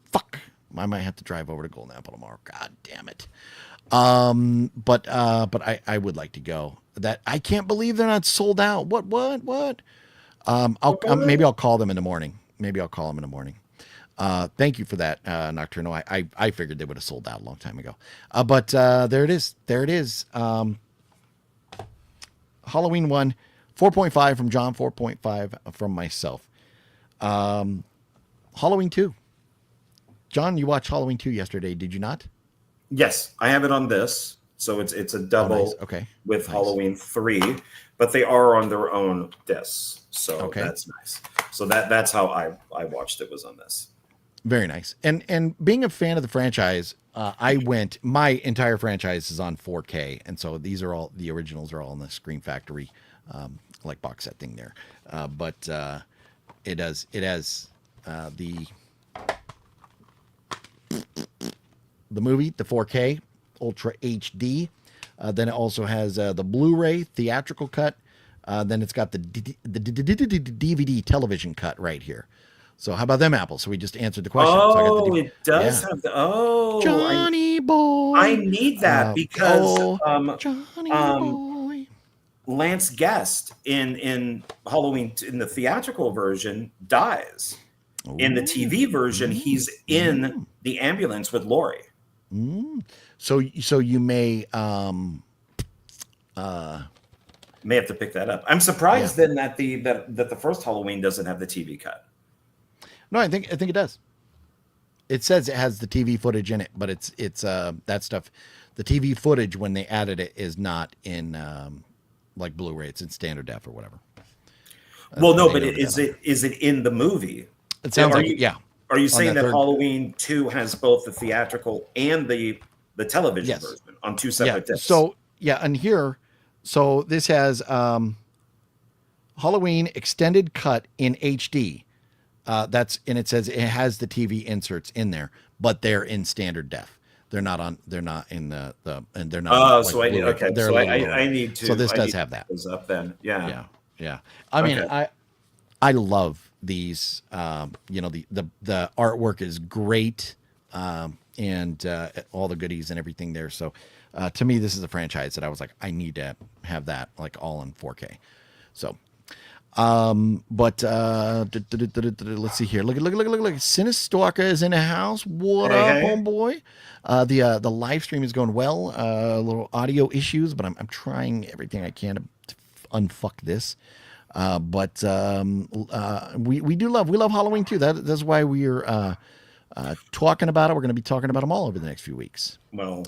I might have to drive over to Golden Apple tomorrow. God damn it. But I would like to go. That I can't believe they're not sold out. What? Maybe I'll call them in the morning. Thank you for that, Nocturno. I figured they would have sold out a long time ago. But there it is. Halloween 1, 4.5 from John, 4.5 from myself. Halloween 2. John, you watched Halloween 2 yesterday, did you not? Yes, I have it on this. So it's a double nice. Okay. with Nice. Halloween 3, but they are on their own discs. So Okay. that's nice. So that's how I watched it, was on this. Very nice. And being a fan of the franchise, my entire franchise is on 4K. And so these are all, the originals are all in the Scream Factory, like box set thing there. But it has the movie, the 4K Ultra HD. Then it also has the Blu-ray theatrical cut. Then it's got the DVD television cut right here. So how about them apples? So we just answered the question. So I got the It does have the Johnny Boy. I need that because Johnny Boy. Lance Guest in Halloween in the theatrical version dies. In the TV version, he's in the ambulance with Laurie. So you may May have to pick that up. I'm surprised then that the first Halloween doesn't have the TV cut. No, I think it does. It says it has the TV footage in it, but it's that stuff. The TV footage when they added it is not in like Blu-ray. It's in standard def or whatever. Well, no, but is it in the movie? It sounds like yeah. Are you saying that third... Halloween 2 has both the theatrical and the television version on two separate discs? So and here, so this has Halloween extended cut in HD. It says it has the TV inserts in there, but they're in standard def. They're not in the and they're not. Oh, like so I need okay. So I need to. So this does have that. Up then, yeah. I mean, I love these. The artwork is great, and all the goodies and everything there. So, to me, this is a franchise that I was like, I need to have that like all in 4K. So. Let's see here. Look. Sinistalker is in the house. What up, homeboy? The live stream is going well. A little audio issues, but I'm trying everything I can to unfuck this. But we love Halloween too. That's why we're talking about it. We're going to be talking about them all over the next few weeks. Well,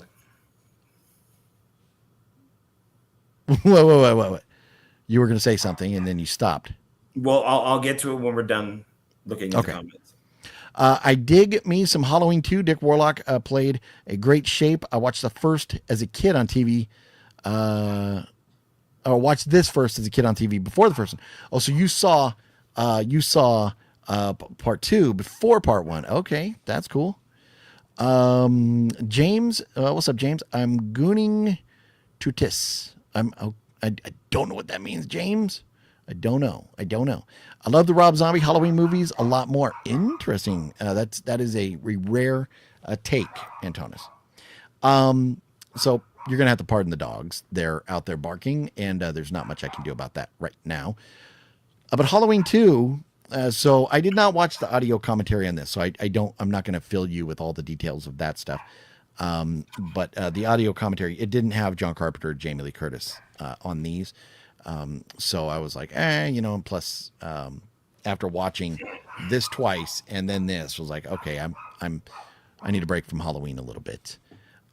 whoa. You were going to say something and then you stopped. Well, I'll get to it when we're done looking at the comments. I dig me some Halloween 2. Dick Warlock played a great Shape. I watched the first as a kid on TV. I watched this first as a kid on TV before the first one. Oh, so you saw part 2 before part 1. Okay, that's cool. James, what's up, James? I'm gooning to tis. I don't know what that means, James. I don't know. I love the Rob Zombie Halloween movies a lot more. Interesting. That is a rare take, Antonis. So you're gonna have to pardon the dogs. They're out there barking, and there's not much I can do about that right now. But Halloween 2. So I did not watch the audio commentary on this, so I'm not going to fill you with all the details of that stuff. But the audio commentary, it didn't have John Carpenter or Jamie Lee Curtis on these. So I was like, and plus, after watching this twice and then this, was like, okay, I need a break from Halloween a little bit.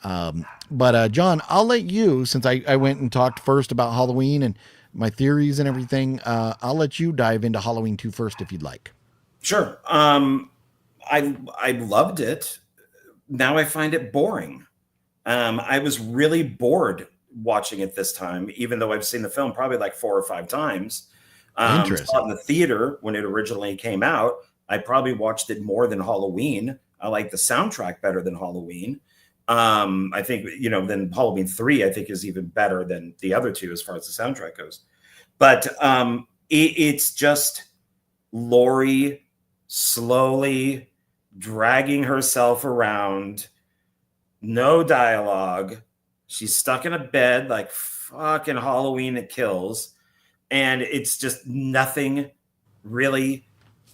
But John, I'll let you, since I went and talked first about Halloween and my theories and everything, I'll let you dive into Halloween 2 first if you'd like. Sure. I loved it. Now I find it boring. I was really bored watching it this time, even though I've seen the film probably like 4 or 5 times. Interesting. Saw it in the theater when it originally came out. I probably watched it more than Halloween. I like the soundtrack better than Halloween. I think, then Halloween 3, I think, is even better than the other two as far as the soundtrack goes. But it's just Laurie slowly dragging herself around. No dialogue. She's stuck in a bed like fucking Halloween It Kills. And it's just nothing really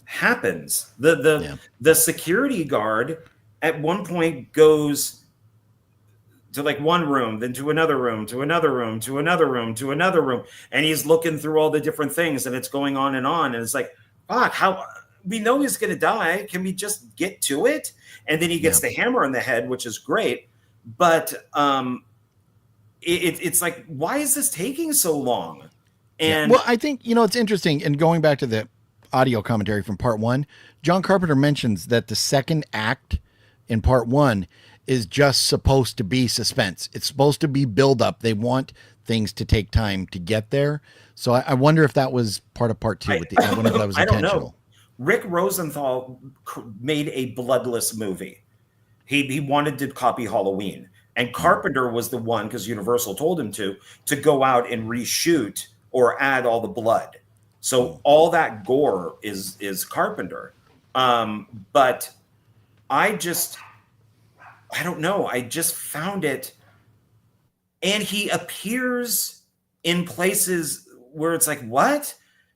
happens. The security guard at one point goes to like one room, then to another room, to another room, to another room, to another room. And he's looking through all the different things and it's going on. And it's like, fuck, how we know he's going to die. Can we just get to it? And then he gets the hammer in the head, which is great. But it's like, why is this taking so long? And well, I think, it's interesting. And going back to the audio commentary from part 1, John Carpenter mentions that the second act in part 1 is just supposed to be suspense. It's supposed to be build up. They want things to take time to get there. So I wonder if that was part of part 2. I wonder if that was intentional. I don't know. Rick Rosenthal made a bloodless movie. He wanted to copy Halloween. And Carpenter was the one, because Universal told him to go out and reshoot or add all the blood. So all that gore is Carpenter. But I don't know. I just found it. And he appears in places where it's like, what?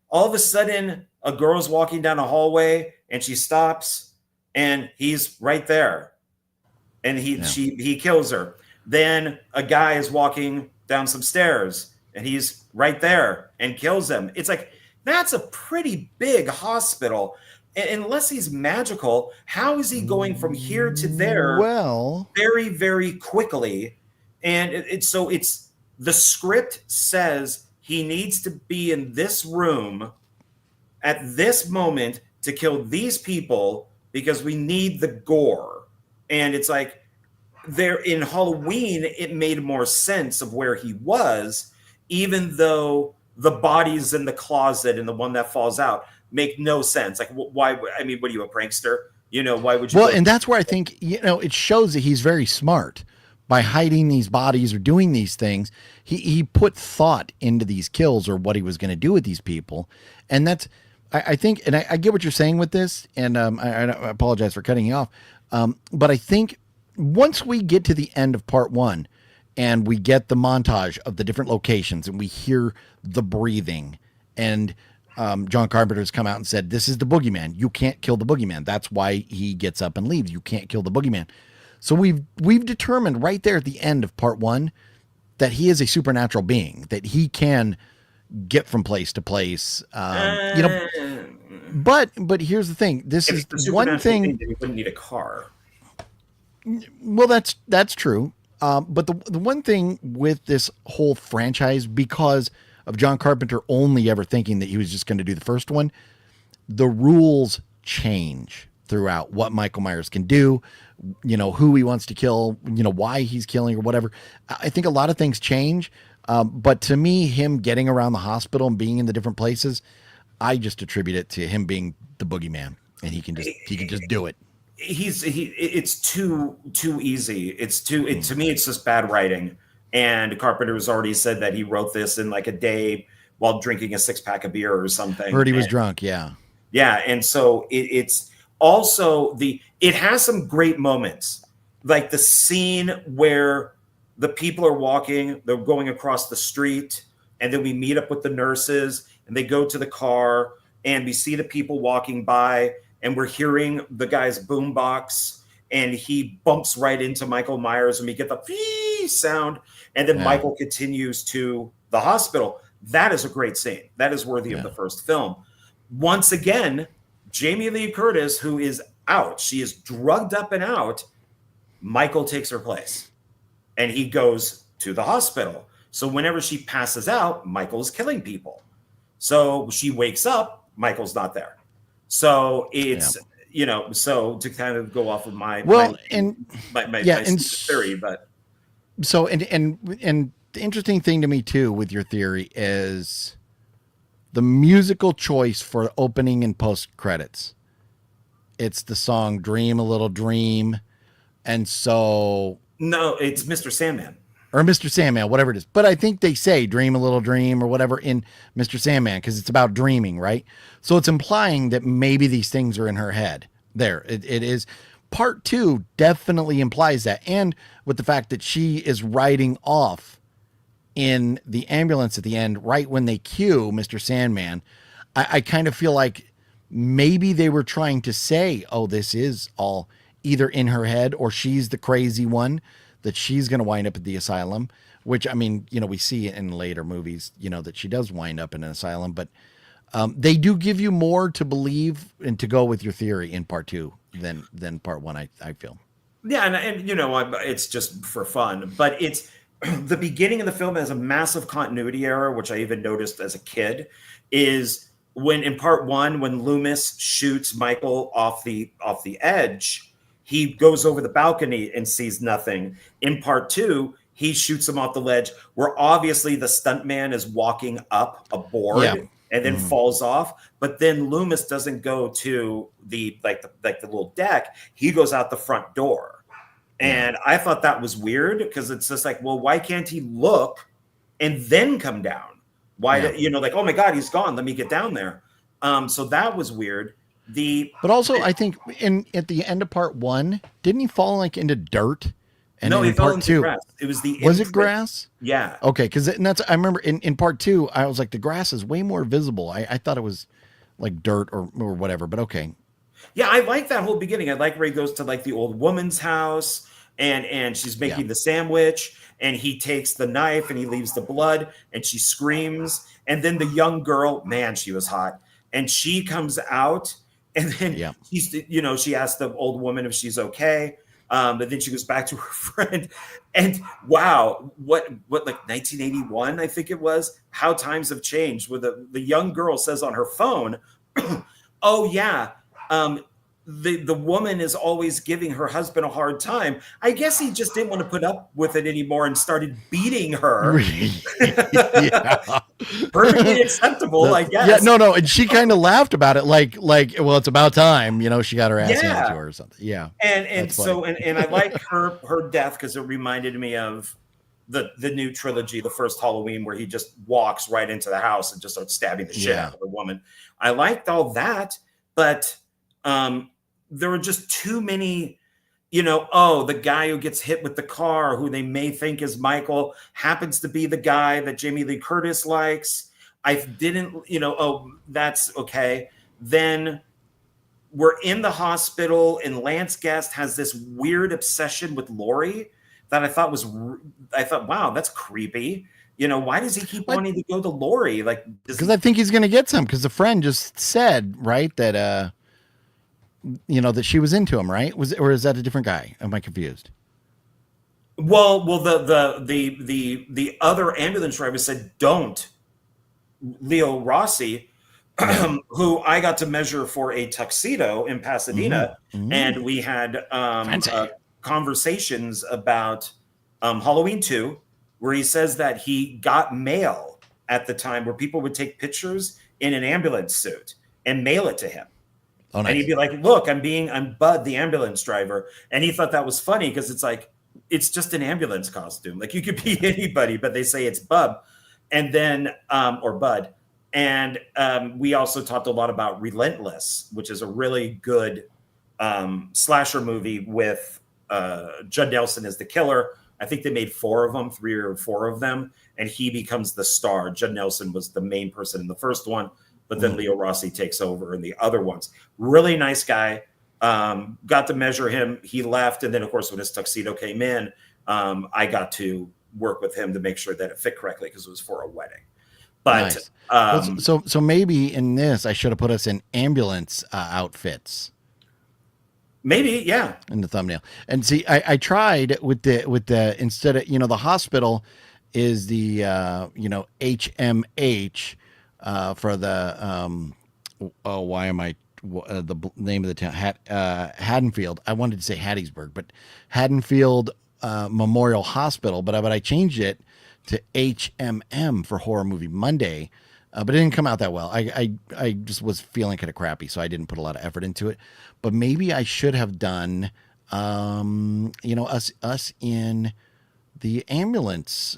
All of a sudden, a girl's walking down a hallway and she stops and he's right there. And he kills her. Then a guy is walking down some stairs and he's right there and kills him. It's like, that's a pretty big hospital. Unless he's magical, how is he going from here to there? Well, very, very quickly. And it's the script says he needs to be in this room at this moment to kill these people because we need the gore. And it's like, there in Halloween, it made more sense of where he was, even though the bodies in the closet and the one that falls out make no sense. Like, why? I mean, what are you, a prankster? Why would you? Well, and that's where I think, it shows that he's very smart by hiding these bodies or doing these things. He put thought into these kills or what he was going to do with these people. And that's, I think, and I get what you're saying with this. And I apologize for cutting you off. But I think once we get to the end of part 1 and we get the montage of the different locations and we hear the breathing and John Carpenter's come out and said, this is the boogeyman. You can't kill the boogeyman. That's why he gets up and leaves. You can't kill the boogeyman. So we've determined right there at the end of part 1 that he is a supernatural being, that he can get from place to place. But here's the thing. This is one thing. You wouldn't need a car. Well, that's true. But the one thing with this whole franchise, because of John Carpenter only ever thinking that he was just going to do the first one, the rules change throughout what Michael Myers can do, who he wants to kill, why he's killing or whatever. I think a lot of things change. But to me, him getting around the hospital and being in the different places, I just attribute it to him being the boogeyman, and he can just do it. It's too easy. To me, it's just bad writing. And Carpenter has already said that he wrote this in like a day while drinking a 6-pack of beer or something. Heard he was drunk. Yeah. Yeah. And so it's also it has some great moments, like the scene where the people are walking, they're going across the street, and then we meet up with the nurses, and they go to the car, and we see the people walking by, and we're hearing the guy's boombox, and he bumps right into Michael Myers, and we get the "fee" sound, and then Michael continues to the hospital. That is a great scene. That is worthy of the first film. Once again, Jamie Lee Curtis, who is out, she is drugged up and out. Michael takes her place, and he goes to the hospital. So whenever she passes out, Michael's killing people. So she wakes up, Michael's not there. So it's, so to kind of go off of my theory, but so, and the interesting thing to me too, with your theory, is the musical choice for opening and post credits. It's the song Dream a Little Dream. And so, no, it's Mr. Sandman. Or Mr. Sandman, whatever it is. But I think they say Dream a Little Dream or whatever in Mr. Sandman because it's about dreaming, right? So it's implying that maybe these things are in her head. There, it is. Part 2 definitely implies that. And with the fact that she is riding off in the ambulance at the end, right when they cue Mr. Sandman, I kind of feel like maybe they were trying to say, oh, this is all either in her head or she's the crazy one, that she's going to wind up at the asylum, which, I mean, we see in later movies, that she does wind up in an asylum, but they do give you more to believe and to go with your theory in part 2 than part 1, I feel. Yeah. And it's just for fun, but it's the beginning of the film has a massive continuity error, which I even noticed as a kid, is when in part 1, when Loomis shoots Michael off the edge, he goes over the balcony and sees nothing. In part 2, he shoots him off the ledge, where obviously the stuntman is walking up a board and then falls off. But then Loomis doesn't go to the little deck. He goes out the front door. And I thought that was weird because it's just like, well, why can't he look and then come down? Why, oh my God, he's gone. Let me get down there. So that was weird. But also, I think at the end of part 1, didn't he fall into dirt? And no, he fell into 2, grass. It was was it grass? Yeah. Okay, because I remember in part 2, I was like, the grass is way more visible. I thought it was like dirt or whatever, but okay. Yeah, I like that whole beginning. I like where he goes to the old woman's house and she's making the sandwich and he takes the knife and he leaves the blood and she screams. And then the young girl, man, she was hot. And she comes out. And then she asked the old woman if she's okay. But then she goes back to her friend. And wow, what 1981, I think it was, how times have changed. Where the young girl says on her phone, oh yeah, the woman is always giving her husband a hard time. I guess he just didn't want to put up with it anymore and started beating her. Perfectly acceptable, I guess. Yeah, no, and she kind of laughed about it, like, well, it's about time, she got her ass handed to her or something. Yeah, and so and I like her death because it reminded me of the new trilogy, the first Halloween, where he just walks right into the house and just starts stabbing the shit out of the woman. I liked all that, but there were just too many. The guy who gets hit with the car, who they may think is Michael, happens to be the guy that Jamie Lee Curtis likes. I didn't, that's okay. Then we're in the hospital and Lance Guest has this weird obsession with Laurie that I thought, wow, that's creepy. Why does he keep wanting to go to Laurie? Because I think he's going to get some, because the friend just said, right, that, that she was into him, right? Or is that a different guy? Am I confused? Well, the other ambulance driver said, don't. Leo Rossi, who I got to measure for a tuxedo in Pasadena, and we had conversations about Halloween 2, where he says that he got mail at the time where people would take pictures in an ambulance suit and mail it to him. Oh, nice. And he'd be like, look, I'm Bud, the ambulance driver. And he thought that was funny because it's just an ambulance costume. Like, you could be anybody, but they say it's Bub. And then, or Bud. And we also talked a lot about Relentless, which is a really good slasher movie with Judd Nelson as the killer, I think they made 4 of them, 3 or 4 of them, and he becomes the star. Judd Nelson was the main person in the first one, but then Leo Rossi takes over in the other ones. Really nice guy. Got to measure him. He left, and then of course when his tuxedo came in, I got to work with him to make sure that it fit correctly because it was for a wedding. But nice. So maybe in this I should have put us in ambulance outfits. Maybe, yeah. In the thumbnail. And see, I tried with the instead of, the hospital is the HMH for the why am I the name of the town Haddonfield. I wanted to say Hattiesburg, but Haddonfield Memorial Hospital, but I changed it to HMM for Horror Movie Monday. But it didn't come out that well. I just was feeling kind of crappy, so I didn't put a lot of effort into it. But maybe I should have done, us in the ambulance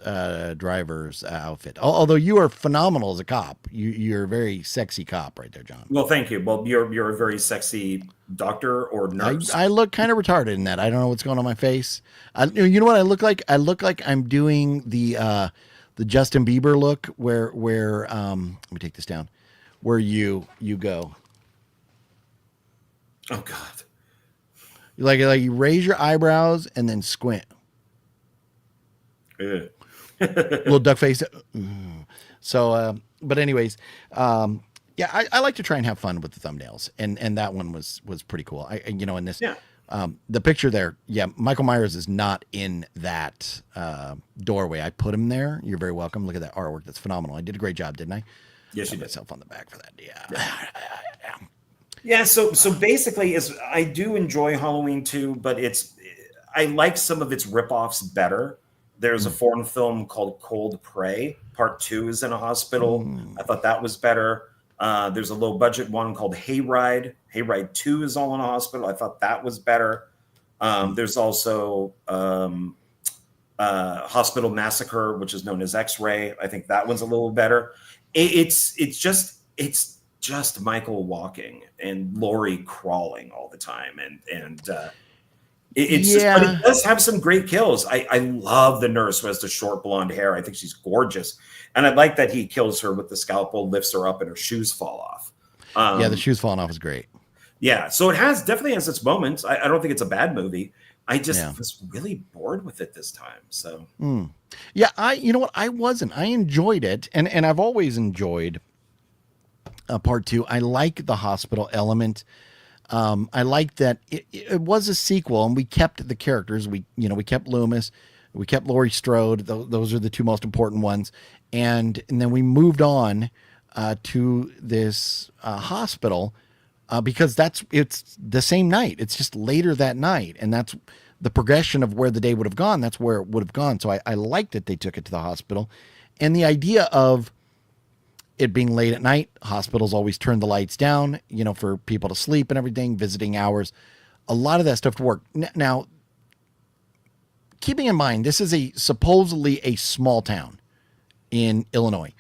driver's outfit. Although you are phenomenal as a cop, you're a very sexy cop right there, John. Well, thank you. Well, you're a very sexy doctor or nurse. I look kind of retarded in that. I don't know what's going on my face. You know what I look like? I look like I'm doing the Justin Bieber look where let me take this down, where you go. Oh God. Like you raise your eyebrows and then squint. Little duck face. So, but anyways, yeah, I like to try and have fun with the thumbnails, and that one was pretty cool. In this, the picture there, Michael Myers is not in that doorway. I put him there. You're very welcome. Look at that artwork. That's phenomenal. I did a great job, didn't I? Yes, you did. Myself on the back for that. Yeah. Yeah. So basically, I do enjoy Halloween too, but I like some of its ripoffs better. There's a foreign film called Cold Prey. Part 2 is in a hospital. I thought that was better. There's a low budget one called Hayride. Hayride 2 is all in a hospital. I thought that was better. There's also Hospital Massacre, which is known as X-Ray. I think that one's a little better. It's just Michael walking and Laurie crawling all the time, but it does have some great kills. I love the nurse who has the short blonde hair. I think she's gorgeous. And I like that he kills her with the scalpel, lifts her up, and her shoes fall off. The shoes falling off is great. Yeah, so it definitely has its moments. I don't think it's a bad movie. I just was really bored with it this time. So yeah, I wasn't. I enjoyed it, and I've always enjoyed part 2. I like the hospital element. I like that it was a sequel, and we kept the characters. We kept Loomis, we kept Laurie Strode. Those are the 2 most important ones, and then we moved on to this hospital because it's the same night. It's just later that night, and that's the progression of where the day would have gone. That's where it would have gone. So I liked that they took it to the hospital, and the idea of it being late at night. Hospitals always turn the lights down, for people to sleep and everything, visiting hours, a lot of that stuff to work. Now, keeping in mind, this is supposedly a small town in Illinois.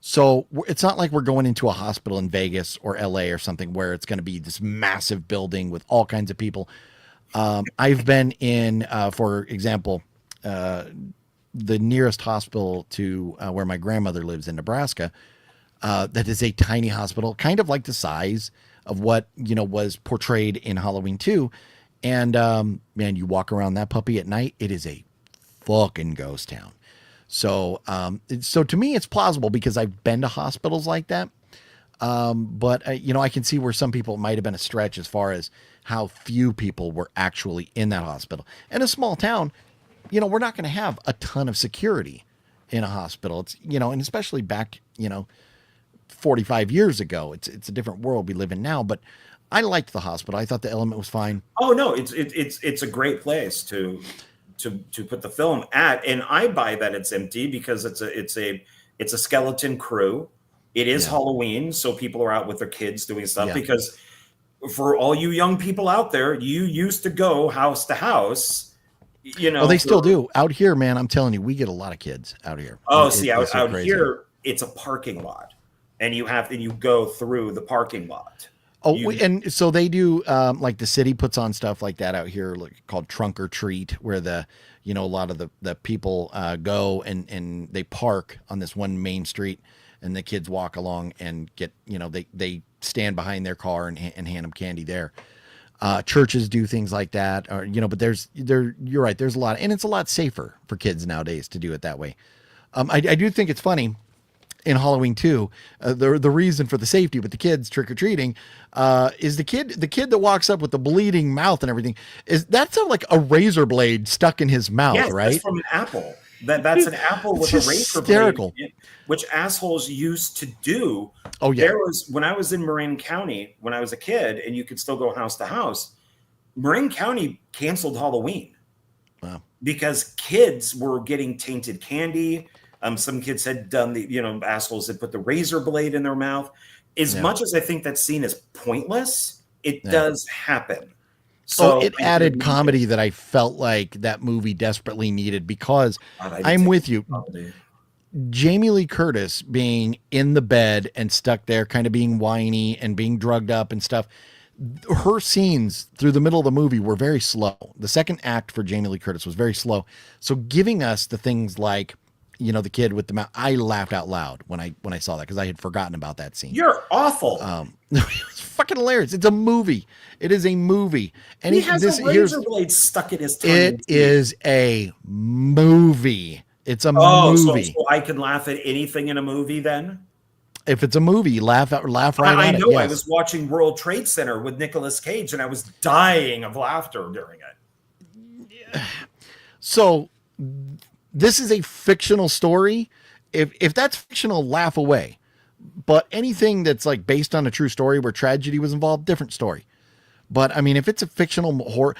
So it's not like we're going into a hospital in Vegas or LA or something where it's going to be this massive building with all kinds of people. I've been in, for example, the nearest hospital to where my grandmother lives in Nebraska. That is a tiny hospital, kind of like the size of what, was portrayed in Halloween 2. And, man, you walk around that puppy at night, it is a fucking ghost town. So, to me, it's plausible because I've been to hospitals like that. But I can see where some people might have been a stretch as far as how few people were actually in that hospital. In a small town, we're not going to have a ton of security in a hospital. It's, and especially back, 45 years ago, it's a different world we live in now, but I liked the hospital. I thought the element was fine. Oh no, it's a great place to put the film at, and I buy that it's empty because it's a skeleton crew. It is Halloween, so people are out with their kids doing stuff. Because for all you young people out there, you used to go house to house. Well, they still do out here, man. I'm telling you, we get a lot of kids out here. Oh, out here, it's a parking lot. And you go through the parking lot. Oh, You- and so they do, like the city puts on stuff like that out here, like called Trunk or Treat, where a lot of the people go and they park on this one main street, and the kids walk along and get, they stand behind their car and hand them candy there. Churches do things like that, or but you're right. There's a lot, and it's a lot safer for kids nowadays to do it that way. I do think it's funny in Halloween 2, the reason for the safety with the kids trick or treating is the kid that walks up with the bleeding mouth and everything that's like a razor blade stuck in his mouth, yes, right? that's from an apple. That's an apple with It's a razor hysterical. blade, which assholes used to do. Oh yeah. There was when I was in Marin County when I was a kid, and you could still go house to house. Marin County canceled Halloween. Wow. Because kids were getting tainted candy. Some kids had done assholes had put the razor blade in their mouth. As much as I think that scene is pointless, it does happen. So it added comedy that I felt like that movie desperately needed, because I'm with you. Jamie Lee Curtis being in the bed and stuck there, kind of being whiny and being drugged up and stuff. Her scenes through the middle of the movie were very slow. The second act for Jamie Lee Curtis was very slow. So giving us the things like, the kid with the mouth, I laughed out loud when I saw that, because I had forgotten about that scene. You're awful. It was fucking hilarious. It's a movie. It is a movie. And he has a razor blade stuck in his tongue. It is a movie. It's a movie. So I can laugh at anything in a movie then? If it's a movie, laugh right at it. I know. Yes. I was watching World Trade Center with Nicolas Cage, and I was dying of laughter during it. So this is a fictional story. If that's fictional, laugh away. But anything that's like based on a true story where tragedy was involved, different story. But I mean, if it's a fictional horror,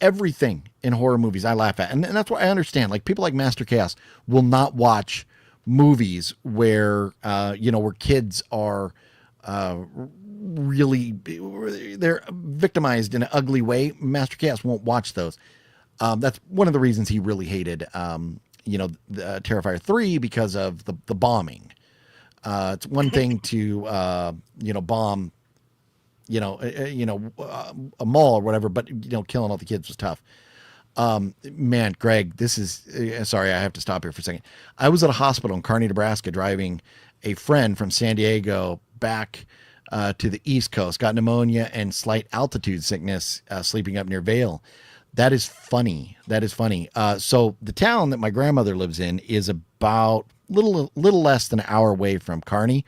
everything in horror movies I laugh at. And that's why I understand, like people like Master Chaos will not watch movies where, where kids are really, they're victimized in an ugly way. Master Chaos won't watch those. That's one of the reasons he really hated, the Terrifier 3, because of the bombing. It's one thing to, bomb, a mall or whatever, but, killing all the kids was tough. Man, Greg, this is, sorry, I have to stop here for a second. I was at a hospital in Kearney, Nebraska, driving a friend from San Diego back to the East Coast, got pneumonia and slight altitude sickness, sleeping up near Vail. That is funny. So the town that my grandmother lives in is about little less than an hour away from Kearney.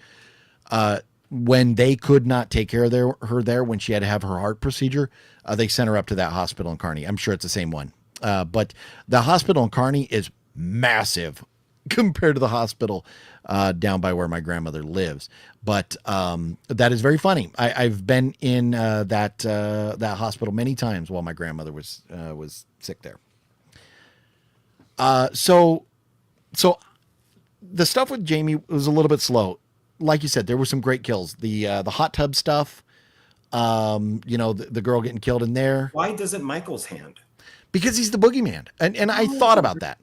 When they could not take care of her there when she had to have her heart procedure, they sent her up to that hospital in Kearney. I'm sure it's the same one. But the hospital in Kearney is massive compared to the hospital down by where my grandmother lives. But that is very funny. I've been in that hospital many times while my grandmother was sick there. So the stuff with Jamie was a little bit slow. Like you said, there were some great kills. The hot tub stuff, the girl getting killed in there. Why doesn't Michael's hand? Because he's the boogeyman. And I thought about that.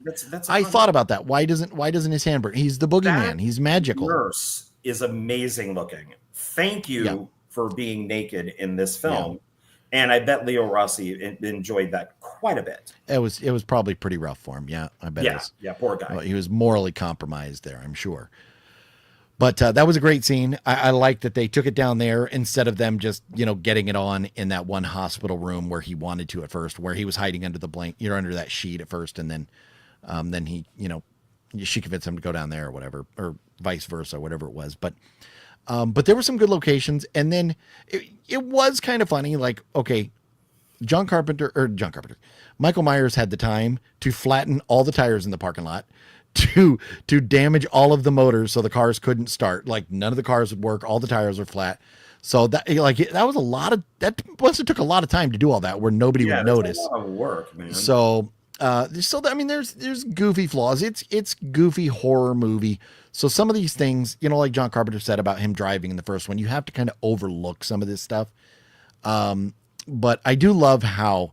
I thought about that. Why doesn't his hand burn? He's the boogeyman. He's magical. Nurse is amazing looking. Thank you for being naked in this film. Yeah. And I bet Leo Rossi enjoyed that quite a bit. It was probably pretty rough for him. Yeah, I bet it was. Yeah, poor guy. Well, he was morally compromised there, I'm sure. But that was a great scene. I like that they took it down there instead of them just, getting it on in that one hospital room where he wanted to at first, where he was hiding under the blanket, under that sheet at first. And then he, she convinced him to go down there or whatever, or vice versa, whatever it was. But there were some good locations. And then it was kind of funny. Like, okay, Michael Myers had the time to flatten all the tires in the parking lot, to damage all of the motors so the cars couldn't start. Like none of the cars would work. All the tires were flat. So that that must have took a lot of time to do all that where nobody would notice. A lot of work, man. So I mean, there's goofy flaws. It's goofy horror movie. So some of these things, like John Carpenter said about him driving in the first one, you have to kind of overlook some of this stuff. But I do love how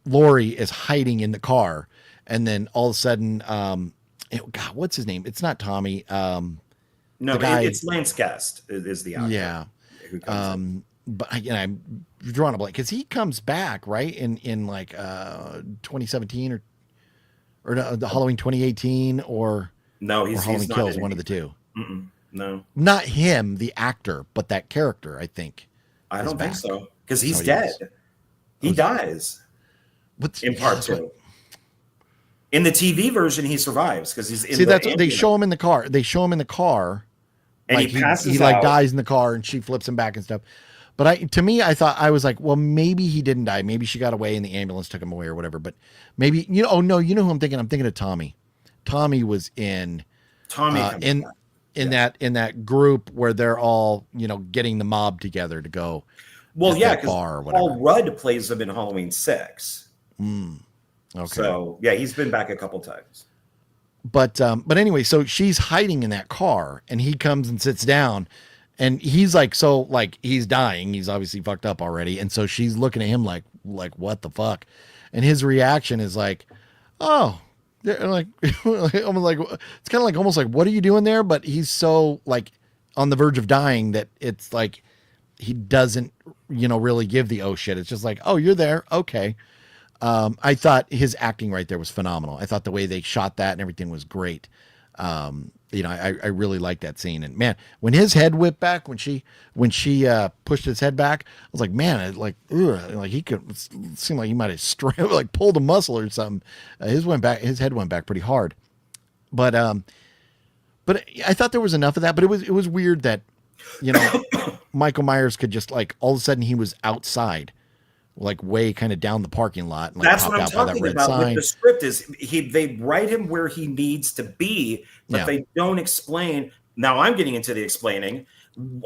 Laurie is hiding in the car. And then all of a sudden, God, what's his name? It's not Tommy. No, it's Lance Guest is the actor. Yeah. who comes in. But I'm drawing a blank because he comes back right in like 2017 or the Halloween 2018 or No, or he's Halloween not Kills, in one it. of the two. No, Not him, the actor, but that character. I think. I is don't think back. so because he's Somebody dead. else. He dies What's in yeah, part that's what- 2. In the TV version, he survives because he's in See, the that's they ambulance. show him in the car. They show him in the car, And like he passes he like out. dies in the car, and she flips him back and stuff. But I thought I was like, well, maybe he didn't die. Maybe she got away and the ambulance took him away or whatever. But maybe oh no, you know who I'm thinking? I'm thinking of Tommy. Tommy was in Tommy comes in back. in that group where they're all getting the mob together to go. Well, at yeah, that bar or because whatever. Paul Rudd plays him in Halloween 6. Okay. So yeah, he's been back a couple times. But anyway, so she's hiding in that car and he comes and sits down and he's like, so like he's dying. He's obviously fucked up already. And so she's looking at him like what the fuck? And his reaction is like, oh, like, I'm like, it's kind of like almost like, what are you doing there? But he's so like on the verge of dying that it's like, he doesn't, really give the oh shit. It's just like, oh, you're there. Okay. I thought his acting right there was phenomenal. I thought the way they shot that and everything was great. I really liked that scene. And man, when his head whipped back, when she pushed his head back, I was like, man, like he could seem like he might have like pulled a muscle or something. His head went back pretty hard. But I thought there was enough of that. But it was weird that Michael Myers could just like all of a sudden he was outside, like way kind of down the parking lot. And, like, That's what I'm popped out by that talking red about sign. with the script is they write him where he needs to be, but Yeah. they don't explain. Now I'm getting into the explaining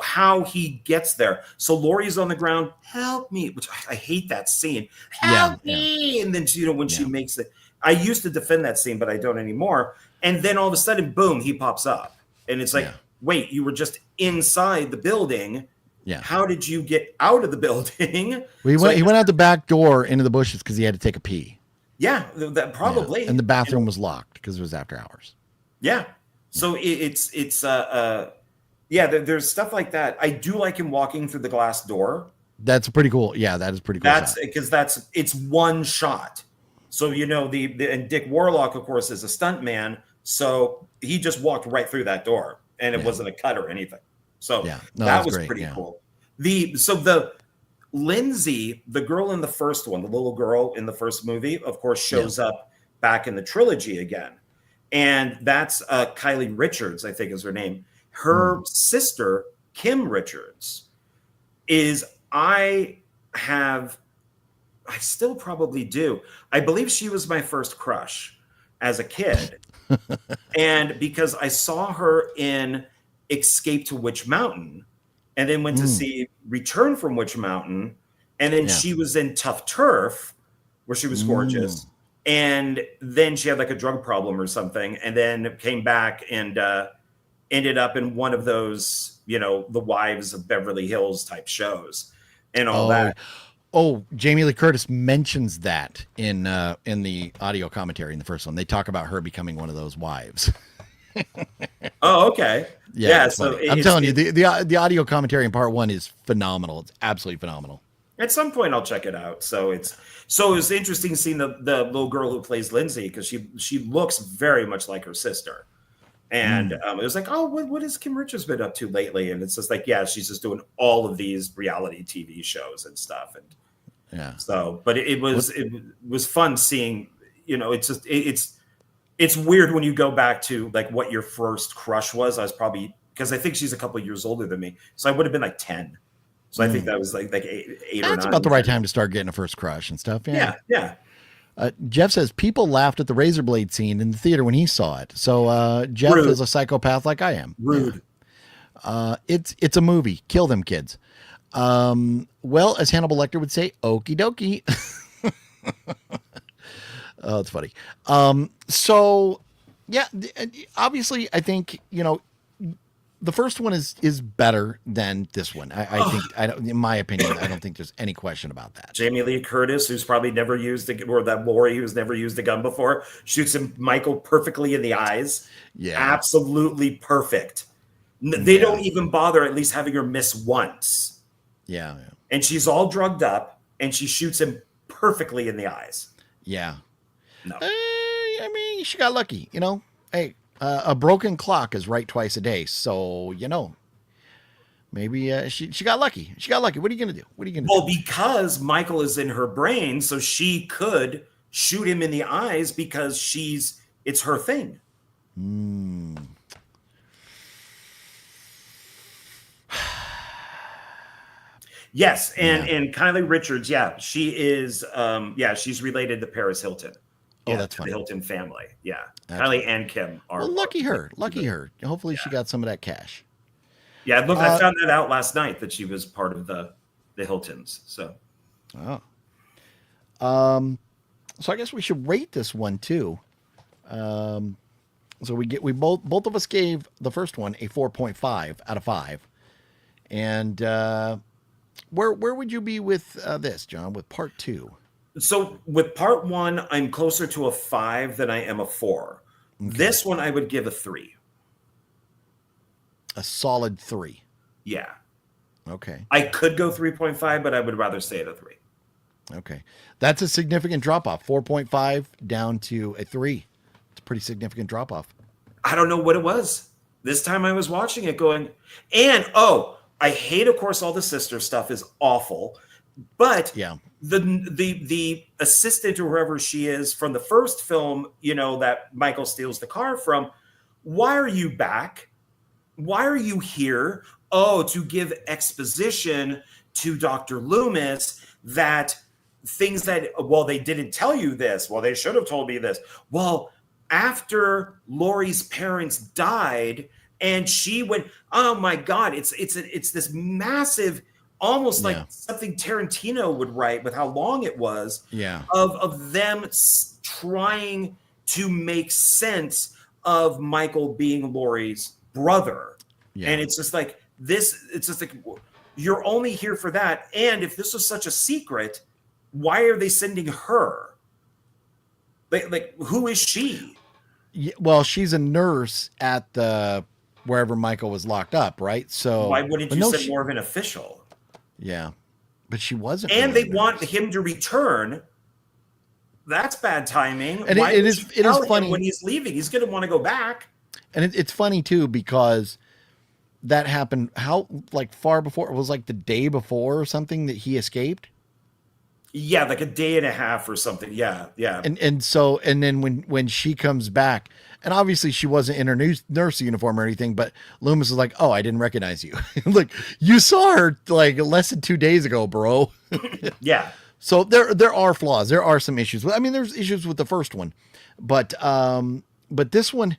how he gets there. So Laurie's on the ground, help me, which I hate that scene. Help me. And then when she makes it, I used to defend that scene, but I don't anymore. And then all of a sudden, boom, he pops up. And it's like, wait, you were just inside the building. Yeah. How did you get out of the building? Well, he went out the back door into the bushes because he had to take a pee. Yeah, that probably. Yeah. And the bathroom was locked because it was after hours. Yeah. So there's stuff like that. I do like him walking through the glass door. That's pretty cool. Yeah, that is pretty cool. That's because it's one shot. So and Dick Warlock, of course, is a stunt man. So he just walked right through that door, and it wasn't a cut or anything. So that was great. pretty cool. The Lindsay, the girl in the first one, the little girl in the first movie, of course, shows up back in the trilogy again. And that's Kylie Richards, I think is her name. Her sister, Kim Richards, I still probably do. I believe she was my first crush as a kid. And because I saw her in Escape to Witch Mountain and then went to see Return from Witch Mountain. And then she was in Tough Turf where she was gorgeous. And then she had like a drug problem or something. And then came back and ended up in one of those, the Wives of Beverly Hills type shows and all that. Oh, Jamie Lee Curtis mentions that in the audio commentary in the first one. They talk about her becoming one of those wives. Oh, okay. Yeah. So I'm telling you, the audio commentary in part one is phenomenal. It's absolutely phenomenal. At some point, I'll check it out. So it was interesting seeing the little girl who plays Lindsay because she looks very much like her sister. And it was like, oh, what has Kim Richards been up to lately? And it's just like, she's just doing all of these reality TV shows and stuff. And so, but it was fun seeing. It's just it's weird when you go back to like what your first crush was. I was probably because I think she's a couple of years older than me, so I would have been like 10. So I think that was like eight or 9. That's about the right time to start getting a first crush and stuff. Yeah. Jeff says people laughed at the razor blade scene in the theater when he saw it. So Jeff is a psychopath like I am. Rude. It's a movie. Kill them kids. Well, as Hannibal Lecter would say, okie dokie. Oh, it's funny. So yeah, obviously I think, the first one is better than this one. I think, in my opinion, I don't think there's any question about that. Jamie Lee Curtis, who's probably never used or that Laurie who's never used a gun before, shoots him Michael perfectly in the eyes. Yeah. Absolutely perfect. They don't even bother at least having her miss once. Yeah. And she's all drugged up, and she shoots him perfectly in the eyes. Yeah. No. I mean, she got lucky, you know. Hey, a broken clock is right twice a day, so you know. Maybe she got lucky. She got lucky. What are you gonna do? What are you gonna Well, do? because Michael is in her brain, so she could shoot him in the eyes because it's her thing. Yes, and Kylie Richards, she is she's related to Paris Hilton. Oh, that's to funny. the Hilton family. Yeah. That's Kylie and Kim are Well, lucky her. Lucky her. Hopefully she got some of that cash. Yeah, look, I found that out last night that she was part of the Hiltons. So So I guess we should rate this one too. So we both of us gave the first one a 4.5 out of 5. And where would you be with this, John, with part 2? So with part 1, I'm closer to a 5 than I am a 4. Okay. This one I would give a 3. A solid 3. Yeah. Okay. I could go 3.5, but I would rather stay at a 3. Okay. That's a significant drop off. 4.5 down to a 3. It's a pretty significant drop off. I don't know what it was. This time I was watching it going, and I hate, of course, all the sister stuff is awful. But yeah, the assistant or whoever she is from the first film, you know, that Michael steals the car from, why are you back? Why are you here? To give exposition to Dr. Loomis that things that, they didn't tell you this. Well, they should have told me this. Well, after Laurie's parents died and she went, oh my God, it's this massive, almost like something Tarantino would write with how long it was of them trying to make sense of Michael being Laurie's brother. Yeah. And it's just like this, it's just like, you're only here for that. And if this was such a secret, why are they sending her? Like who is she? Yeah, well, she's a nurse at the wherever Michael was locked up, right? So why wouldn't you send more of an official? Yeah, but she wasn't. And they want him to return. That's bad timing. And it is funny when he's leaving. He's going to want to go back. And it's funny too because that happened far before. It was like the day before or something that he escaped. Yeah, like a day and a half or something. Yeah. And then when she comes back, and obviously she wasn't in her nurse uniform or anything, but Loomis is like, "Oh, I didn't recognize you. Like you saw her like less than 2 days ago, bro." Yeah. So there are flaws. There are some issues. I mean, there's issues with the first one, but this one,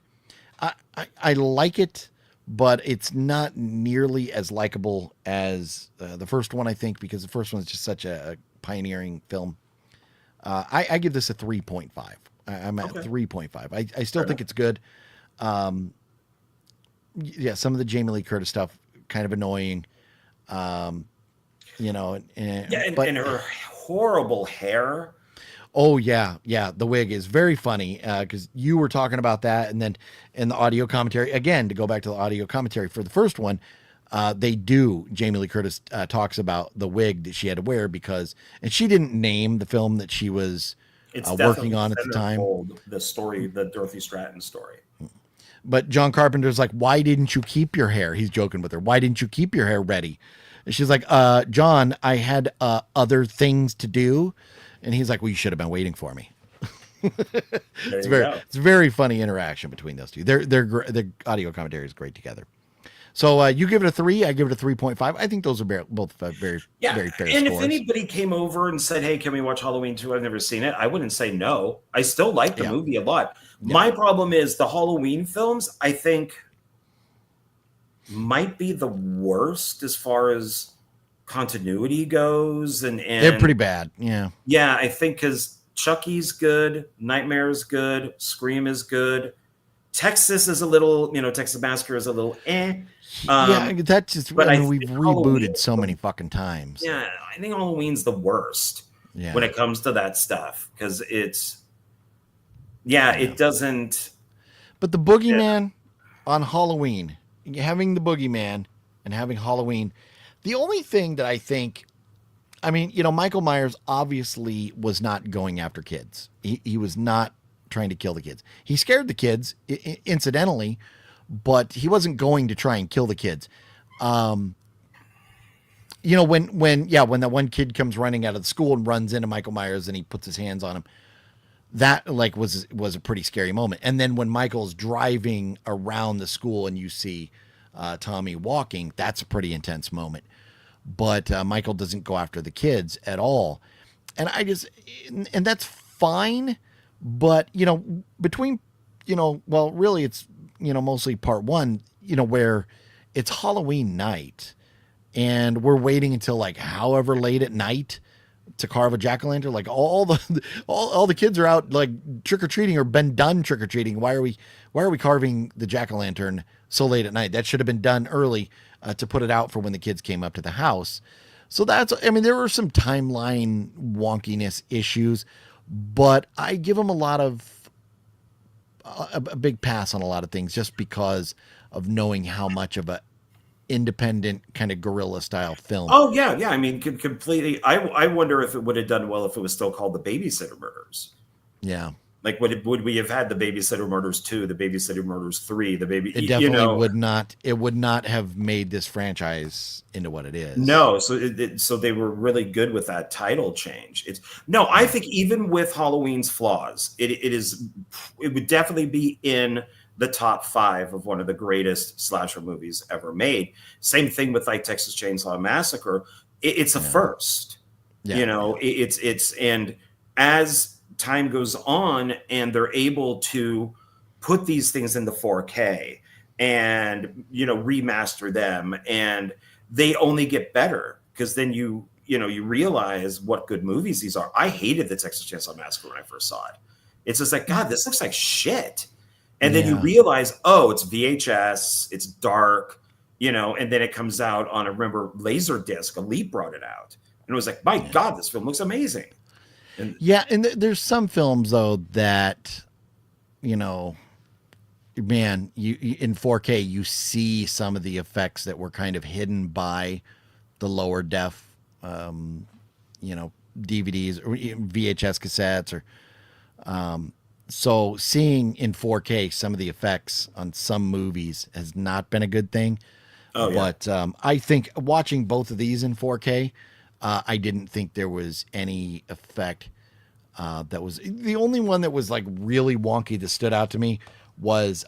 I like it, but it's not nearly as likable as the first one. I think because the first one is just such a pioneering film. I give this a 3.5. I'm at 3.5. I still think it's good. Some of the Jamie Lee Curtis stuff kind of annoying. And her horrible hair. Oh yeah, the wig is very funny because you were talking about that, and then in the audio commentary again, to go back to the audio commentary for the first one, Jamie Lee Curtis talks about the wig that she had to wear and she didn't name the film that she was working on at the time. The story, the Dorothy Stratton story. But John Carpenter's like, "Why didn't you keep your hair?" He's joking with her. "Why didn't you keep your hair ready?" And she's like, "John, I had other things to do." And he's like, "Well, you should have been waiting for me." It's very funny interaction between those two. The audio commentary is great together. So you give it a 3. I give it a 3.5. I think those are both very fair scores. And if anybody came over and said, "Hey, can we watch Halloween 2? I've never seen it," I wouldn't say no. I still like the movie a lot. Yeah. My problem is the Halloween films, I think, might be the worst as far as continuity goes. And they're pretty bad. Yeah. Yeah, I think because Chucky's good, Nightmare is good, Scream is good. Texas is a little, Texas Massacre is a little that's just, but we've rebooted so many fucking times. Yeah, I think Halloween's the worst when it comes to that stuff because it doesn't. But the Boogeyman on Halloween having the boogeyman and having Halloween. The only thing that I think, I mean, Michael Myers obviously was not going after kids. He was not trying to kill the kids. He scared the kids, incidentally, but he wasn't going to try and kill the kids. When that one kid comes running out of the school and runs into Michael Myers and he puts his hands on him, that was a pretty scary moment. And then when Michael's driving around the school and you see Tommy walking, that's a pretty intense moment. But Michael doesn't go after the kids at all. And and that's fine. But, between, really it's, mostly part one, where it's Halloween night and we're waiting until like however late at night to carve a jack-o'-lantern. Like all the kids are out like trick-or-treating or been done trick-or-treating. Why are we carving the jack-o'-lantern so late at night? That should have been done early to put it out for when the kids came up to the house. So there were some timeline wonkiness issues, but I give them a big pass on a lot of things just because of knowing how much of a independent kind of guerrilla style film. Oh yeah. I mean, completely. I wonder if it would have done well if it was still called The Babysitter Murders. Yeah. Like, would we have had The Babysitter Murders 2, The Babysitter Murders 3, It definitely would not. It would not have made this franchise into what it is. No, so they were really good with that title change. I think even with Halloween's flaws, it would definitely be in the top 5 of one of the greatest slasher movies ever made. Same thing with like Texas Chainsaw Massacre. It's a first. Yeah. And as time goes on and they're able to put these things into 4K and remaster them, and they only get better because then you realize what good movies these are. I hated the Texas Chainsaw Massacre when I first saw it. It's just like, God, this looks like shit. And then you realize, oh, it's VHS, it's dark, and then it comes out on, I remember Laserdisc, Elite brought it out. And it was like, my God, this film looks amazing. And there's some films though that, man, you in 4K you see some of the effects that were kind of hidden by the lower def, DVDs or VHS cassettes, or so seeing in 4K some of the effects on some movies has not been a good thing. Oh, yeah. But I think watching both of these in 4K. I didn't think there was any effect that was the only one that was like really wonky that stood out to me was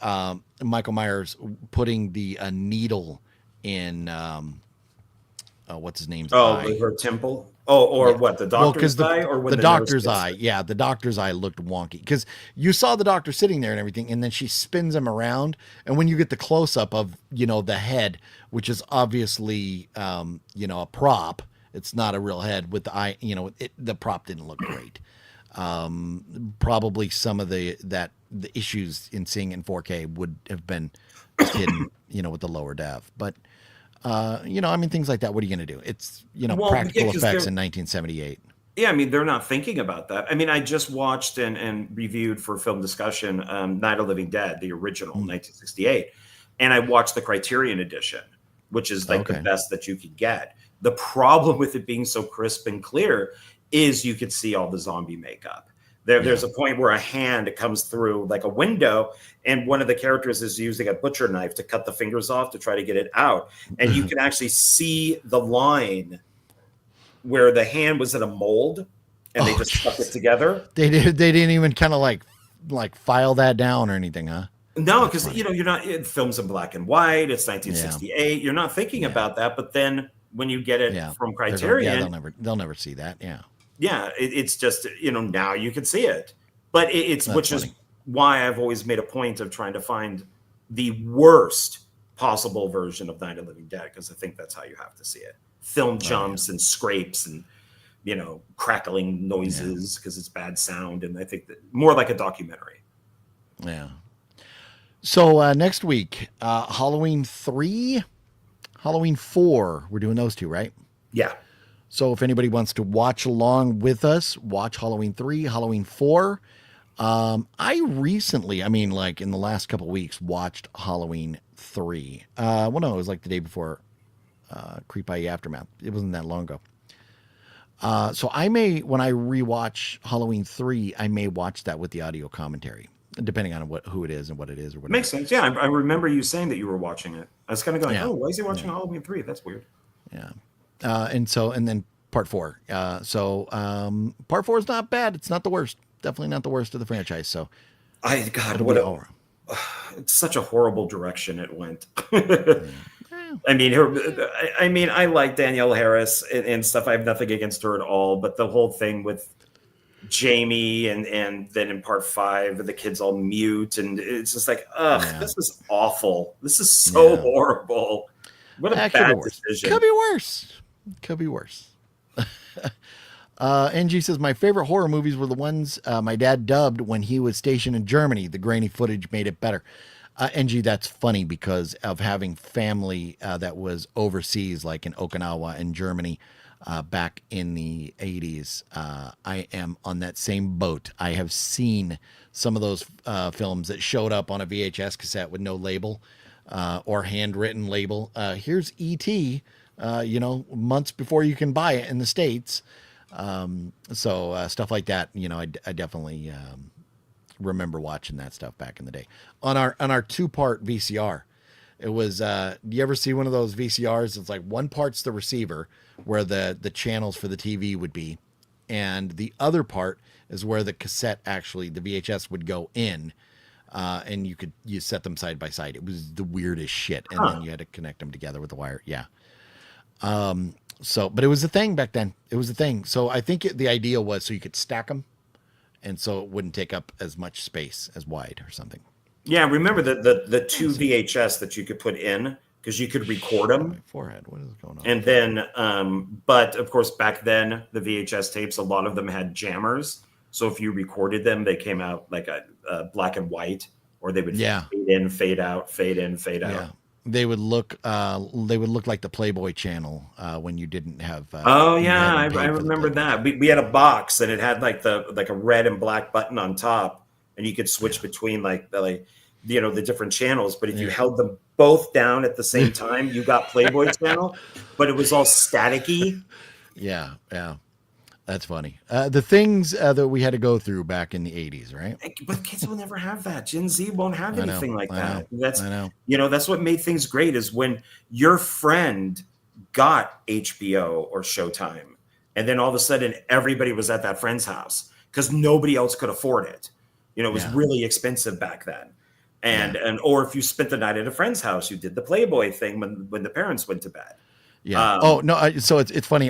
Michael Myers putting the needle in what's his name's eye. Her temple. What, the doctor's eye, or when the doctor's eye? Yeah, the doctor's eye looked wonky because you saw the doctor sitting there and everything, and then she spins him around, and when you get the close up of the head, which is obviously a prop. It's not a real head with the eye, the prop didn't look great. Probably some of the issues in seeing in 4K would have been hidden, with the lower def. But, things like that, what are you going to do? It's, practical effects in 1978. Yeah, I mean, they're not thinking about that. I mean, I just watched and reviewed for Film Discussion Night of the Living Dead, the original, 1968. And I watched the Criterion edition, which is like the best that you could get. The problem with it being so crisp and clear is you could see all the zombie makeup. There's a point where a hand comes through like a window, and one of the characters is using a butcher knife to cut the fingers off to try to get it out. And you can actually see the line where the hand was in a mold and they just stuck it together. They didn't even kind of like file that down or anything, huh? No, because you're not, it films in black and white. It's 1968. You're not thinking about that, but then when you get it from Criterion, they'll never see that. Yeah, it's just now you can see it, but it's which is why I've always made a point of trying to find the worst possible version of Night of the Living Dead, because I think that's how you have to see it. Film jumps and scrapes and crackling noises because it's bad sound, and I think that more like a documentary. Yeah. So next week, Halloween 3. Halloween 4, we're doing those two, right? Yeah. So if anybody wants to watch along with us, watch Halloween 3, Halloween 4. I recently, I mean, like in the last couple weeks, watched Halloween 3. Well, no, it was like the day before Creep IE Aftermath. It wasn't that long ago. So I may, when I rewatch Halloween 3, I may watch that with the audio commentary, depending on who it is and what it is or whatever. Makes sense. Yeah, I remember you saying that you were watching it. I was kind of going, Yeah. oh, why is he watching Halloween 3? That's weird. Yeah. And then part 4. Part 4 is not bad. It's not the worst. Definitely not the worst of the franchise. So God, it'll what be a, all right. it's such a horrible direction it went. I mean, I like Danielle Harris and stuff. I have nothing against her at all. But the whole thing with Jamie and then in part 5, the kids all mute, and it's just like, ugh, this is awful. This is so horrible. What a bad decision. Could be worse. Could be worse. NG says, my favorite horror movies were the ones my dad dubbed when he was stationed in Germany. The grainy footage made it better. NG, that's funny because of having family that was overseas, like in Okinawa and Germany back in the 80s. I am on that same boat. I have seen some of those films that showed up on a VHS cassette with no label or handwritten label. Here's E.T., months before you can buy it in the States. So stuff like that, I definitely remember watching that stuff back in the day on our 2-part VCR. It was, do you ever see one of those VCRs? It's like one part's the receiver where the channels for the TV would be. And the other part is where the cassette, actually the VHS would go in. And you set them side by side. It was the weirdest shit. And then you had to connect them together with the wire. Yeah. But it was a thing back then. It was a thing. So I think the idea was so you could stack them, and so it wouldn't take up as much space as wide or something. Yeah, remember the 2 VHS that you could put in because you could record them. My forehead. What is going on? And then, but of course, back then the VHS tapes, a lot of them had jammers. So if you recorded them, they came out like a black and white, or they would fade in, fade out, fade in, fade out. Yeah. They would look like the Playboy channel when you didn't have. I remember that. We had a box and it had like a red and black button on top, and you could switch between the different channels. But if you held them both down at the same time, you got Playboy channel, but it was all staticky. Yeah. That's funny. The things that we had to go through back in the 80s, right? But kids will never have that. Gen Z won't have anything like that. I know. That's what made things great is when your friend got HBO or Showtime, and then all of a sudden everybody was at that friend's house because nobody else could afford it. It was really expensive back then. And or if you spent the night at a friend's house, you did the Playboy thing when the parents went to bed. Yeah. So it's funny.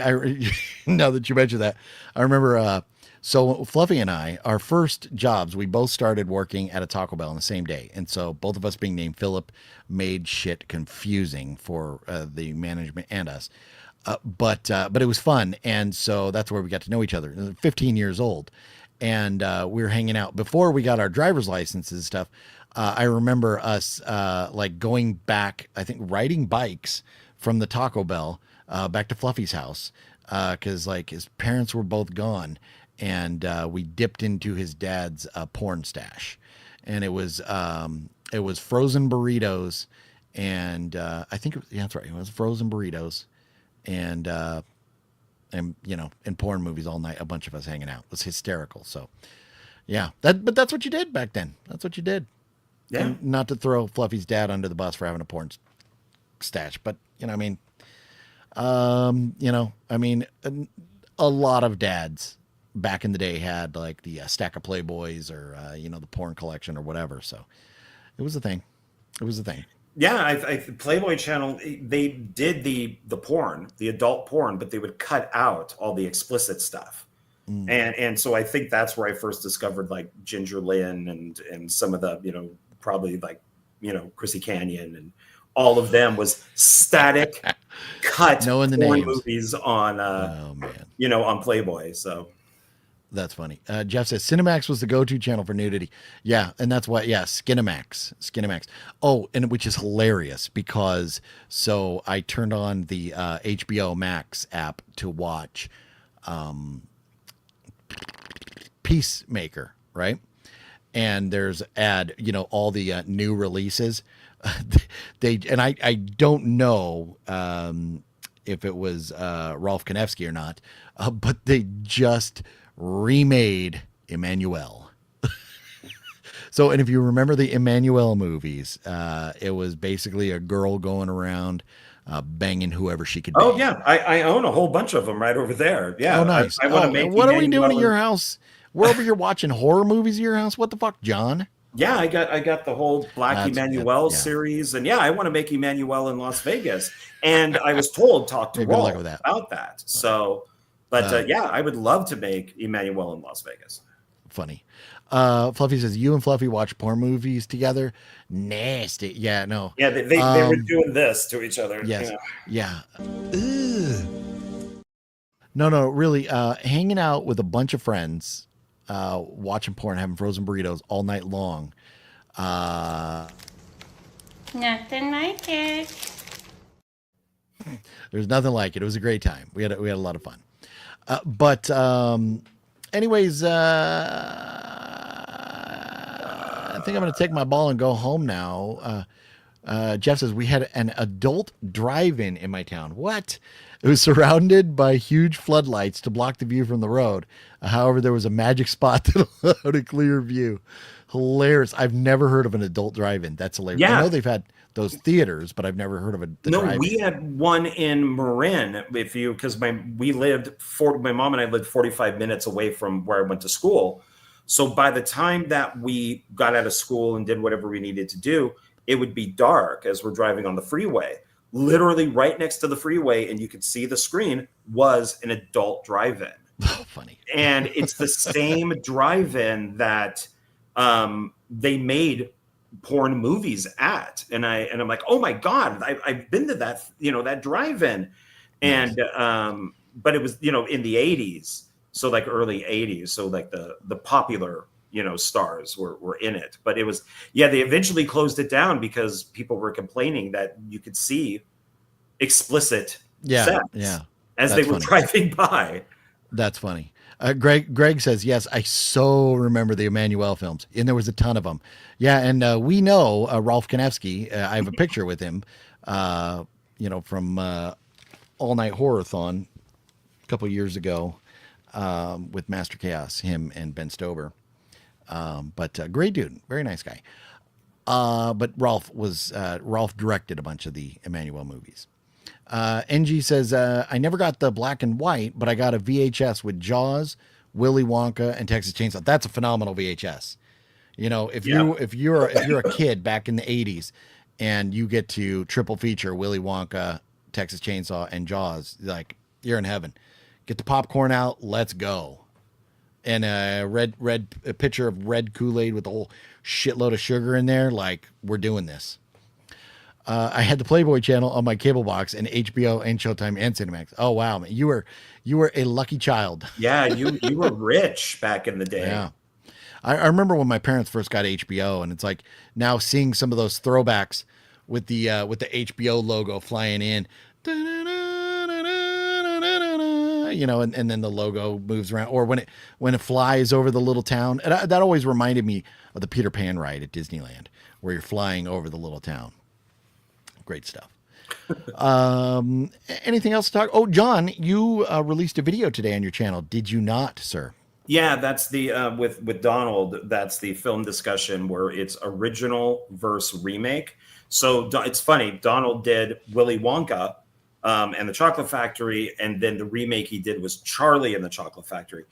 Now that you mentioned that, I remember. So Fluffy and I, our first jobs, we both started working at a Taco Bell on the same day, and so both of us being named Philip made shit confusing for the management and us. But it was fun, and so that's where we got to know each other. 15 years old, and we were hanging out before we got our driver's licenses and stuff. I remember us going back, I think, riding bikes from the Taco Bell back to Fluffy's house because his parents were both gone, and we dipped into his dad's porn stash, and it was frozen burritos, and I think that's right, it was frozen burritos, and in porn movies all night, a bunch of us hanging out. It was hysterical. So yeah, but that's what you did back then. That's what you did. Yeah. And not to throw Fluffy's dad under the bus for having a porn stash, but a lot of dads back in the day had like the stack of Playboys or the porn collection or whatever. So it was a thing. Yeah, Playboy channel, they did the porn, the adult porn, but they would cut out all the explicit stuff. And so I think that's where I first discovered like Ginger Lynn and some of the probably Chrissy Canyon and all of them was static cut Knowing the porn names. movies on on Playboy. So that's funny. Jeff says Cinemax was the go-to channel for nudity. Yeah, and that's why. Yeah, Skinemax. Oh, and which is hilarious because so I turned on the HBO Max app to watch Peacemaker, right? and there's all the new releases. I don't know if it was Rolf Konevsky or not, but they just remade Emmanuel. So, and if you remember the Emmanuel movies, it was basically a girl going around banging whoever she could. Oh bang. yeah, I own a whole bunch of them right over there. Yeah. Oh, nice. I want to make. What are we doing at Emmanuel your house? We're over here watching horror movies at your house. What the fuck, John? Yeah, I got the whole Black Emmanuel yeah. series, and yeah, I want to make Emmanuel in Las Vegas. And I was told talk to Yeah, good luck Rolf with that. about that. So, but yeah, I would love to make Emmanuel in Las Vegas. Funny. Fluffy says, you and Fluffy watch porn movies together. Nasty. Yeah, no. Yeah, they were doing this to each other. Yes. You know. Yeah. No, really. Hanging out with a bunch of friends, watching porn, having frozen burritos all night long. Nothing like it. There's nothing like it. It was a great time. We had a lot of fun. But anyways, I think I'm going to take my ball and go home now. Jeff says, we had an adult drive-in in my town. What? It was surrounded by huge floodlights to block the view from the road. However, there was a magic spot that allowed a clear view. Hilarious. I've never heard of an adult drive-in. That's hilarious. Yeah. I know they've had those theaters, but I've never heard of the No, drive-in. we had one in Marin. Because my mom and I lived 45 minutes away from where I went to school. So by the time that we got out of school and did whatever we needed to do, it would be dark as we're driving on the freeway. Literally right next to the freeway, and you could see the screen, was an adult drive-in. Oh, funny. And it's the same drive-in that they made porn movies at. And I'm like, oh my God, I've been to that, that drive-in. And but it was, in the 80s. So like early 80s. So like the popular, stars were in it. But it was, they eventually closed it down because people were complaining that you could see explicit sex as they were driving by. That's funny. Greg says, yes, I so remember the Emmanuel films, and there was a ton of them. Yeah, and we know Rolf Konevsky. I have a picture with him, from All Night Horror-thon a couple years ago with Master Chaos, him and Ben Stober. But great dude, very nice guy. But Rolf directed a bunch of the Emmanuel movies. NG says, I never got the black and white, but I got a VHS with Jaws, Willy Wonka, and Texas Chainsaw. That's a phenomenal VHS. If you're a kid back in the 80s and you get to triple feature Willy Wonka, Texas Chainsaw, and Jaws, like, you're in heaven. Get the popcorn out, let's go. And a pitcher of red Kool-Aid with a whole shitload of sugar in there, like, we're doing this. I had the Playboy channel on my cable box and HBO and Showtime and Cinemax. Oh wow, man. You were a lucky child. Yeah, you were rich back in the day. Yeah. I remember when my parents first got HBO, and it's like now seeing some of those throwbacks with the HBO logo flying in. And then the logo moves around, or when it flies over the little town. And that always reminded me of the Peter Pan ride at Disneyland, where you're flying over the little town. Great stuff. Anything else to talk? Oh, John, you released a video today on your channel. Did you not, sir? Yeah, that's the with Donald. That's the film discussion where it's original versus remake. So it's funny. Donald did Willy Wonka and the Chocolate Factory, and then the remake he did was Charlie and the Chocolate Factory.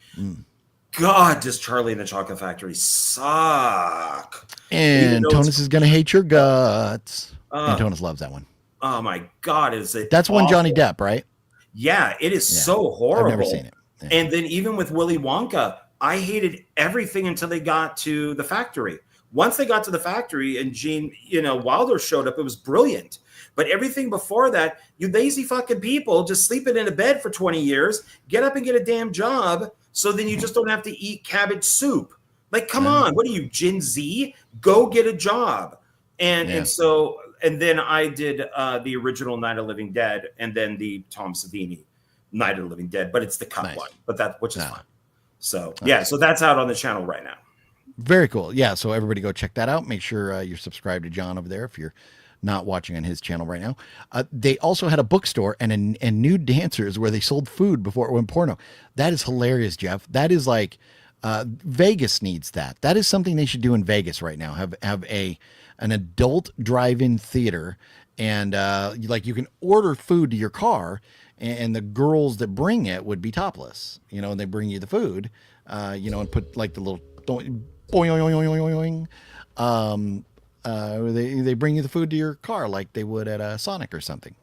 God, does Charlie and the Chocolate Factory suck? And Tonus is going to hate your guts. And Tonus loves that one. Oh my God, is it? That's one Johnny Depp, right? Yeah, it is so horrible. I've never seen it. Yeah. And then even with Willy Wonka, I hated everything until they got to the factory. Once they got to the factory and Gene, Wilder showed up, it was brilliant. But everything before that, you lazy fucking people just sleeping in a bed for 20 years, get up and get a damn job, so then you just don't have to eat cabbage soup. Like, come on, what are you, Gen Z? Go get a job. And then I did the original Night of the Living Dead, and then the Tom Savini Night of the Living Dead, but it's the cut one, which is fun. So so that's out on the channel right now. Very cool. Yeah. So everybody go check that out. Make sure you're subscribed to John over there if you're not watching on his channel right now. They also had a bookstore and nude dancers where they sold food before it went porno. That is hilarious, Jeff. That is like Vegas needs that. That is something they should do in Vegas right now. Have an adult drive-in theater, and like you can order food to your car, and the girls that bring it would be topless. You know, and they bring you the food. You know, and put like the little boing, boing, boing. They bring you the food to your car like they would at a Sonic or something.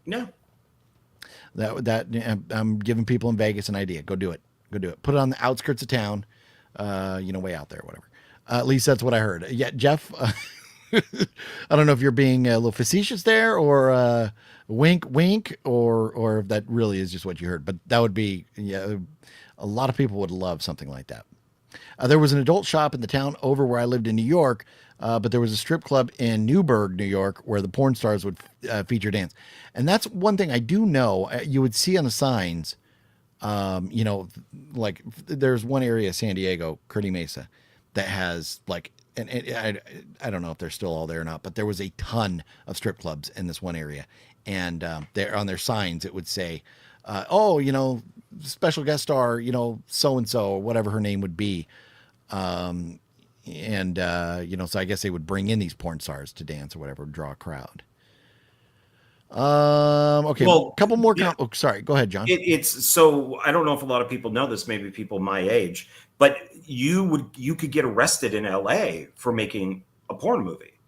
No. That I'm giving people in Vegas an idea. Go do it. Go do it. Put it on the outskirts of town. You know, way out there, whatever. At least that's what I heard. Yeah, Jeff. I don't know if you're being a little facetious there, or wink, wink, or if that really is just what you heard. But that would be, yeah, a lot of people would love something like that. There was an adult shop in the town over where I lived in New York, but there was a strip club in Newburgh, New York, where the porn stars would feature dance. And that's one thing I do know. You would see on the signs, you know, like there's one area, San Diego, Kearny Mesa, that has like, and I don't know if they're still all there or not, but there was a ton of strip clubs in this one area. And there on their signs, it would say, oh, you know, special guest star, you know, so-and-so, or whatever her name would be. You know, so I guess they would bring in these porn stars to dance or whatever, draw a crowd. Okay. Well, a couple more. yeah. Oh, sorry. Go ahead, John. It's so I don't know if a lot of people know this, maybe people my age, but you could get arrested in LA for making a porn movie.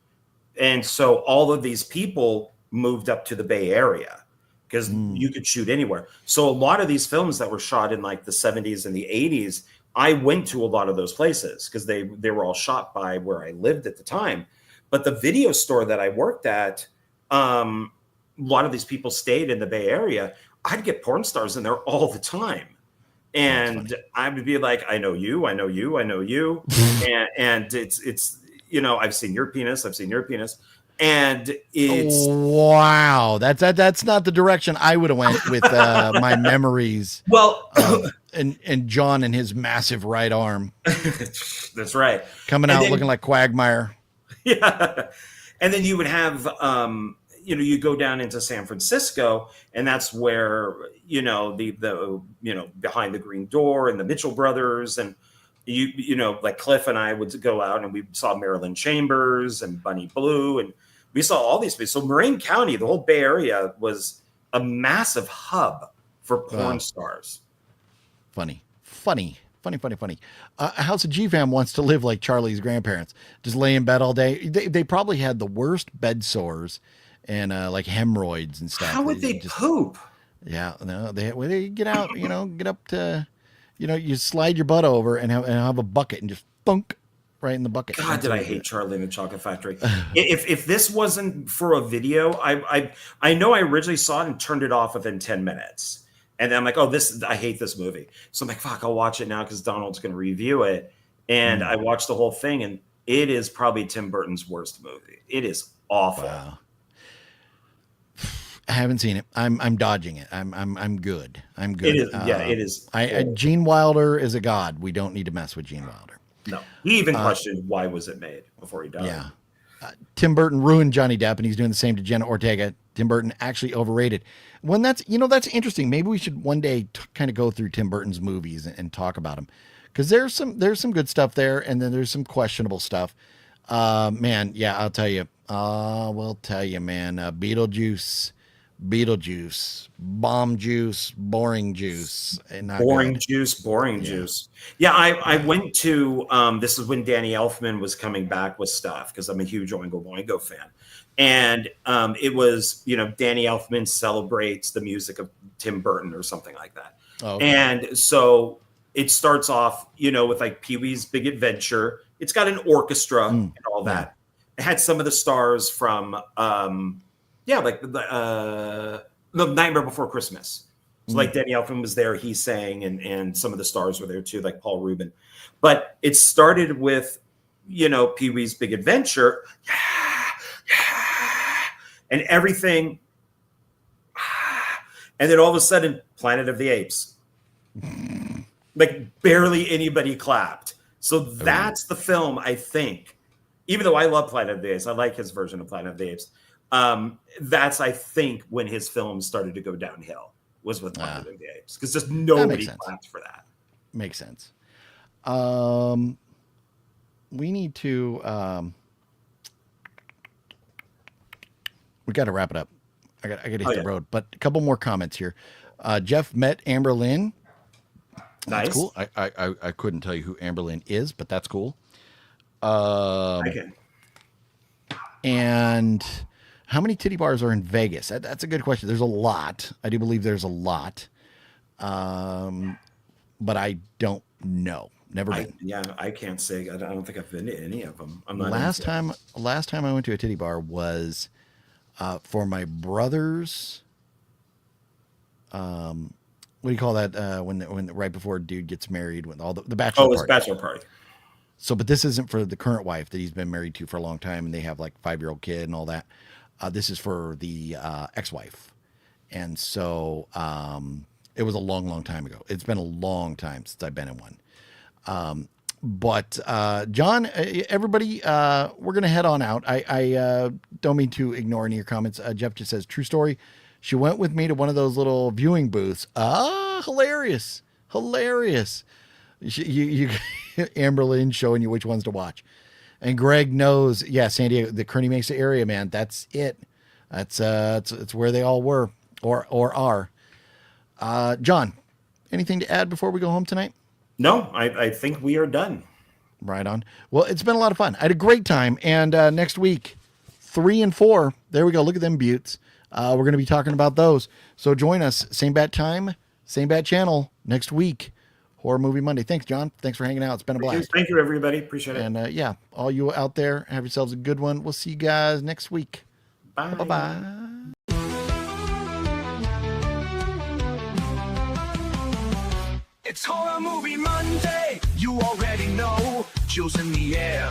And so all of these people moved up to the Bay Area because you could shoot anywhere. So a lot of these films that were shot in like the 70s and the 80s, I went to a lot of those places because they were all shot by where I lived at the time. But the video store that I worked at, a lot of these people stayed in the Bay Area. I'd get porn stars in there all the time. And I would be like, I know you, I know you, I know you. and it's, you know, I've seen your penis. And it's wow. That's not the direction I would have went with my memories. Well, and John and his massive right arm. That's right. Coming out looking like Quagmire. Yeah. And then you would have, you know, you go down into San Francisco, and that's where, you know, the you know, Behind the Green Door and the Mitchell Brothers, and you know, like Cliff and I would go out and we saw Marilyn Chambers and Bunny Blue, and we saw all these people. So Marin County, the whole Bay Area, was a massive hub for porn stars. Funny. House of G-Fam wants to live like Charlie's grandparents, just lay in bed all day. They probably had the worst bed sores and like hemorrhoids and stuff. How would they poop? Yeah, no, they get out, you know, get up to, you know, you slide your butt over and have a bucket and just thunk right in the bucket. God, did I hate Charlie and the Chocolate Factory? If this wasn't for a video, I know I originally saw it and turned it off within 10 minutes. And then I'm like, oh, I hate this movie. So I'm like, fuck, I'll watch it now because Donald's going to review it. And I watched the whole thing, and it is probably Tim Burton's worst movie. It is awful. Wow. I haven't seen it. I'm dodging it. I'm good. I'm good. It is, yeah, it is. Gene Wilder is a god. We don't need to mess with Gene Wilder. No, he even questioned why was it made before he died. Yeah. Tim Burton ruined Johnny Depp, and he's doing the same to Jenna Ortega. Tim Burton actually overrated. When that's interesting. Maybe we should one day kind of go through Tim Burton's movies and talk about them, because there's some good stuff there, and then there's some questionable stuff. Man, yeah, I'll tell you. We'll tell you, man. Beetlejuice, Bomb Juice, Boring Juice, and Boring Juice. Yeah, I went to. This is when Danny Elfman was coming back with stuff because I'm a huge Oingo Boingo fan. And it was, you know, Danny Elfman celebrates the music of Tim Burton or something like that. Oh, okay. And so it starts off, you know, with like Pee-wee's Big Adventure. It's got an orchestra and all that. It had some of the stars from, like the Nightmare Before Christmas. So like Danny Elfman was there, he sang, and some of the stars were there too, like Paul Rubin. But it started with, you know, Pee-wee's Big Adventure. And everything, and then all of a sudden, Planet of the Apes. Like barely anybody clapped. So that's the film, I think. Even though I love Planet of the Apes, I like his version of Planet of the Apes. That's, I think, when his films started to go downhill, was with Planet of the Apes. Because just nobody clapped for that. Makes sense. We need to... we got to wrap it up. I got to hit the road. But a couple more comments here. Jeff met Amber Lynn. That's Nice. cool. I couldn't tell you who Amber Lynn is, but that's cool. Okay. And how many titty bars are in Vegas? That's a good question. There's a lot. I do believe there's a lot. But I don't know. Never been. I can't say. I don't think I've been to any of them. I'm not last time I went to a titty bar was for my brother's. What do you call that? When right before a dude gets married, when all the bachelor party. It's bachelor party. So, but this isn't for the current wife that he's been married to for a long time, and they have like 5-year-old kid and all that. This is for the ex-wife, and so it was a long, long time ago. It's been a long time since I've been in one. But John, everybody, we're gonna head on out. I don't mean to ignore any of your comments. Jeff just says, true story. She went with me to one of those little viewing booths. Hilarious. You Amber Lynn showing you which ones to watch. And Greg knows, San Diego, the Kearney Mesa area, man, that's it. That's it's where they all were or are. John, anything to add before we go home tonight? No, I think we are done. Right on. Well, it's been a lot of fun. I had a great time. And next week, 3 and 4, there we go. Look at them buttes. We're going to be talking about those. So join us, same bat time, same bat channel next week. Horror Movie Monday. Thanks, John. Thanks for hanging out. It's been a blast. Thank you, everybody. Appreciate it. And all you out there, have yourselves a good one. We'll see you guys next week. Bye. Bye-bye. It's Horror Movie Monday, you already know. Chills in the air,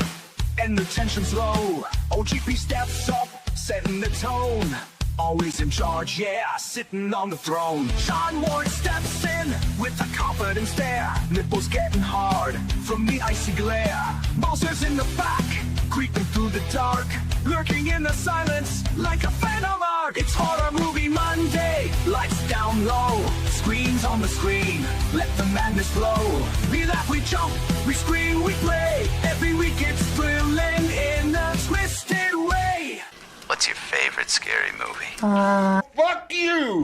and the tension's low. OGP steps up, setting the tone. Always in charge, sitting on the throne. Sean Ward steps in with a confident stare. Nipples getting hard from the icy glare. Bowser's in the back, creeping through the dark. Lurking in the silence like a phantom arc. It's Horror Movie Monday, lights down low. Screens on the screen, let the madness flow. We laugh, we jump, we scream, we play. Every week it's thrilling in a twisted way. What's your favorite scary movie? Fuck you!